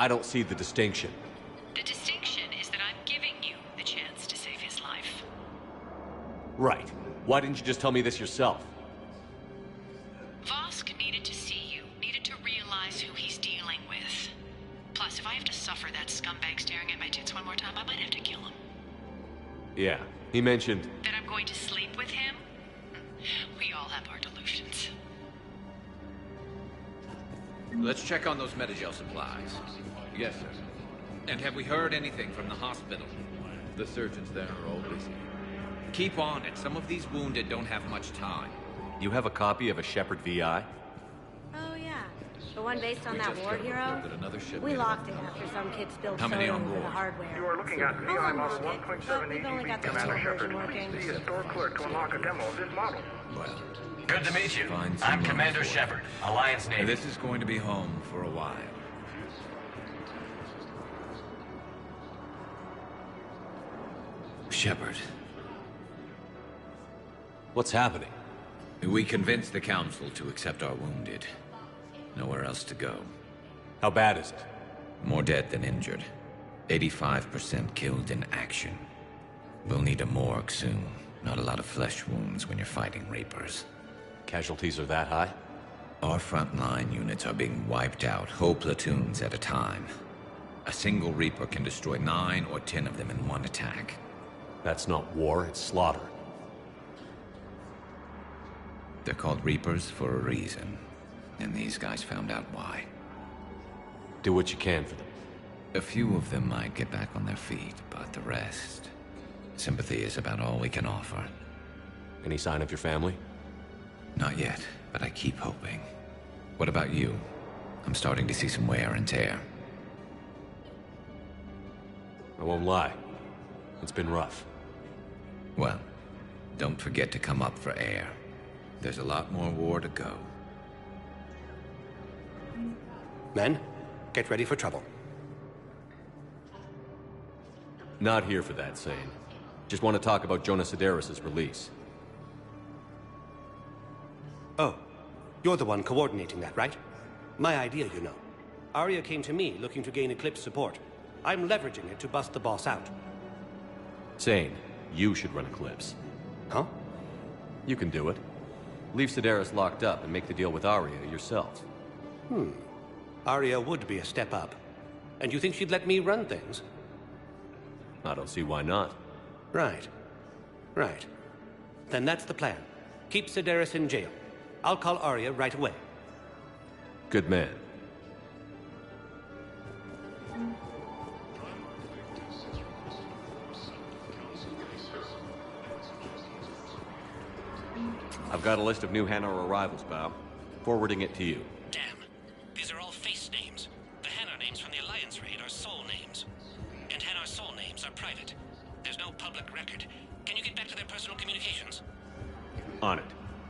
I don't see the distinction. The distinction is that I'm giving you the chance to save his life. Right. Why didn't you just tell me this yourself? Vosk needed to see you, needed to realize who he's dealing with. Plus, if I have to suffer that scumbag staring at my tits one more time, I might have to kill him. Yeah, he mentioned... That I'm going to sleep with him? We all have our delusions. Let's check on those Metagel supplies. Yes, sir. And have we heard anything from the hospital? The surgeons there are all busy. Keep on it. Some of these wounded don't have much time. You have a copy of a Shepard VI? Oh, yeah. The one based on that war hero? Another ship We locked it after some kid spilled How many soda on over board? the hardware. You are looking at VI model but 1.7 we've only got AGB, the Commander digital Shepard. version working. Please see a store clerk to unlock a demo of this model. Well, Good to meet you. find some I'm room Commander for it. Shepard, Alliance Navy. This is going to be home for a while. Shepard. What's happening? We convinced the Council to accept our wounded. Nowhere else to go. How bad is it? More dead than injured. 85% killed in action. We'll need a morgue soon. Not a lot of flesh wounds when you're fighting Reapers. Casualties are that high? Our frontline units are being wiped out, whole platoons at a time. A single Reaper can destroy 9 or 10 of them in one attack. That's not war, it's slaughter. They're called Reapers for a reason. And these guys found out why. Do what you can for them. A few of them might get back on their feet, but the rest... Sympathy is about all we can offer. Any sign of your family? Not yet, but I keep hoping. What about you? I'm starting to see some wear and tear. I won't lie. It's been rough. Well, don't forget to come up for air. There's a lot more war to go. Men, get ready for trouble. Not here for that, Sane. Just want to talk about Jonas Sedaris' release. Oh, you're the one coordinating that, right? My idea, you know. Aria came to me looking to gain Eclipse support. I'm leveraging it to bust the boss out. Sane, you should run Eclipse. Huh? You can do it. Leave Sedaris locked up and make the deal with Aria yourself. Aria would be a step up. And you think she'd let me run things? I don't see why not. Right. Right. Then that's the plan. Keep Sedaris in jail. I'll call Aria right away. Good man. I've got a list of new Hanar arrivals, Bao. Forwarding it to you. Damn. These are all face names. The Hanar name public record. Can you get back to their personal communications? On it.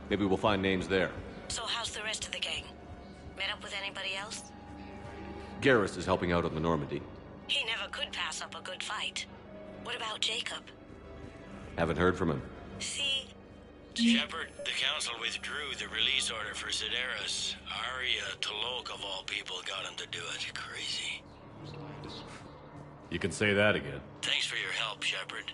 Maybe we'll find names there. So how's the rest of the gang? Met up with anybody else? Garrus is helping out on the Normandy. He never could pass up a good fight. What about Jacob? Haven't heard from him. See? Shepard, the Council withdrew the release order for Sedaris. Arya T'Loak, of all people, got him to do it. Crazy. You can say that again. Thanks for your help, Shepard.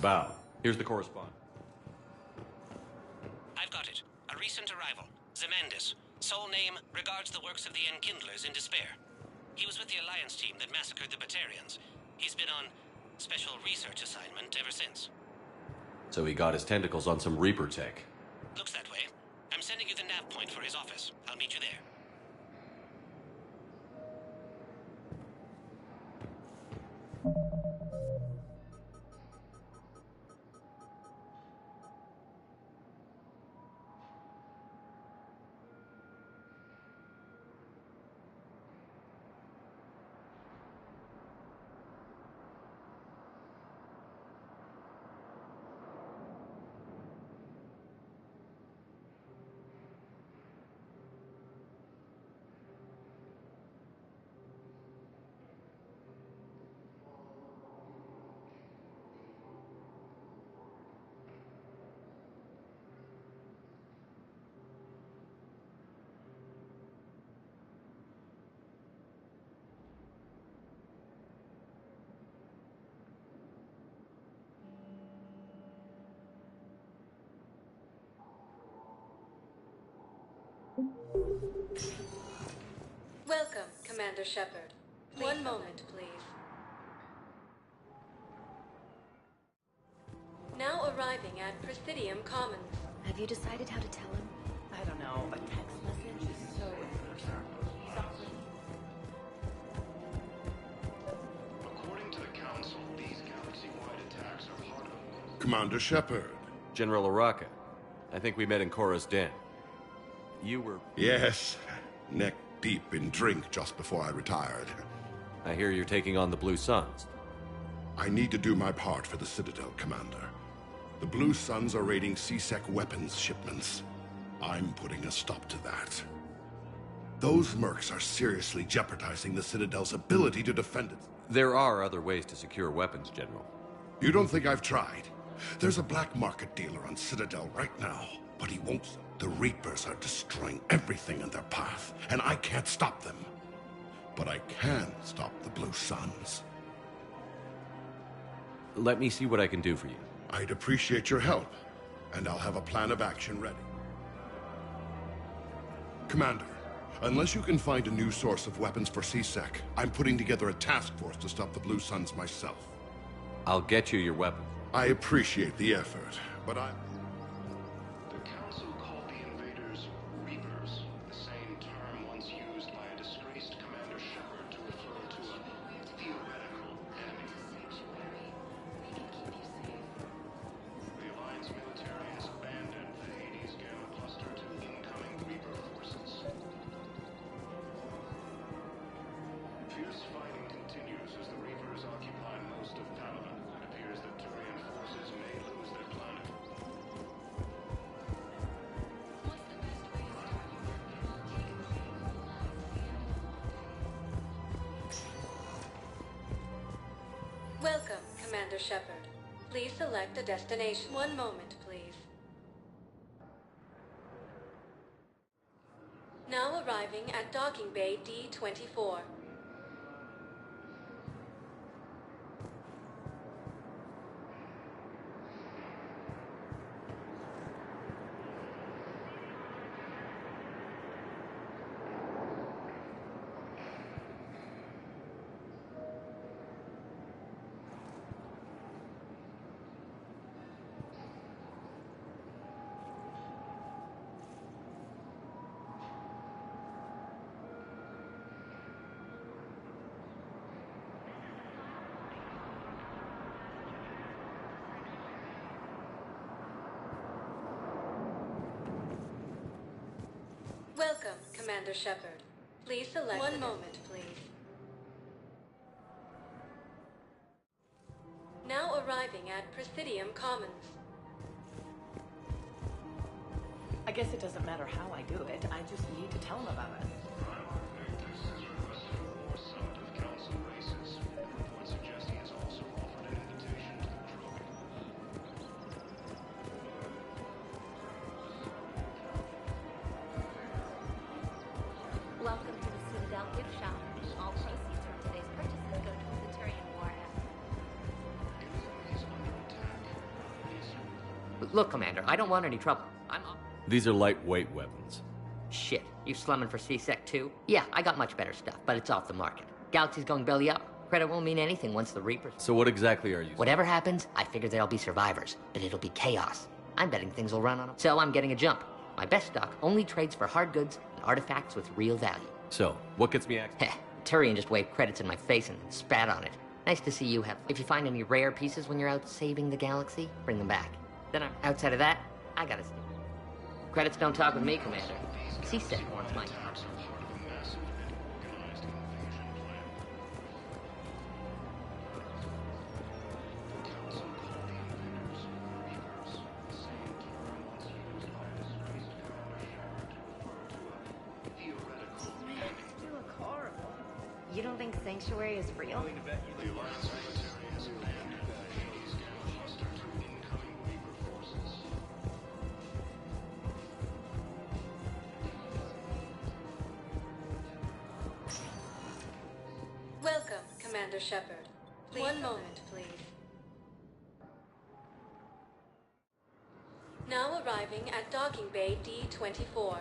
Bow. Here's the correspondent. I've got it. A recent arrival. Zemandis. Sole name regards the works of the Enkindlers in despair. He was with the Alliance team that massacred the Batarians. He's been on special research assignment ever since. So he got his tentacles on some Reaper tech. Looks that way. I'm sending you the nav point for his office. I'll meet you there. Welcome, Commander Shepard. One moment, please. Now arriving at Presidium Commons. Have you decided how to tell him? I don't know. A text message is so impersonal. According to the Council, these galaxy-wide attacks are part of... Commander Shepard. General Araka. I think we met in Korra's den. You were... Yes. Neck deep in drink just before I retired. I hear you're taking on the Blue Suns. I need to do my part for the Citadel, Commander. The Blue Suns are raiding C-Sec weapons shipments. I'm putting a stop to that. Those mercs are seriously jeopardizing the Citadel's ability to defend it. There are other ways to secure weapons, General. You don't think I've tried? There's a black market dealer on Citadel right now, but he won't. The Reapers are destroying everything in their path, and I can't stop them. But I can stop the Blue Suns. Let me see what I can do for you. I'd appreciate your help, and I'll have a plan of action ready. Commander, unless you can find a new source of weapons for C-Sec, I'm putting together a task force to stop the Blue Suns myself. I'll get you your weapons. I appreciate the effort, but I... The Council called the invaders Reapers, the same term once used by a disgraced Commander Shepard to refer to a theoretical enemy. The Alliance military has abandoned the Hades Gamma Cluster to incoming Reaper forces. Fierce fighting continues as the Reapers occupy most of Palaven. It appears that Turian forces may lose their planet. Welcome, Commander Shepard. Please select a destination. One moment, please. Now arriving at Docking Bay D-24. Welcome, Commander Shepard. Please select... One moment, please. Now arriving at Presidium Commons. I guess it doesn't matter how I do it. I just need to tell them about it. Welcome to the Citadel gift shop. All proceeds from today's purchases go towards the Turian war effort. Look, Commander, I don't want any trouble. These are lightweight weapons. Shit, you slumming for CSEC too? Yeah, I got much better stuff, but it's off the market. Galaxy's going belly up. Credit won't mean anything once the Reapers... So what exactly are you... Whatever happens, I figure there'll be survivors, but it'll be chaos. I'm betting things will run on them. So I'm getting a jump. My best stock only trades for hard goods and artifacts with real value. So, what gets me access? Heh, Turian just waved credits in my face and spat on it. Nice to see you have... If you find any rare pieces when you're out saving the galaxy, bring them back. Then outside of that, I gotta stick. Credits don't talk with me, Commander. CSEC wants my time. You look horrible. You don't think Sanctuary is real? Welcome, Commander Shepard. One moment, please. Now arriving at Docking Bay D-24.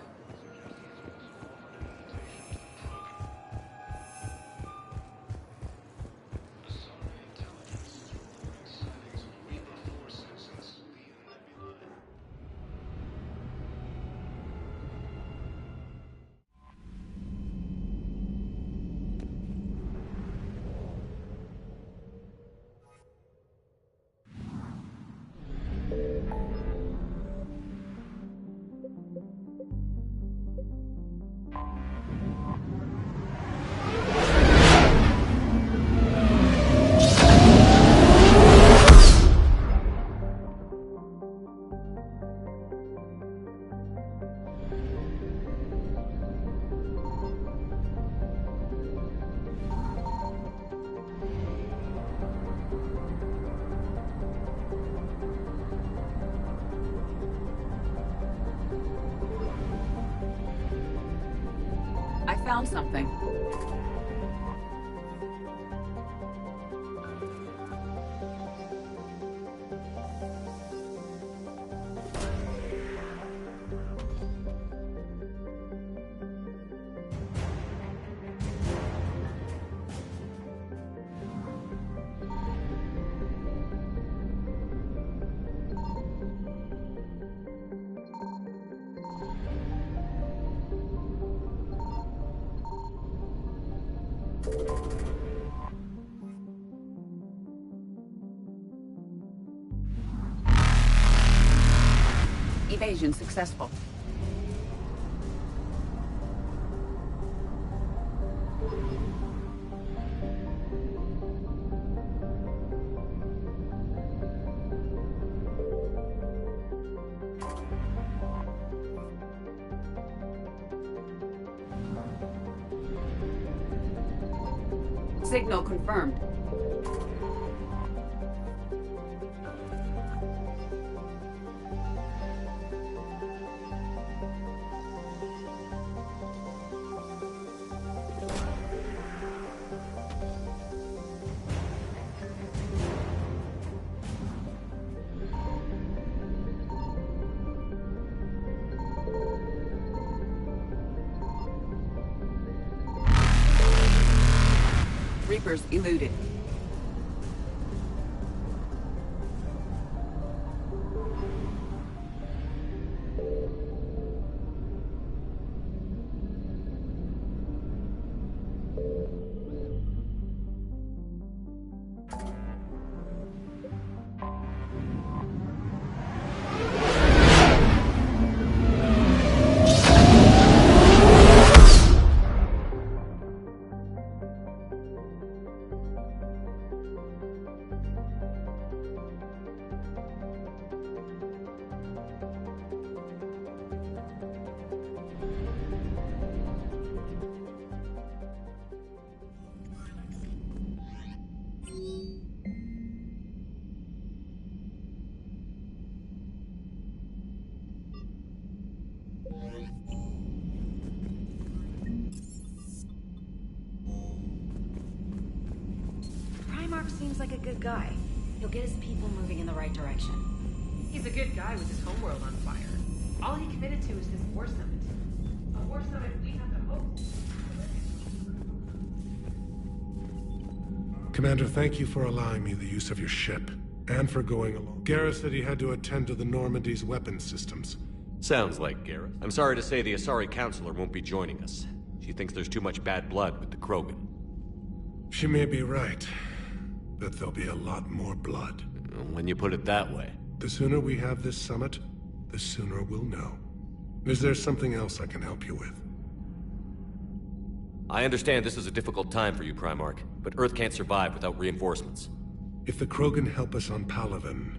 I found something. Evasion successful. Signal confirmed. Reapers eluded. Primarch seems like a good guy. He'll get his people moving in the right direction. He's a good guy with his homeworld on fire. All he committed to is this war summit. A war summit we have the hope. Commander, thank you for allowing me the use of your ship, and for going along. Garrus said he had to attend to the Normandy's weapons systems. Sounds like Garrus. I'm sorry to say the Asari Counselor won't be joining us. She thinks there's too much bad blood with the Krogan. She may be right, but there'll be a lot more blood. When you put it that way. The sooner we have this summit, the sooner we'll know. Is there something else I can help you with? I understand this is a difficult time for you, Primarch, but Earth can't survive without reinforcements. If the Krogan help us on Palaven,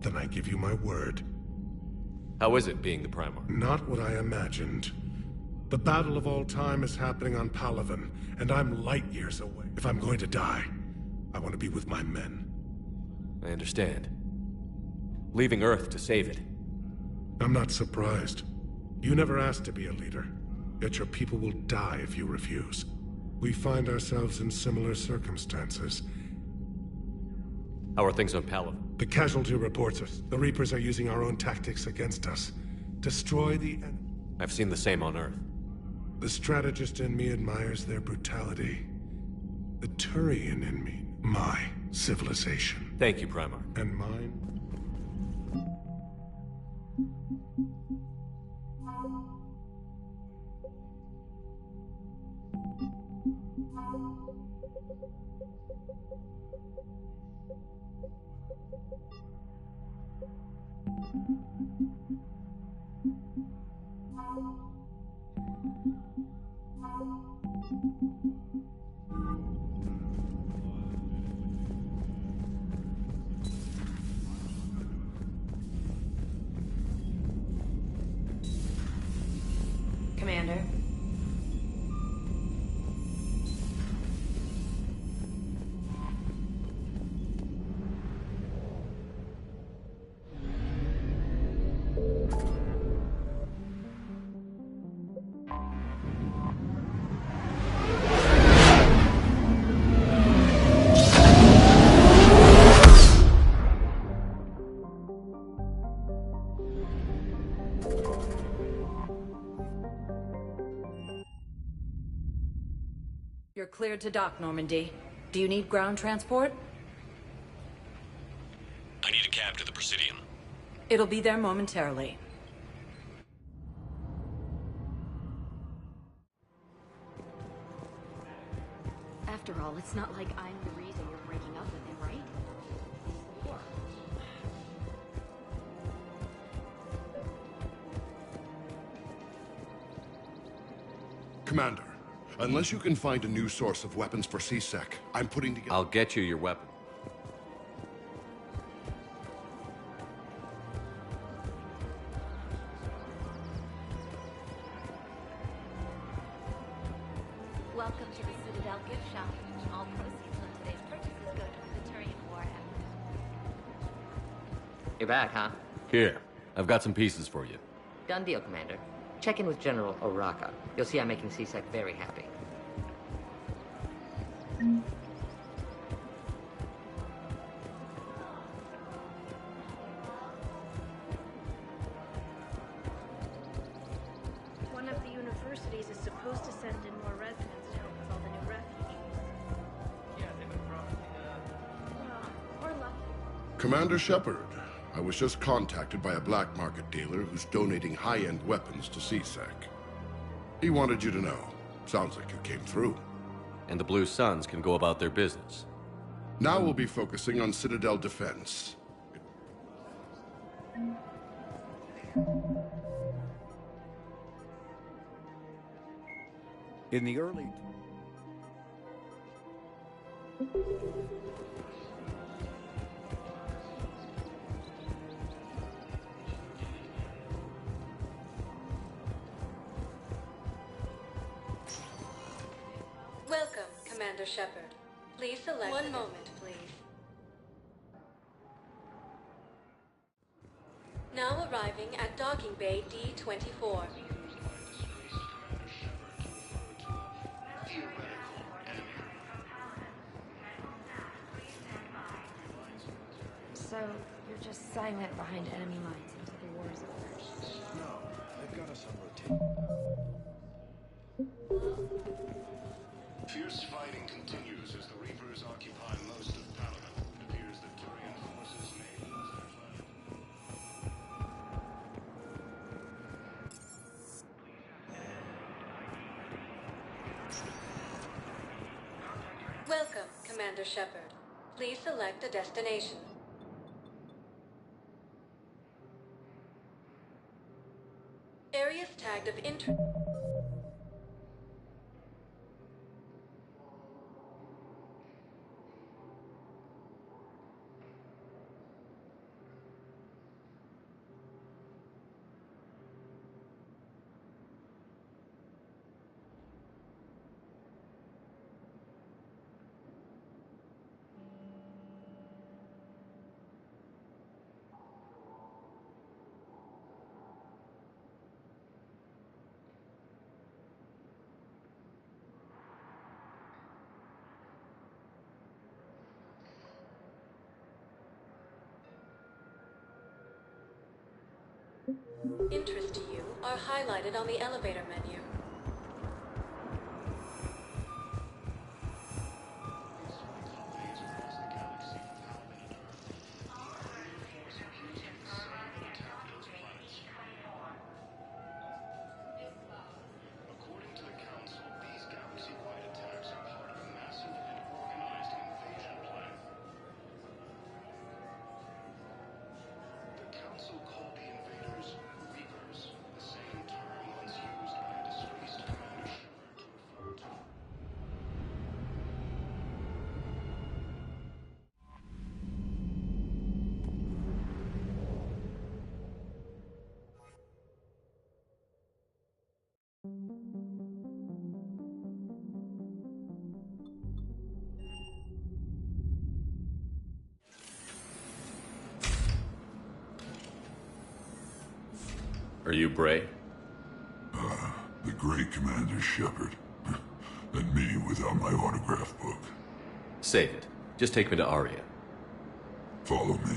then I give you my word. How is it being the Primarch? Not what I imagined. The battle of all time is happening on Palaven, and I'm light years away. If I'm going to die, I want to be with my men. I understand. Leaving Earth to save it. I'm not surprised. You never asked to be a leader, yet your people will die if you refuse. We find ourselves in similar circumstances. How are things on Palaven? The casualty reports us. The Reapers are using our own tactics against us. Destroy the enemy. I've seen the same on Earth. The strategist in me admires their brutality. The Turian in me, my civilization. Thank you, Primarch. And mine? Commander. You're cleared to dock, Normandy. Do you need ground transport? I need a cab to the Presidium. It'll be there momentarily. After all, it's not like I'm the reason you're breaking up with him, right? War. Commander, unless you can find a new source of weapons for CSEC, I'm putting together... I'll get you your weapon. Welcome to the Citadel gift shop. All proceeds from today's purchases go to the Turian war effort. You're back, huh? Here, I've got some pieces for you. Done deal, Commander. Check in with General Oraka. You'll see I'm making CSEC very happy. One of the universities is supposed to send in more residents to help with all the new refugees. Yeah, they've been promising Well, we're lucky. Commander Shepard, I was just contacted by a black market dealer who's donating high-end weapons to CSEC. He wanted you to know. Sounds like it came through. And the Blue Suns can go about their business. Now we'll be focusing on Citadel defense. In the early... Welcome, Commander Shepard. Please select... One moment, please. Now arriving at Docking Bay D-24. you're just silent behind enemy lines until the war is over. No, they've got us on rotation. Fierce fighting continues as the Reapers occupy most of Paladin. It appears that Turian forces may lose their flag. Welcome, Commander Shepard. Please select a destination. Areas tagged of interest. Interest to you are highlighted on the elevator menu. According to the Council, these galaxy-wide attacks are part of a massive and organized invasion plan. The Council called the invaders Reapers, the same term once used by a disgraced Commander Shepard to refer to. Are you Bray? The great Commander Shepard. And me without my autograph book. Save it. Just take me to Aria. Follow me.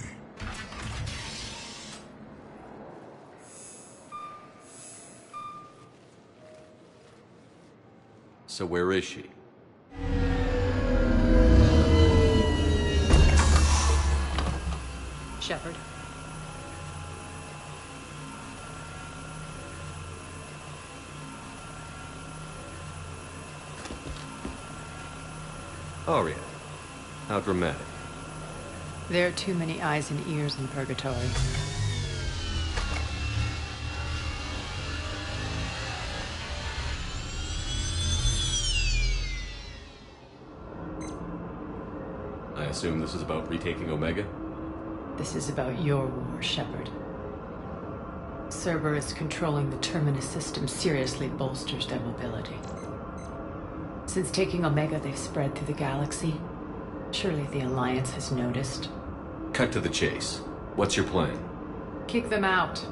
So where is she? Shepard. Aria. How dramatic. There are too many eyes and ears in Purgatory. I assume this is about retaking Omega? This is about your war, Shepard. Cerberus controlling the Terminus system seriously bolsters their mobility. Since taking Omega, they've spread through the galaxy. Surely the Alliance has noticed. Cut to the chase. What's your plan? Kick them out.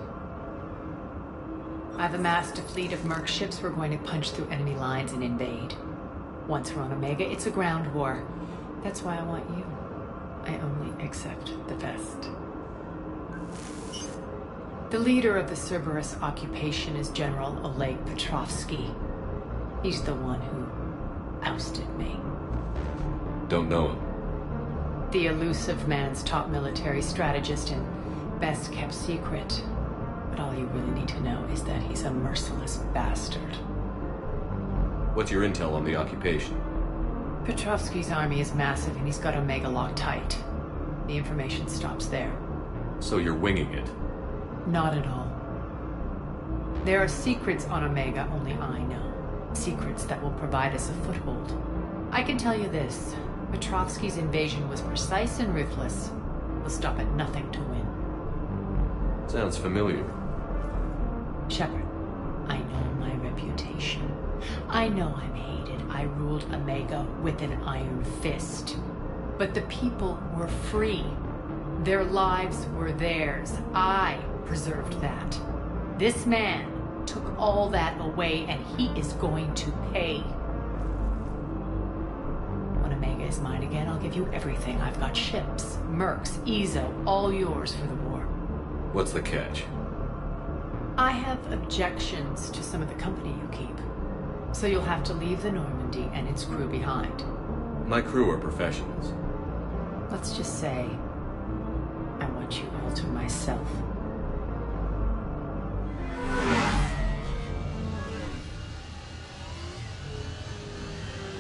I've amassed a fleet of merc ships. We're going to punch through enemy lines and invade. Once we're on Omega, it's a ground war. That's why I want you. I only accept the best. The leader of the Cerberus occupation is General Oleg Petrovsky. He's the one who ousted me. Don't know him. The elusive man's top military strategist and best kept secret. But all you really need to know is that he's a merciless bastard. What's your intel on the occupation? Petrovsky's army is massive and he's got Omega locked tight. The information stops there. So you're winging it? Not at all. There are secrets on Omega only I know. Secrets that will provide us a foothold. I can tell you this. Petrovsky's invasion was precise and ruthless. We'll stop at nothing to win. Sounds familiar. Shepard, I know my reputation. I know I'm hated. I ruled Omega with an iron fist. But the people were free. Their lives were theirs. I preserved that. This man took all that away, and he is going to pay. When Omega is mine again, I'll give you everything. I've got ships, mercs, Ezo, all yours for the war. What's the catch? I have objections to some of the company you keep. So you'll have to leave the Normandy and its crew behind. My crew are professionals. Let's just say, I want you all to myself.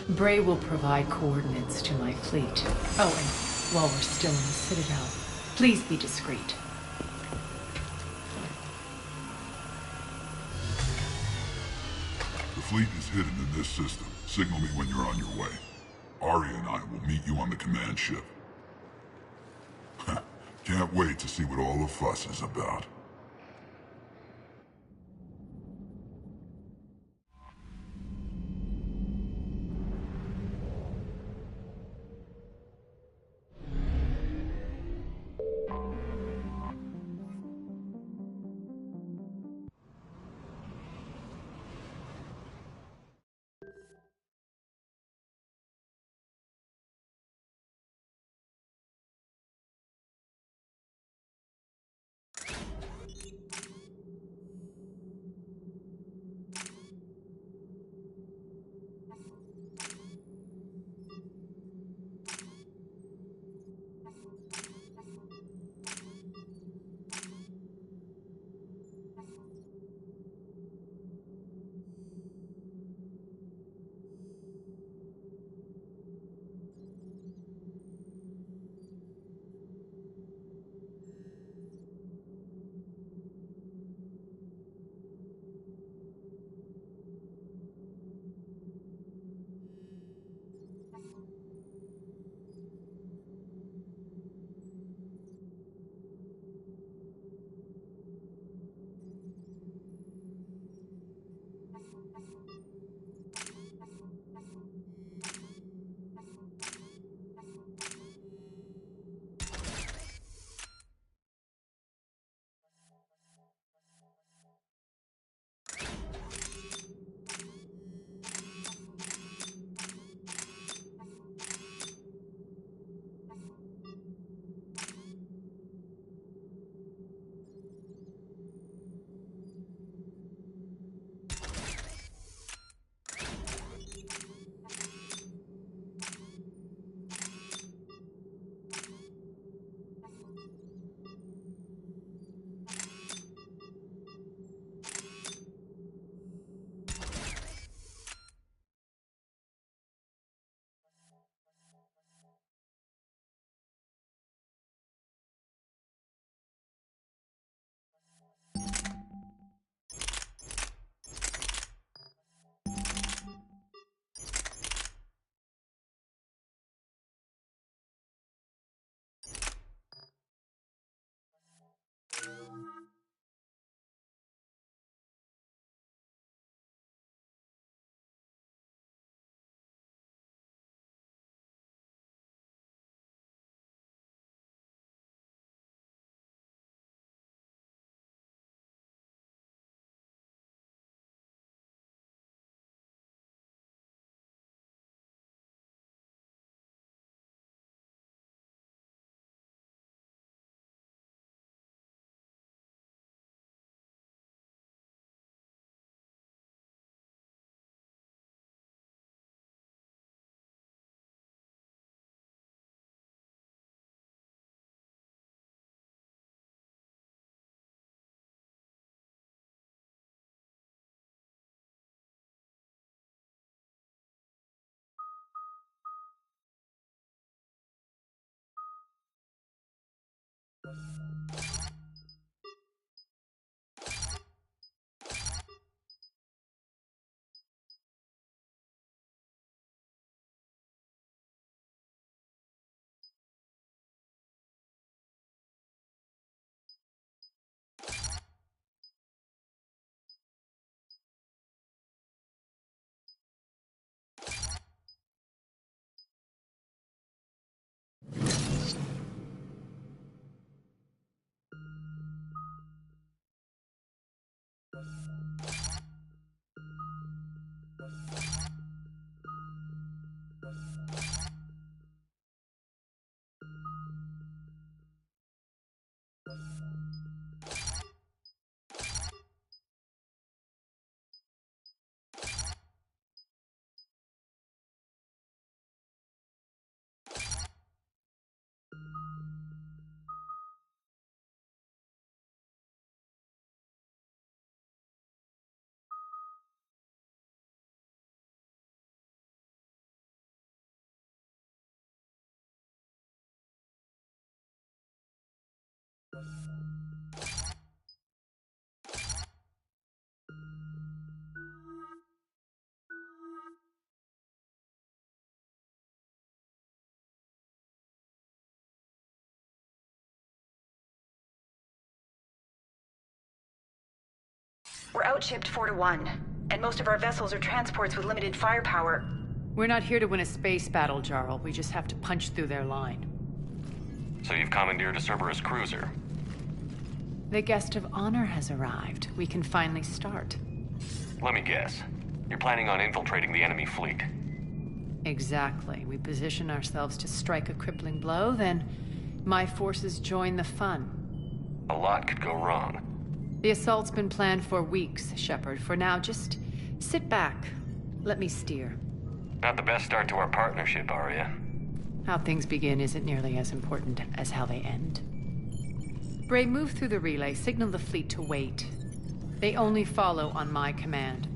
Bray will provide coordinates to my fleet. Oh, and while we're still in the Citadel, please be discreet. The fleet is hidden in this system. Signal me when you're on your way. Arya and I will meet you on the command ship. Can't wait to see what all the fuss is about. We're outshipped 4-1, and most of our vessels are transports with limited firepower. We're not here to win a space battle, Jarl. We just have to punch through their line. So you've commandeered a Cerberus cruiser? The guest of honor has arrived. We can finally start. Let me guess. You're planning on infiltrating the enemy fleet? Exactly. We position ourselves to strike a crippling blow, then my forces join the fun. A lot could go wrong. The assault's been planned for weeks, Shepard. For now, just sit back. Let me steer. Not the best start to our partnership, Arya. How things begin isn't nearly as important as how they end. Bray, move through the relay. Signal the fleet to wait. They only follow on my command.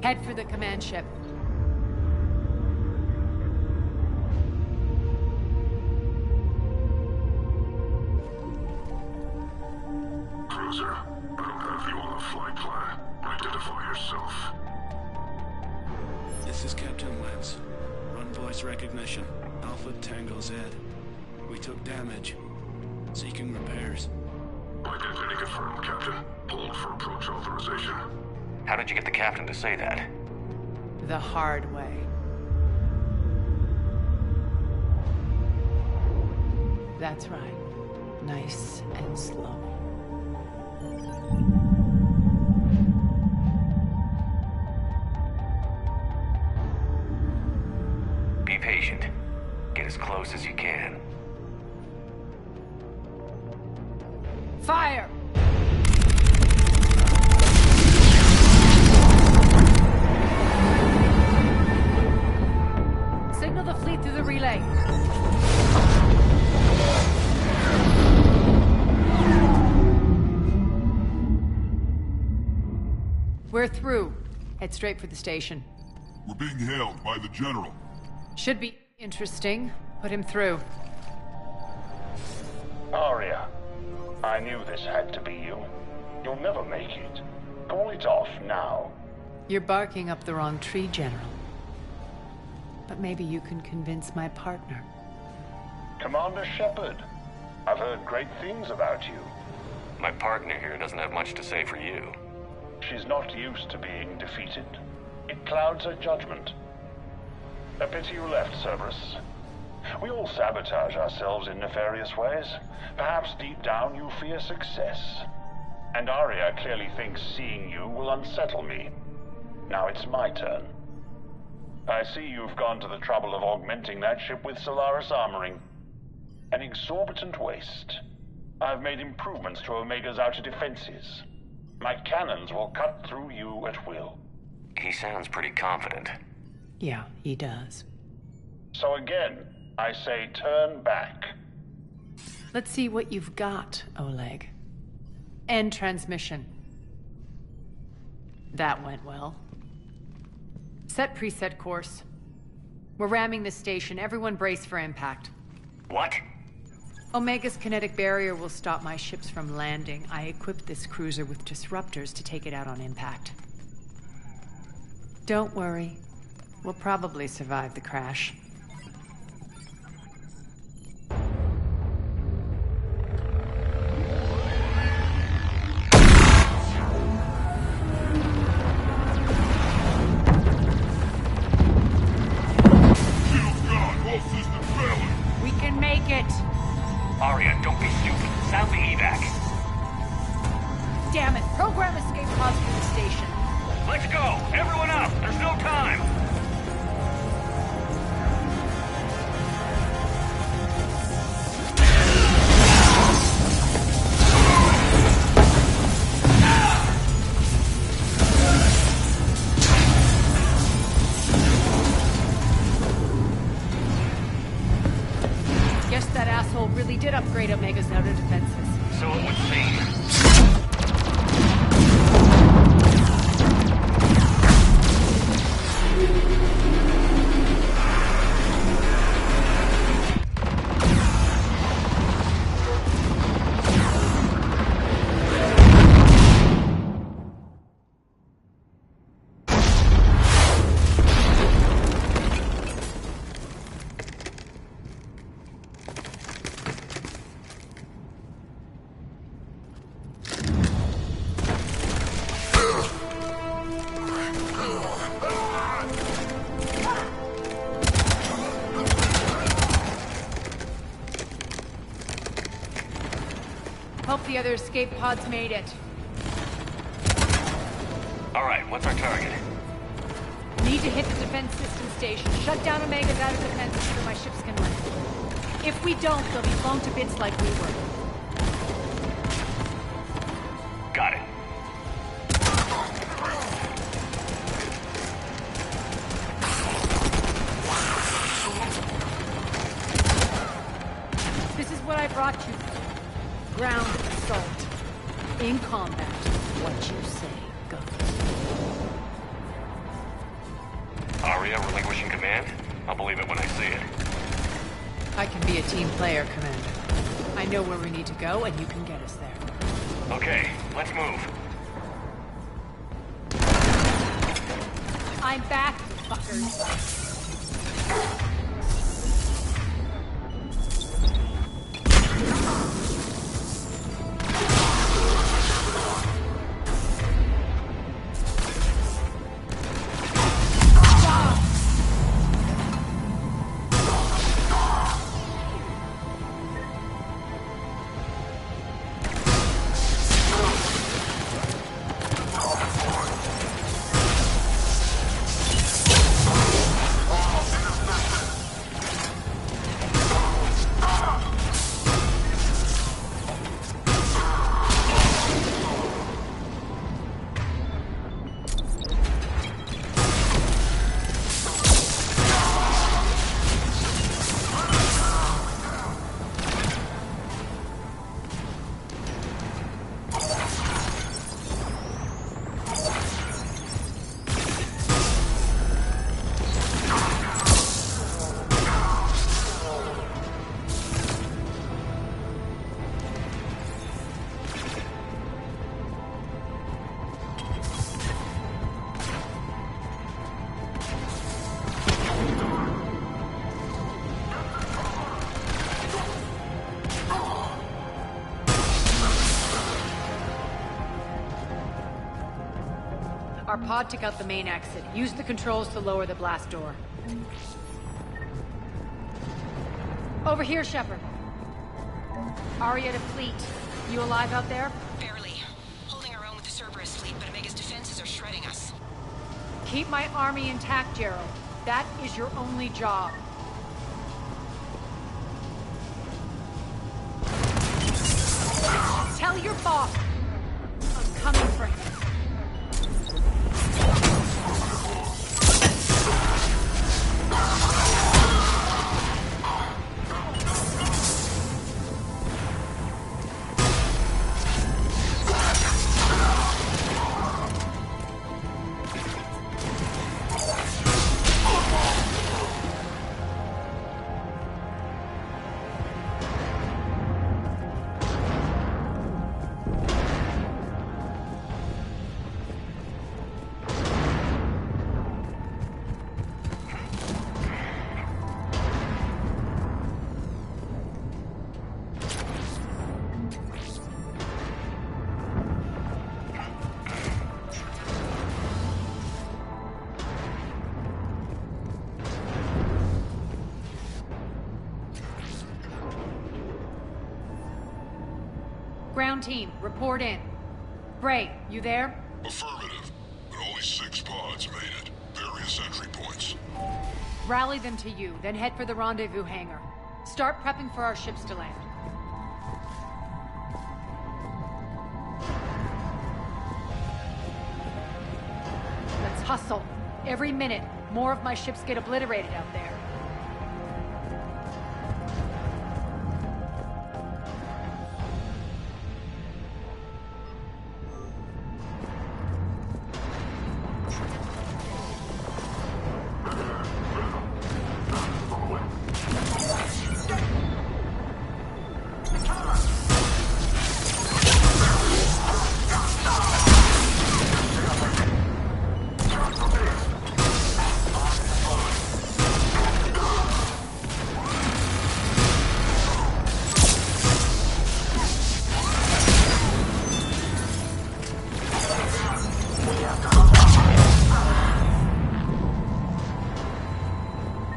Head for the command ship. Cruiser, I don't have you on the flight plan. Identify yourself. This is Captain Lance. Run voice recognition. Alpha Tango Z. We took damage. Seeking repairs. Identity confirmed, Captain. Hold for approach authorization. How did you get the captain to say that? The hard way. That's right. Nice and slow. Be patient. Get as close as you can. Fire! Signal the fleet through the relay. We're through. Head straight for the station. We're being hailed by the General. Should be interesting. Put him through. Arya, I knew this had to be you. You'll never make it. Call it off now. You're barking up the wrong tree, General. But maybe you can convince my partner. Commander Shepard, I've heard great things about you. My partner here doesn't have much to say for you. She's not used to being defeated. It clouds her judgment. A pity you left, Cerberus. We all sabotage ourselves in nefarious ways. Perhaps deep down you fear success. And Arya clearly thinks seeing you will unsettle me. Now it's my turn. I see you've gone to the trouble of augmenting that ship with Solaris armoring. An exorbitant waste. I've made improvements to Omega's outer defenses. My cannons will cut through you at will. He sounds pretty confident. Yeah, he does. So again, I say turn back. Let's see what you've got, Oleg. End transmission. That went well. Set preset course. We're ramming the station. Everyone brace for impact. What? Omega's kinetic barrier will stop my ships from landing. I equipped this cruiser with disruptors to take it out on impact. Don't worry. We'll probably survive the crash. We can make it! Arya, don't be stupid. Sound the evac. Damn it! Program escape pods from the station. Let's go! Everyone up! There's no time! really did upgrade Omega's outer defenses. So it would seem. Hope the other escape pods made it. Alright, what's our target? Need to hit the defense system station. Shut down Omega's outer defenses so my ships can land. If we don't, they'll be blown to bits like we were. Got it. This is what I brought you for. Ground assault. In combat, what you say goes. Aria relinquishing command? I'll believe it when I see it. I can be a team player, Commander. I know where we need to go, and you can get us there. Okay, let's move. I'm back, you fuckers. Our pod took out the main exit. Use the controls to lower the blast door. Over here, Shepard. Aria to fleet. You alive out there? Barely. Holding our own with the Cerberus fleet, but Omega's defenses are shredding us. Keep my army intact, Gerald. That is your only job. Tell your boss I'm coming for him. Ground team, report in. Bray, you there? Affirmative, but only 6 pods made it. Various entry points. Rally them to you, then head for the rendezvous hangar. Start prepping for our ships to land. Let's hustle. Every minute, more of my ships get obliterated out there.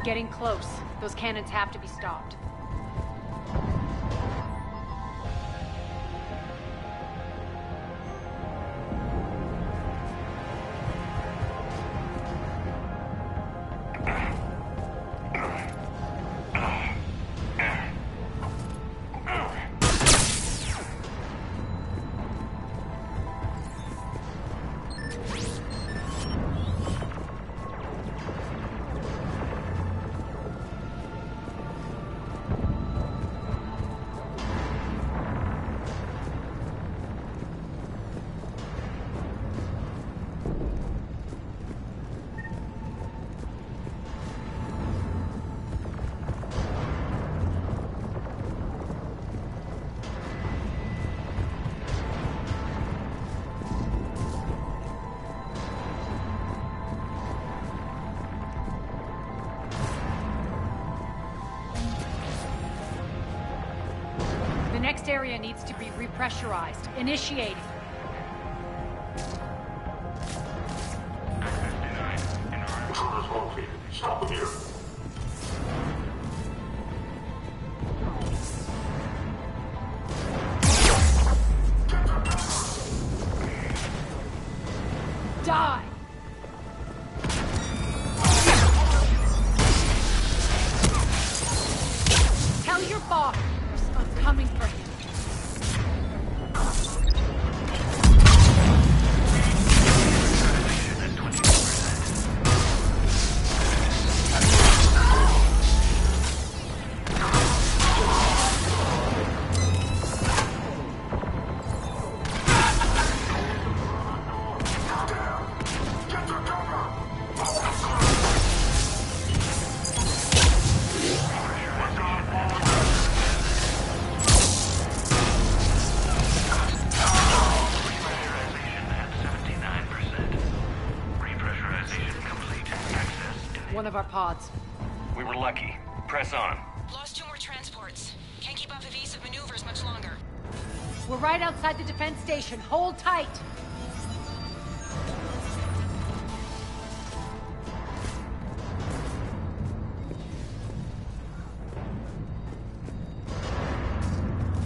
Getting close. Those cannons have to be stopped. The next area needs to be repressurized. Initiating. Intruders located. Stop them here. Die! Tell your boss I'm coming for him. One of our pods. We were lucky. Press on. Lost 2 more transports. Can't keep up evasive maneuvers much longer. We're right outside the defense station. Hold tight.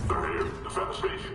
They're here. Defend the station.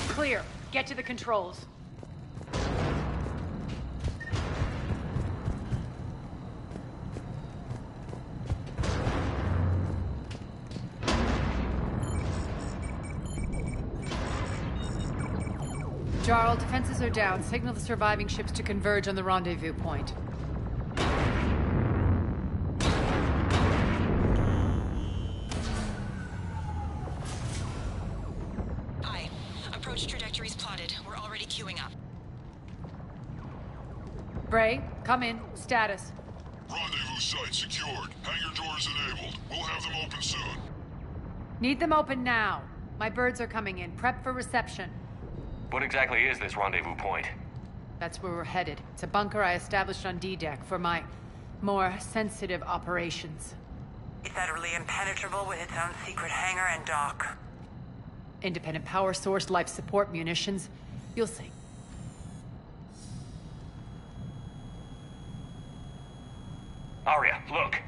Clear. Get to the controls. Jarl, defenses are down. Signal the surviving ships to converge on the rendezvous point. Bray, come in. Status. Rendezvous site secured. Hangar doors enabled. We'll have them open soon. Need them open now. My birds are coming in. Prep for reception. What exactly is this rendezvous point? That's where we're headed. It's a bunker I established on D-Deck for my more sensitive operations. Is that really impenetrable with its own secret hangar and dock? Independent power source, life support, munitions. You'll see. Arya, look.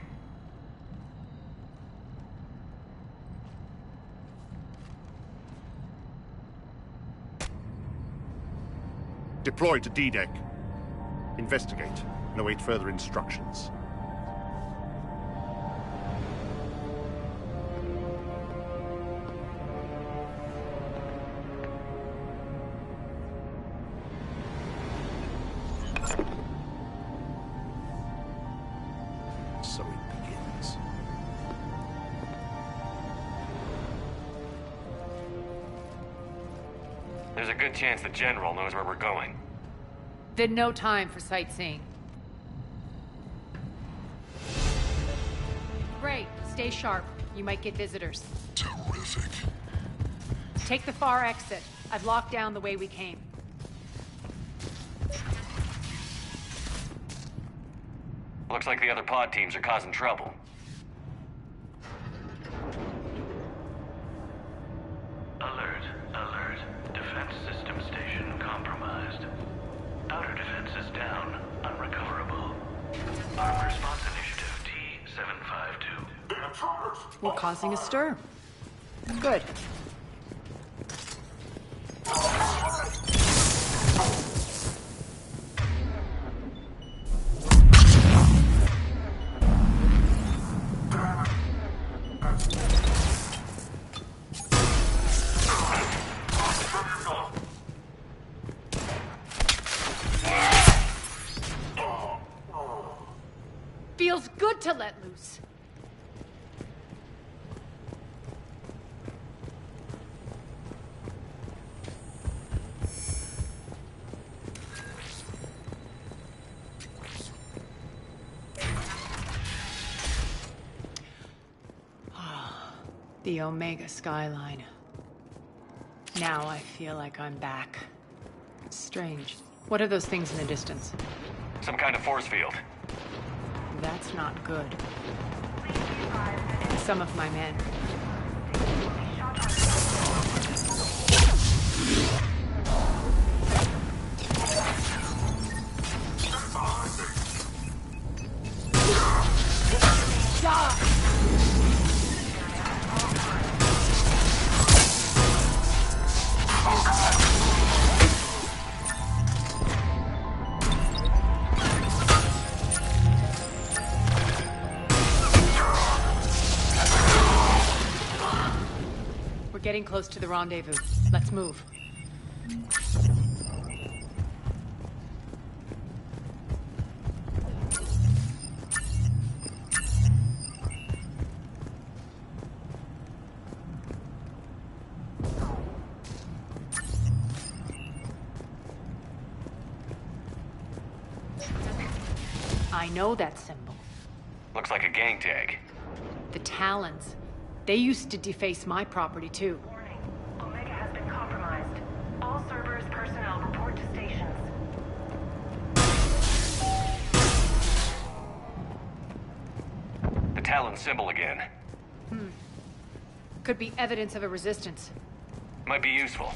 Deploy to D-Deck. Investigate and await further instructions. So it begins. There's a good chance the General knows where we're going. Then no time for sightseeing. Great. Stay sharp. You might get visitors. Terrific. Take the far exit. I've locked down the way we came. Looks like the other pod teams are causing trouble. Alert, alert. Defense system station compromised. Outer defenses down, unrecoverable. Armed Response Initiative T-752. We're causing a stir. Good. Feels good to let loose. The Omega skyline. Now I feel like I'm back. Strange. What are those things in the distance? Some kind of force field. That's not good. Some of my men. We're getting close to the rendezvous. Let's move. I know that symbol. Looks like a gang tag. The Talons. They used to deface my property, too. Warning. Omega has been compromised. All Cerberus personnel report to stations. The Talon symbol again. Could be evidence of a resistance. Might be useful.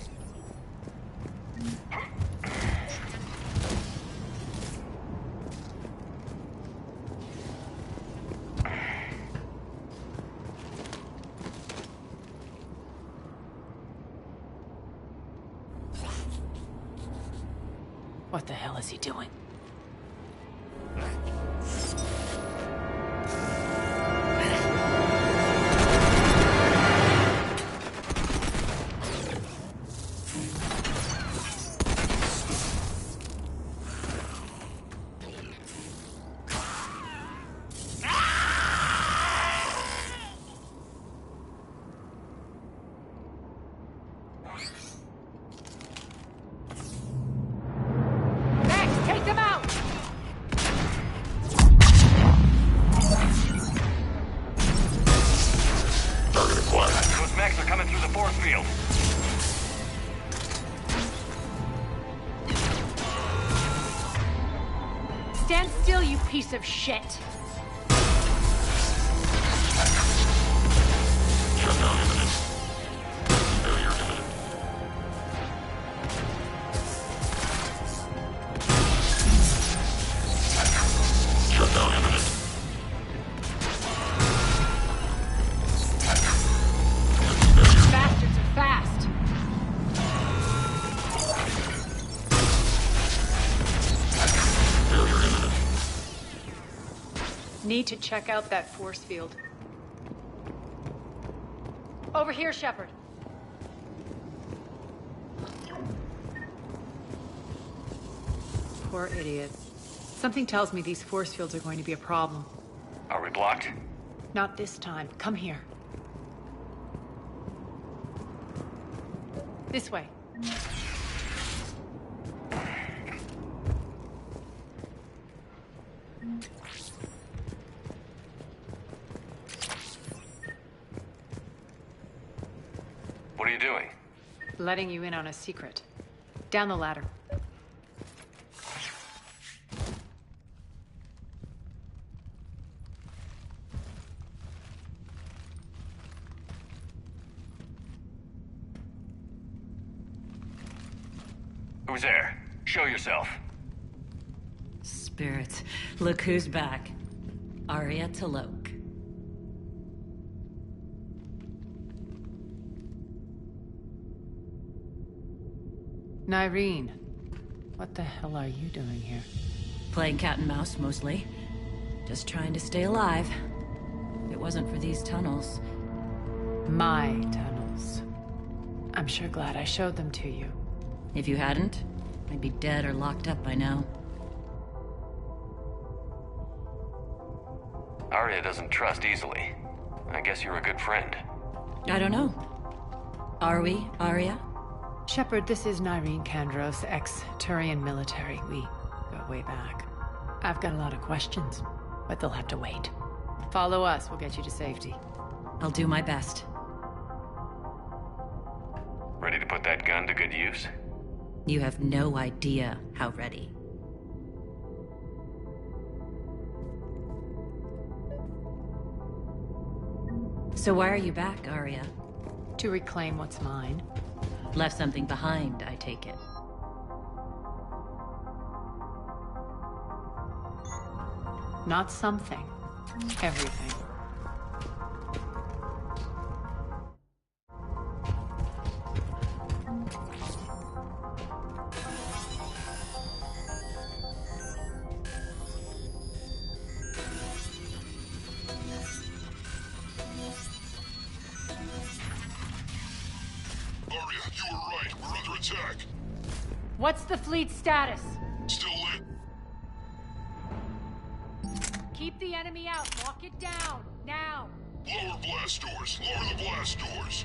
What the hell is he doing? Take them attacks are coming through the force field. Stand still, you piece of shit! Shutdown imminent. Failure imminent. Shutdown imminent. Bastards are fast! Failure imminent. Need to check out that force field. Over here, Shepard. Poor idiot. Something tells me these force fields are going to be a problem. Are we blocked? Not this time. Come here. This way. What are you doing? Letting you in on a secret. Down the ladder. Who's there? Show yourself. Spirits. Look who's back. Arya T'Loak. Nyreen, what the hell are you doing here? Playing cat and mouse, mostly. Just trying to stay alive. If it wasn't for these tunnels. My tunnels. I'm sure glad I showed them to you. If you hadn't, I'd be dead or locked up by now. Arya doesn't trust easily. I guess you're a good friend. I don't know. Are we, Arya? Shepard, this is Nyreen Kandros, ex-Turian military. We go way back. I've got a lot of questions, but they'll have to wait. Follow us, we'll get you to safety. I'll do my best. Ready to put that gun to good use? You have no idea how ready. So why are you back, Arya? To reclaim what's mine. Left something behind, I take it. Not something. Everything. What's the fleet's status? Still lit. Keep the enemy out. Lock it down. Now. Lower blast doors. Lower the blast doors.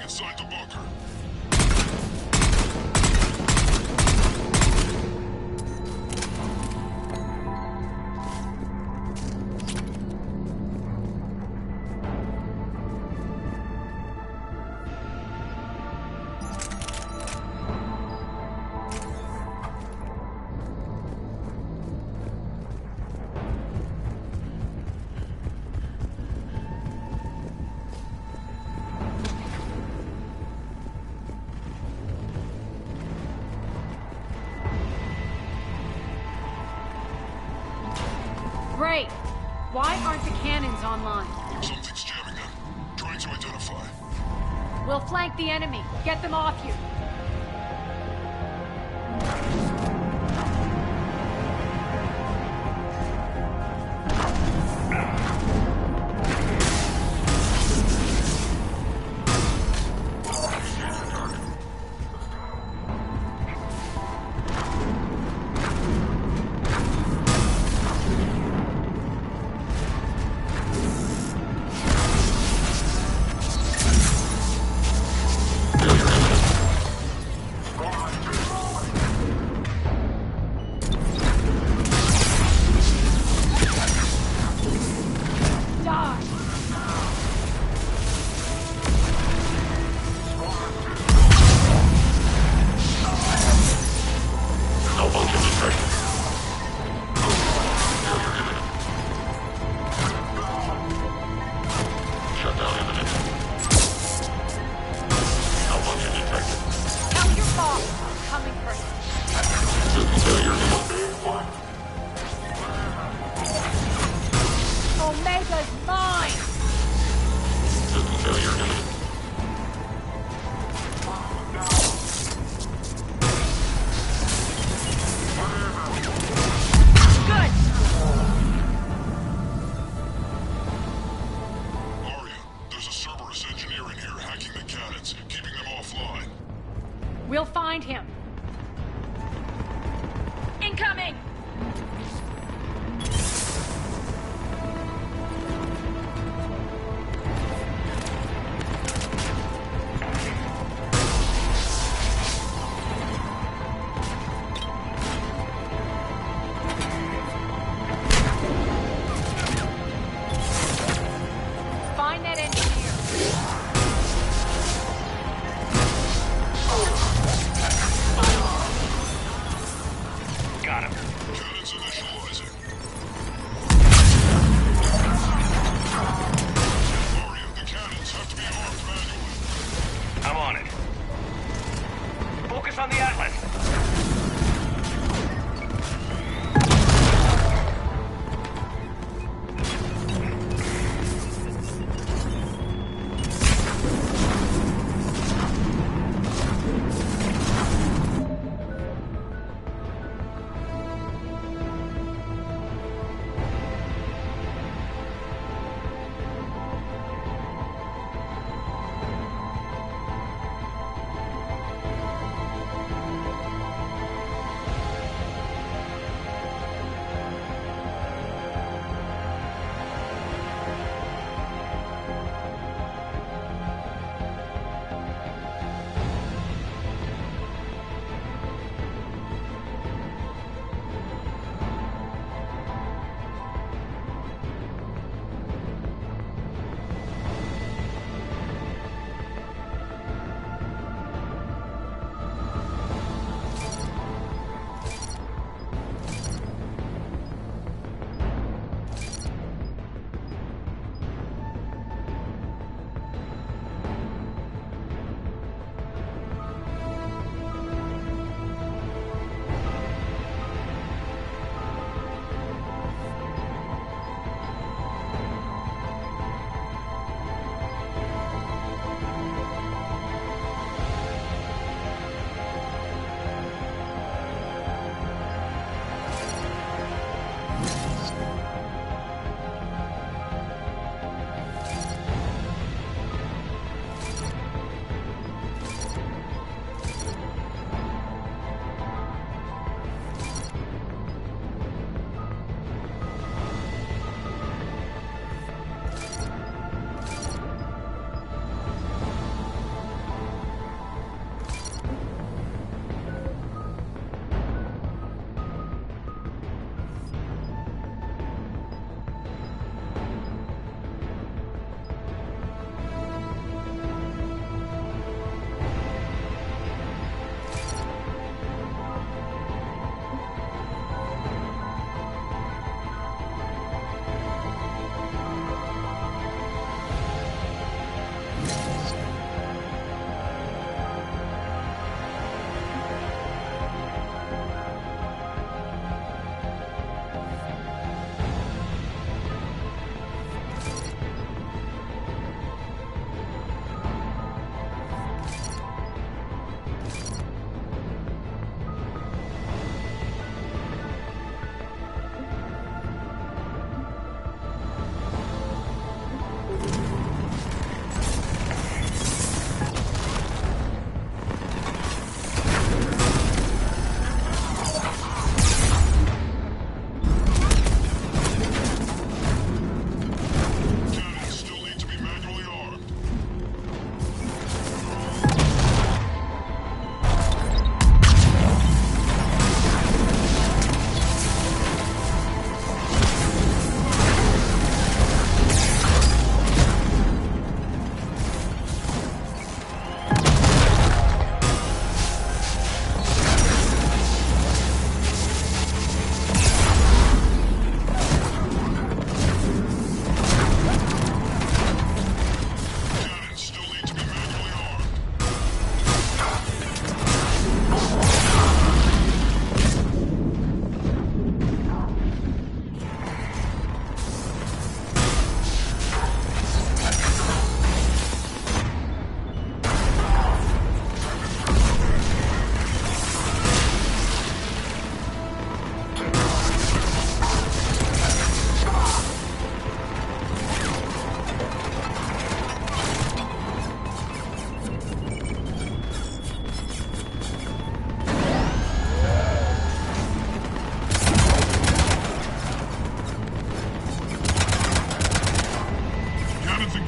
Inside the bunker. Great. Why aren't the cannons online? Something's jamming them. Trying to identify. We'll flank the enemy. Get them off you.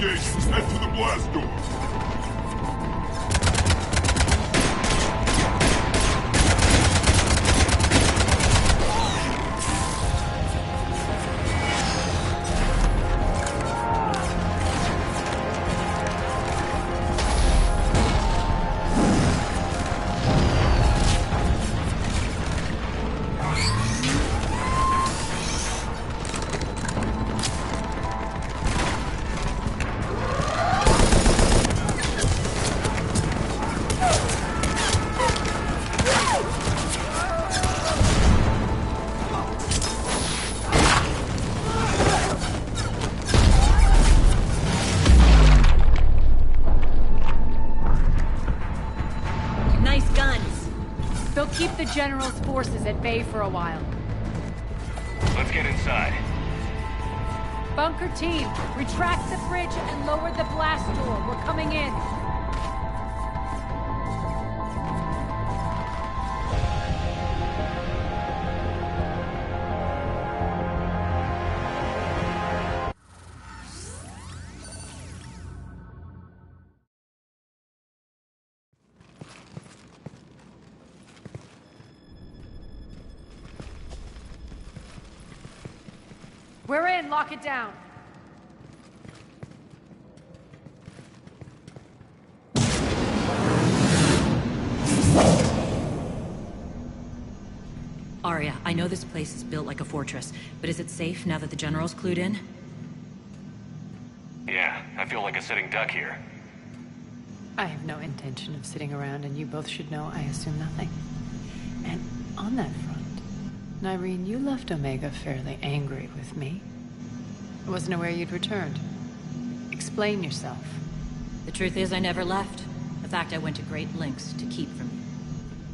gates. Head to the blast door. Nice guns. They'll keep the General's forces at bay for a while. Let's get inside. Bunker team, retract the bridge and lower the blast door. We're coming in. We're in. Lock it down. Arya, I know this place is built like a fortress, but is it safe now that the General's clued in? Yeah, I feel like a sitting duck here. I have no intention of sitting around, and you both should know I assume nothing. And on that front, Nyreen, you left Omega fairly angry with me. I wasn't aware you'd returned. Explain yourself. The truth is, I never left. In fact, I went to great lengths to keep from you.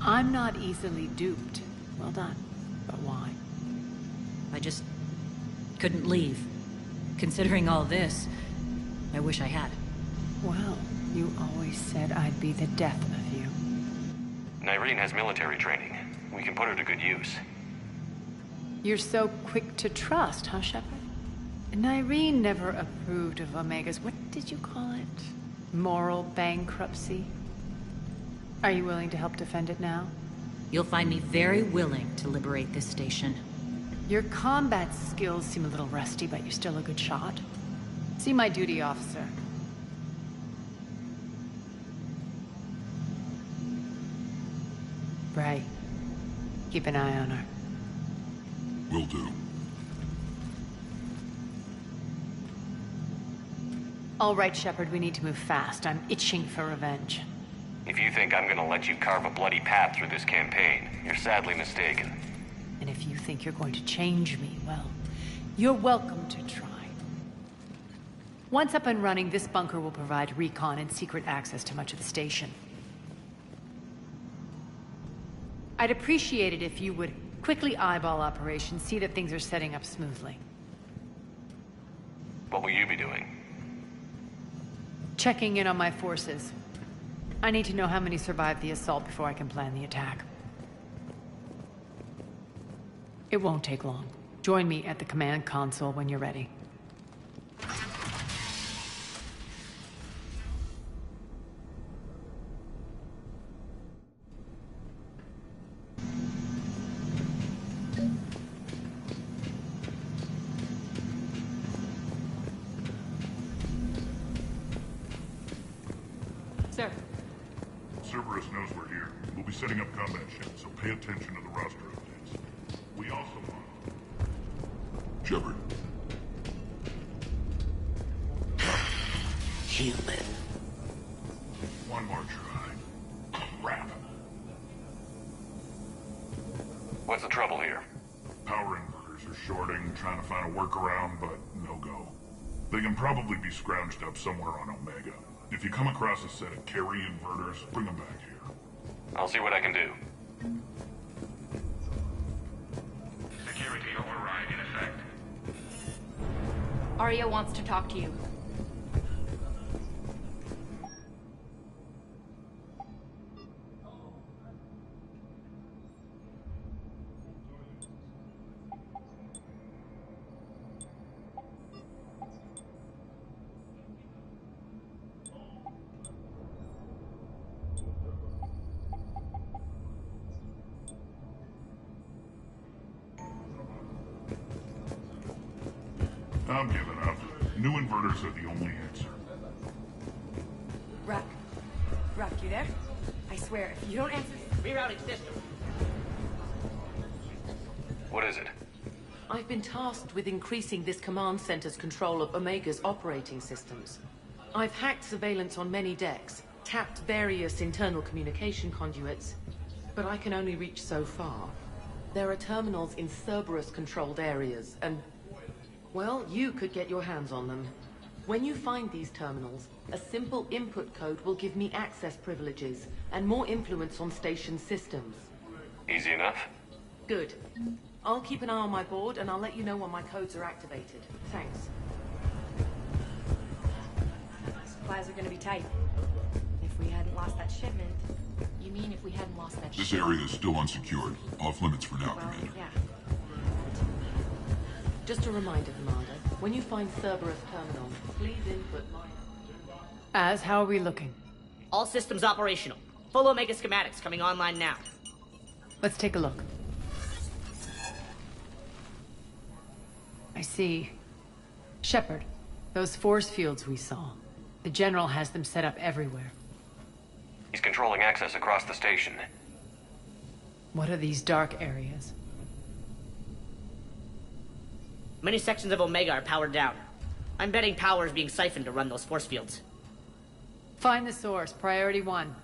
I'm not easily duped. Well done. But why? I just couldn't leave. Considering all this, I wish I had. Well, you always said I'd be the death of you. Nyreen has military training. We can put her to good use. You're so quick to trust, huh, Shepard? Nyreen never approved of Omega's, what did you call it? Moral bankruptcy? Are you willing to help defend it now? You'll find me very willing to liberate this station. Your combat skills seem a little rusty, but you're still a good shot. See my duty officer. Bray, keep an eye on her. Will do. All right, Shepard, we need to move fast. I'm itching for revenge. If you think I'm gonna let you carve a bloody path through this campaign, you're sadly mistaken. And if you think you're going to change me, well, you're welcome to try. Once up and running, this bunker will provide recon and secret access to much of the station. I'd appreciate it if you would quickly eyeball operations, see that things are setting up smoothly. What will you be doing? Checking in on my forces. I need to know how many survived the assault before I can plan the attack. It won't take long. Join me at the command console when you're ready. Sir. Cerberus knows we're here. We'll be setting up combat ships, so pay attention to the roster updates. We also want... Shepard. Human. One more try. Crap. What's the trouble here? Power inverters are shorting, trying to find a workaround, but no go. They can probably be scrounged up somewhere on Omega. If you come across a set of carry inverters, bring them back here. I'll see what I can do. Security override in effect. Arya wants to talk to you. I'm giving up. New inverters are the only answer. Rock, you there? I swear, if you don't answer... Rerouting system. What is it? I've been tasked with increasing this command center's control of Omega's operating systems. I've hacked surveillance on many decks, tapped various internal communication conduits, but I can only reach so far. There are terminals in Cerberus-controlled areas, and... well, you could get your hands on them. When you find these terminals, a simple input code will give me access privileges and more influence on station systems. Easy enough? Good. I'll keep an eye on my board, and I'll let you know when my codes are activated. Thanks. Supplies are gonna be tight. If we hadn't lost that shipment... You mean if we hadn't lost that This area is still unsecured. Off limits for now, Commander. Yeah. Just a reminder, Commander. When you find Cerberus terminals, please input my... How are we looking? All systems operational. Full Omega schematics coming online now. Let's take a look. I see. Shepard, those force fields we saw. The General has them set up everywhere. He's controlling access across the station. What are these dark areas? Many sections of Omega are powered down. I'm betting power is being siphoned to run those force fields. Find the source, priority 1.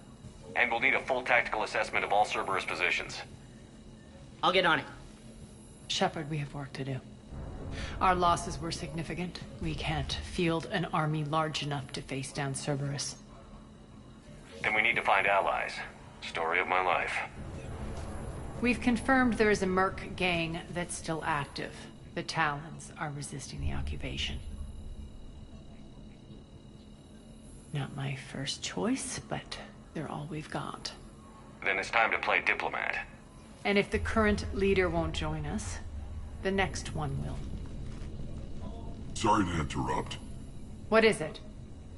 And we'll need a full tactical assessment of all Cerberus positions. I'll get on it. Shepard, we have work to do. Our losses were significant. We can't field an army large enough to face down Cerberus. Then we need to find allies. Story of my life. We've confirmed there is a Merc gang that's still active. The Talons are resisting the occupation. Not my first choice, but they're all we've got. Then it's time to play diplomat. And if the current leader won't join us, the next one will. Sorry to interrupt. What is it?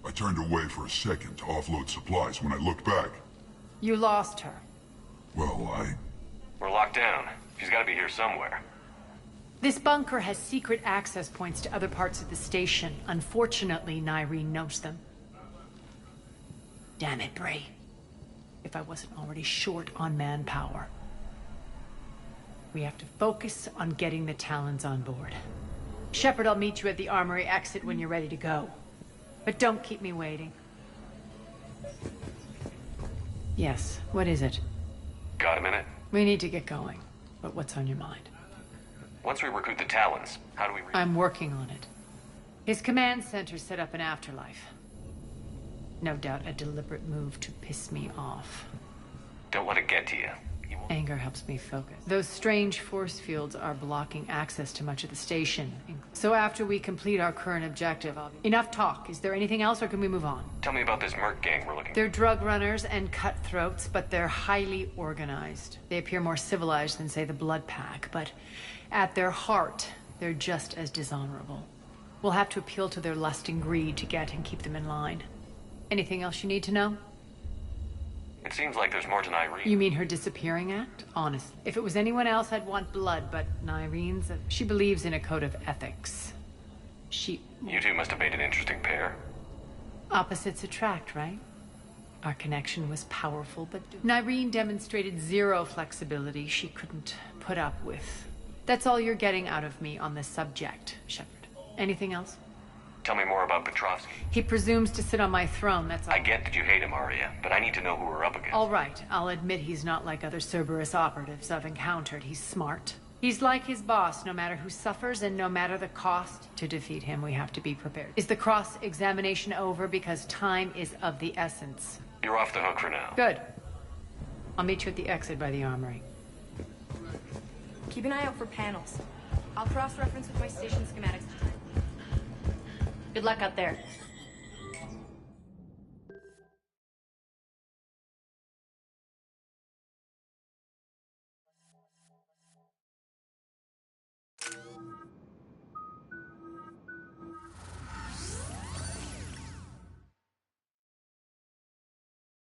I turned away for a second to offload supplies. When I looked back, You lost her. well, We're locked down. She's gotta be here somewhere. This bunker has secret access points to other parts of the station. Unfortunately, Nyreen knows them. Damn it, Bray. If I wasn't already short on manpower. We have to focus on getting the Talons on board. Shepard, I'll meet you at the armory exit when you're ready to go. But don't keep me waiting. Yes, what is it? Got a minute? We need to get going. But what's on your mind? Once we recruit the Talons, how do we... I'm working on it. His command center set up an afterlife. No doubt a deliberate move to piss me off. Don't let it get to you. Anger helps me focus. Those strange force fields are blocking access to much of the station. So after we complete our current objective, Enough talk. Is there anything else, or can we move on? Tell me about this Merc gang we're looking for. They're drug runners and cutthroats, but they're highly organized. They appear more civilized than, say, the Blood Pack, but at their heart, they're just as dishonorable. We'll have to appeal to their lust and greed to get and keep them in line. Anything else you need to know? It seems like there's more to Nyreen. You mean her disappearing act? Honest. If it was anyone else, I'd want blood, but Nyreen's... She believes in a code of ethics. You two must have made an interesting pair. Opposites attract, right? Our connection was powerful, but Nyreen demonstrated zero flexibility she couldn't put up with. That's all you're getting out of me on this subject, Shepard. Anything else? Tell me more about Petrovsky. He presumes to sit on my throne, that's all. I get that you hate him, Arya, but I need to know who we're up against. All right, I'll admit he's not like other Cerberus operatives I've encountered. He's smart. He's like his boss, no matter who suffers and no matter the cost. To defeat him, we have to be prepared. Is the cross-examination over? Because time is of the essence. You're off the hook for now. Good. I'll meet you at the exit by the armory. Keep an eye out for panels. I'll cross-reference with my station schematics. Good luck out there.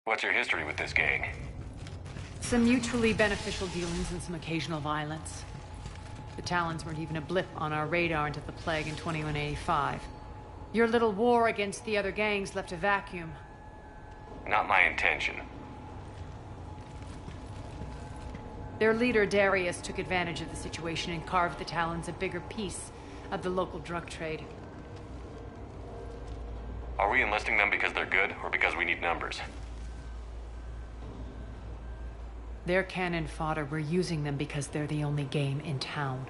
What's your history with this gang? Some mutually beneficial dealings and some occasional violence. The Talons weren't even a blip on our radar until the plague in 2185. Your little war against the other gangs left a vacuum. Not my intention. Their leader, Darius, took advantage of the situation and carved the Talons a bigger piece of the local drug trade. Are we enlisting them because they're good, or because we need numbers? They're cannon fodder. We're using them because they're the only game in town.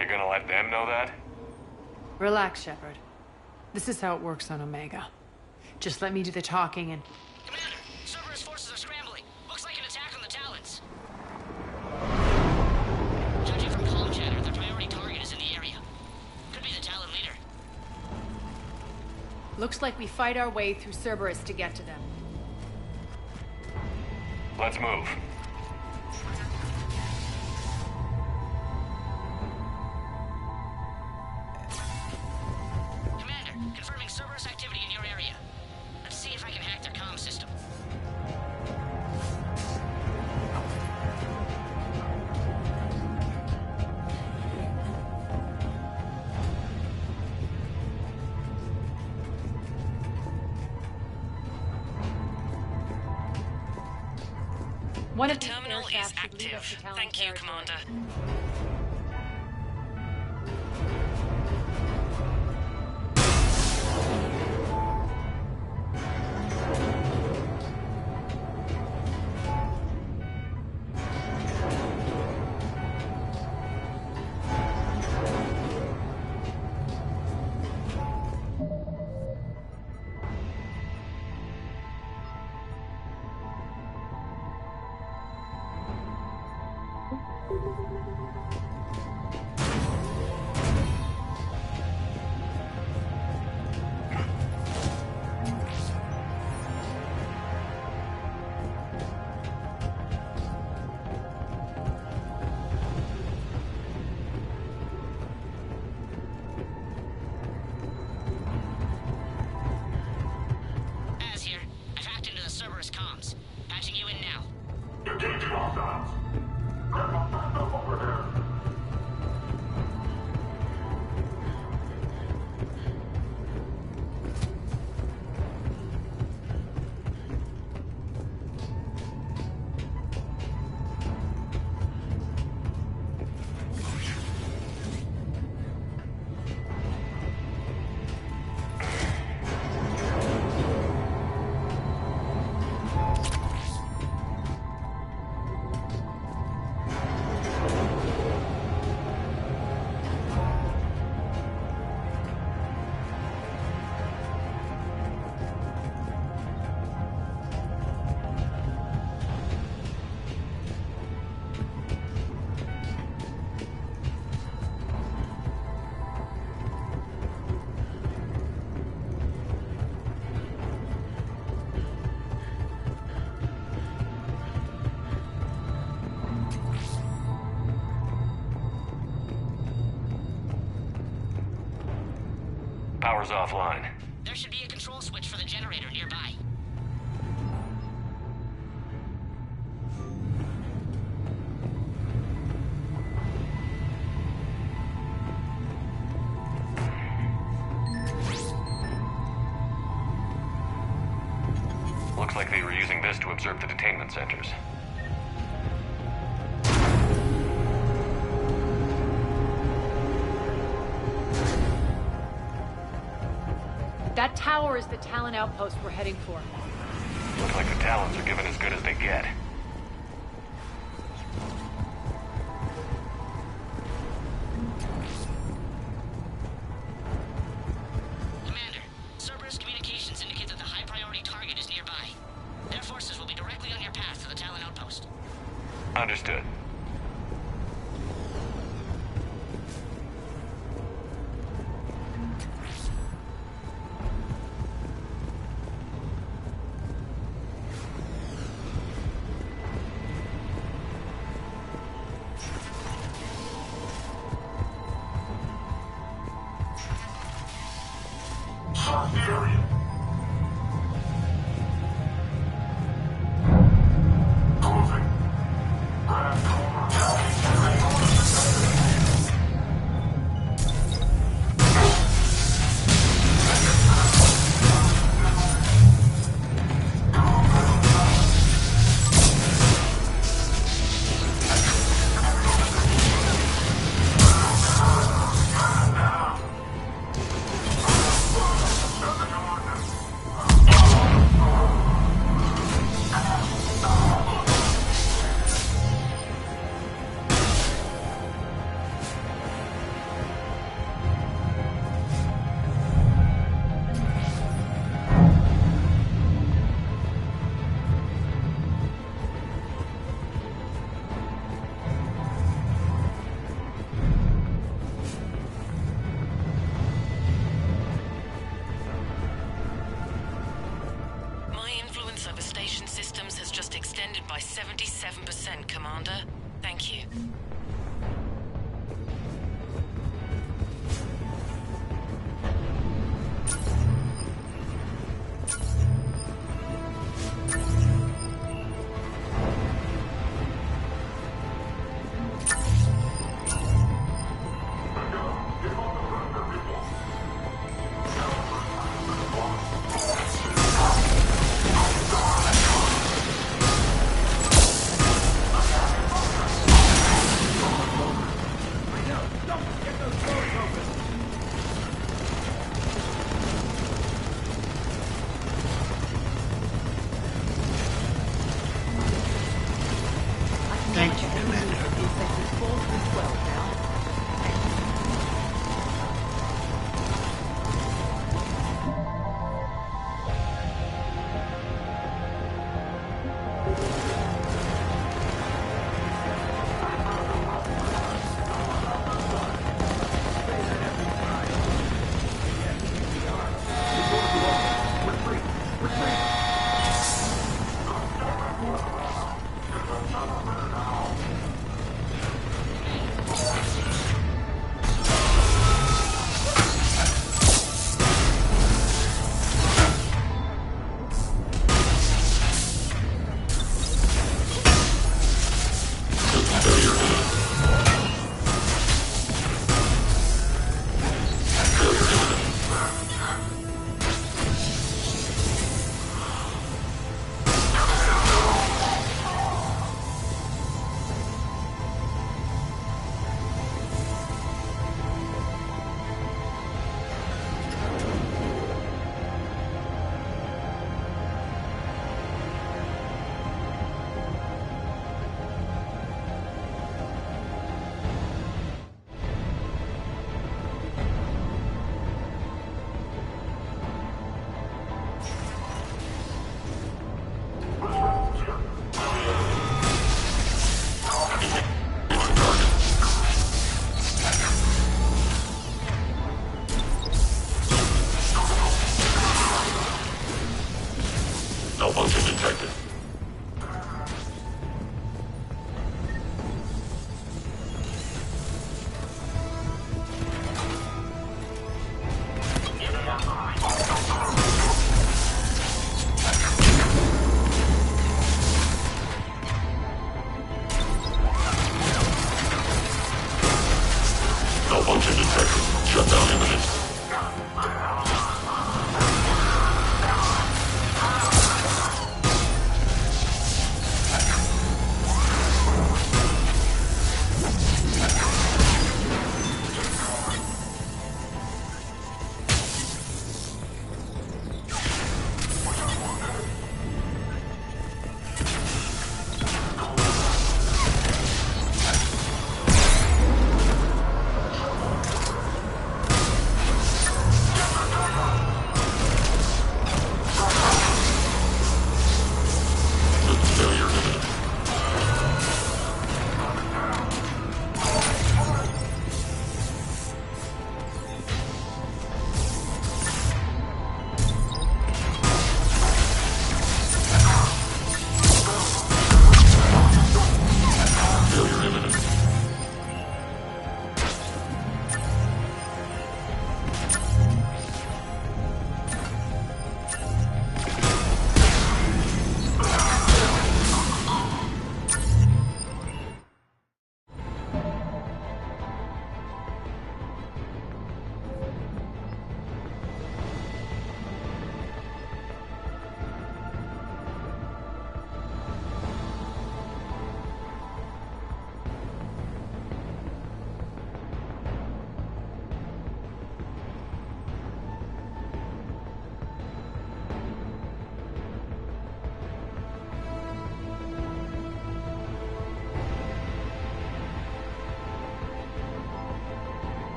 You're gonna let them know that? Relax, Shepard. This is how it works on Omega. Just let me do the talking and... Commander, Cerberus forces are scrambling. Looks like an attack on the Talons. Judging from comm chatter, their priority target is in the area. Could be the Talon leader. Looks like we fight our way through Cerberus to get to them. Let's move. Commander, confirming Cerberus activity in your area. Let's see if I can hack their comm system. One the of these terminal is aircraft should lead us active. to Talon Thank you, territory. Commander. Az here. I've hacked into the Cerberus comms. Patching you in now. Engaging hostiles. Over there. Power's offline. There should be a control switch for the generator nearby. Looks like they were using this to observe the detainment centers. That tower is the Talon outpost we're heading for. Looks like the Talons are given as good as they get. Commander, Cerberus communications indicate that the high-priority target is nearby. Their forces will be directly on your path to the Talon outpost. Understood. Closing. Grand Cobra. Malfunction detected. Shutdown imminent.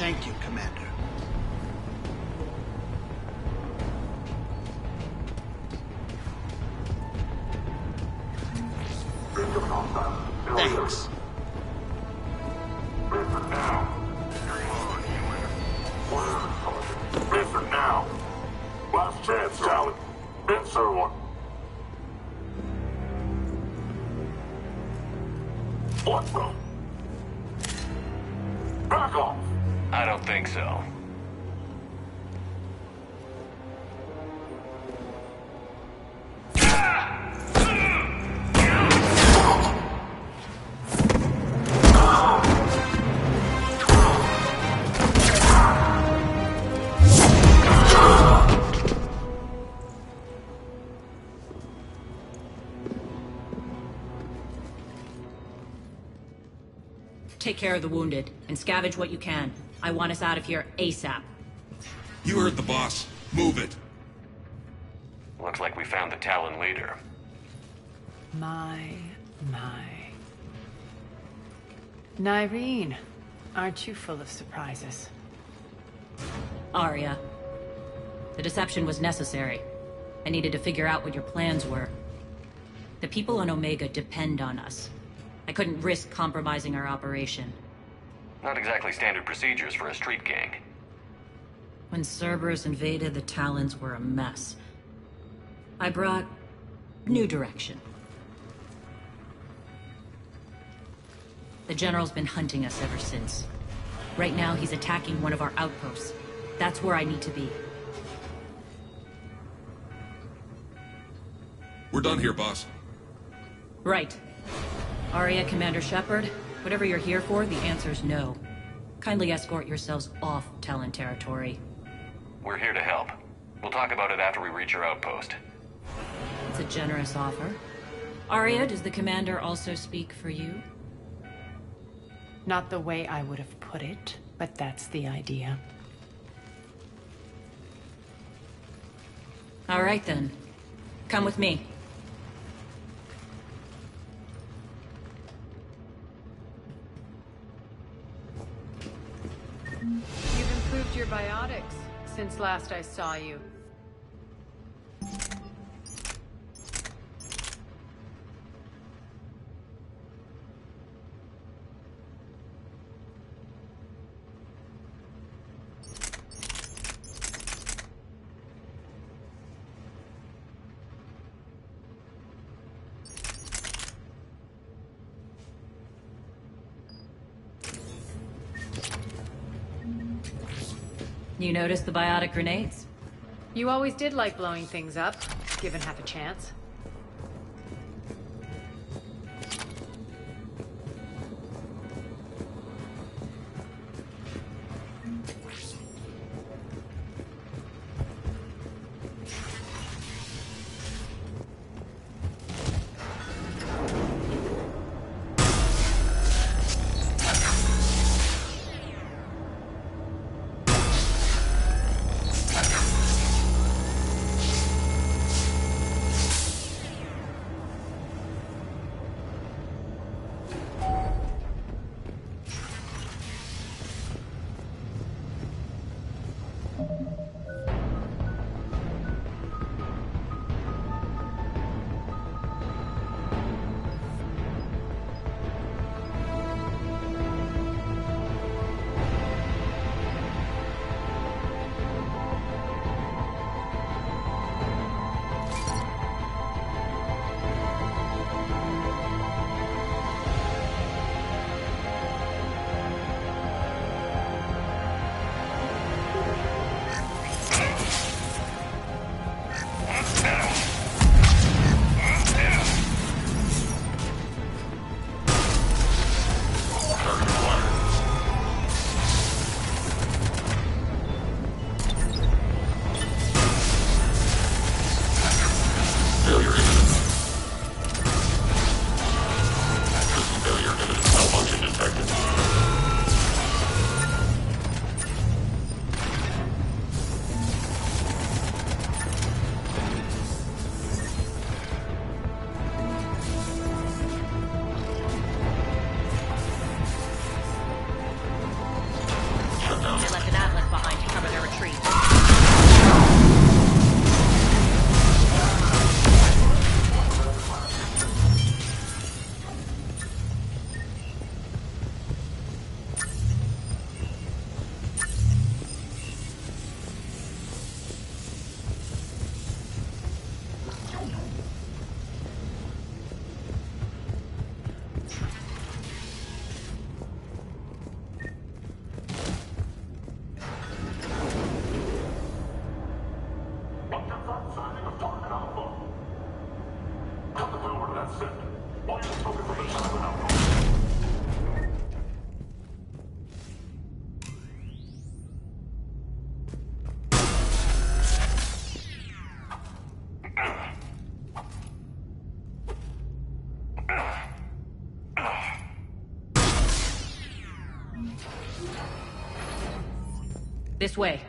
Thank you, Commander. Thanks. Listen now. Last chance, Talon. Answer one. What the? Back off. I don't think so. Take care of the wounded, and scavenge what you can. I want us out of here ASAP. You heard the boss. Move it. Looks like we found the Talon leader. My. Nyreen, aren't you full of surprises? Arya. The deception was necessary. I needed to figure out what your plans were. The people on Omega depend on us. I couldn't risk compromising our operation. Not exactly standard procedures for a street gang. When Cerberus invaded, the Talons were a mess. I brought new direction. The General's been hunting us ever since. Right now, he's attacking one of our outposts. That's where I need to be. We're done here, boss. Right. Arya, Commander Shepard, whatever you're here for, the answer's no. Kindly escort yourselves off Talon territory. We're here to help. We'll talk about it after we reach your outpost. It's a generous offer. Arya, does the Commander also speak for you? Not the way I would have put it, but that's the idea. All right, then. Come with me. You've improved your biotics since last I saw you. You noticed the biotic grenades? You always did like blowing things up, given half a chance. This way.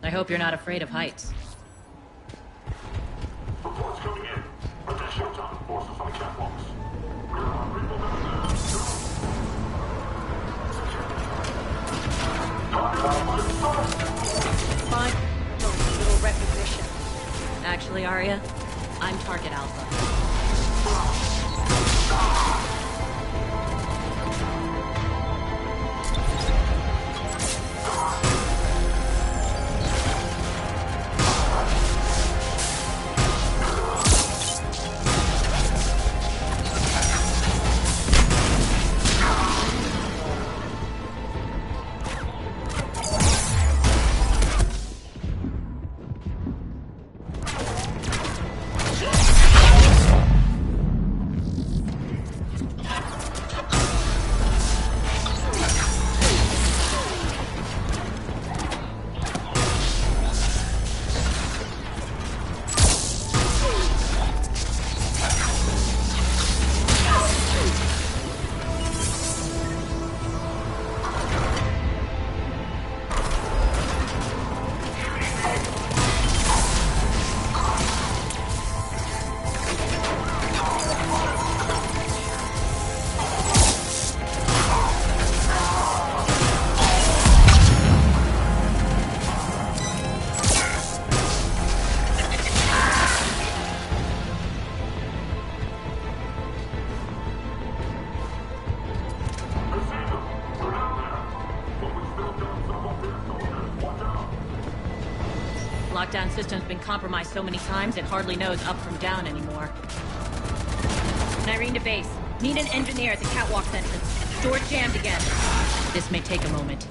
I hope you're not afraid of heights. Reports coming in. Additional time forces on catwalks. Fine. Little recognition. Actually, Arya, I'm Target Alpha. Lockdown system's been compromised so many times it hardly knows up from down anymore. Nyreen to base. Need an engineer at the catwalk entrance. Door's jammed again. This may take a moment.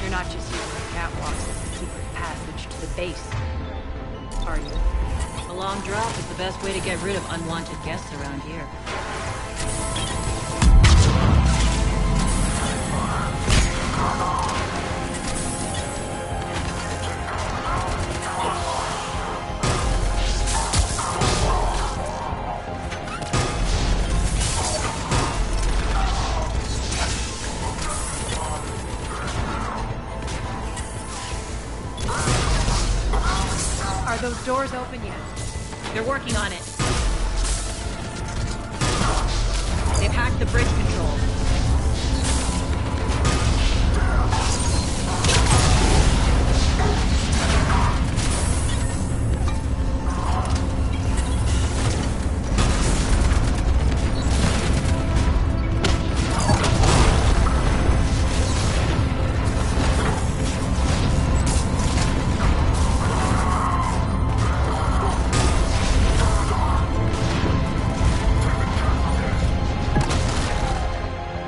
You're not just using the catwalk as a secret passage to the base, are you? A long drop is the best way to get rid of unwanted guests around here. Are those doors open yet? They're working on it. They've hacked the bridge control.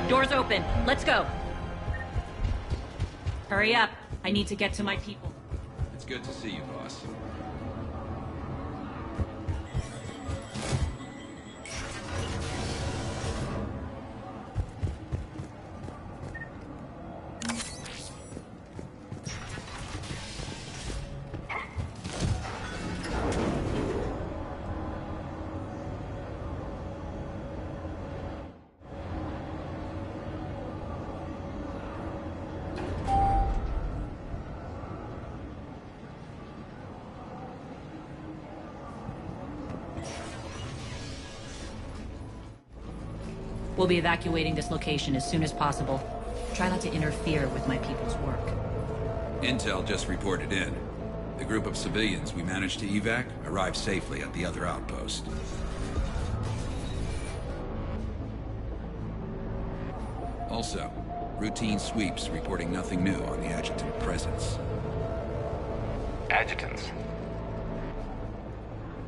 Doors open. Let's go. Hurry up. I need to get to my people. It's good to see you, boss. We'll be evacuating this location as soon as possible. Try not to interfere with my people's work. Intel just reported in. The group of civilians we managed to evac arrived safely at the other outpost. Also, routine sweeps reporting nothing new on the adjutant presence. Adjutants?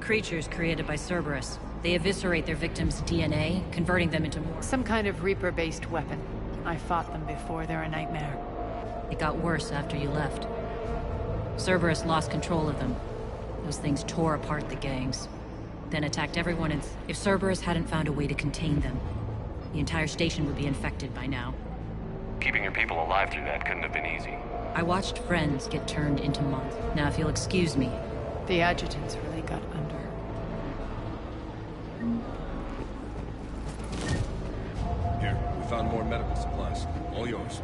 Creatures created by Cerberus. They eviscerate their victims' DNA, converting them into more. Some kind of Reaper-based weapon. I fought them before. They're a nightmare. It got worse after you left. Cerberus lost control of them. Those things tore apart the gangs. Then attacked everyone and... If Cerberus hadn't found a way to contain them, the entire station would be infected by now. Keeping your people alive through that couldn't have been easy. I watched friends get turned into months. Now, if you'll excuse me... The adjutants really got under. Here, we found more medical supplies. All yours.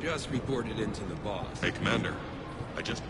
Just reported into the boss. Hey, Commander. I just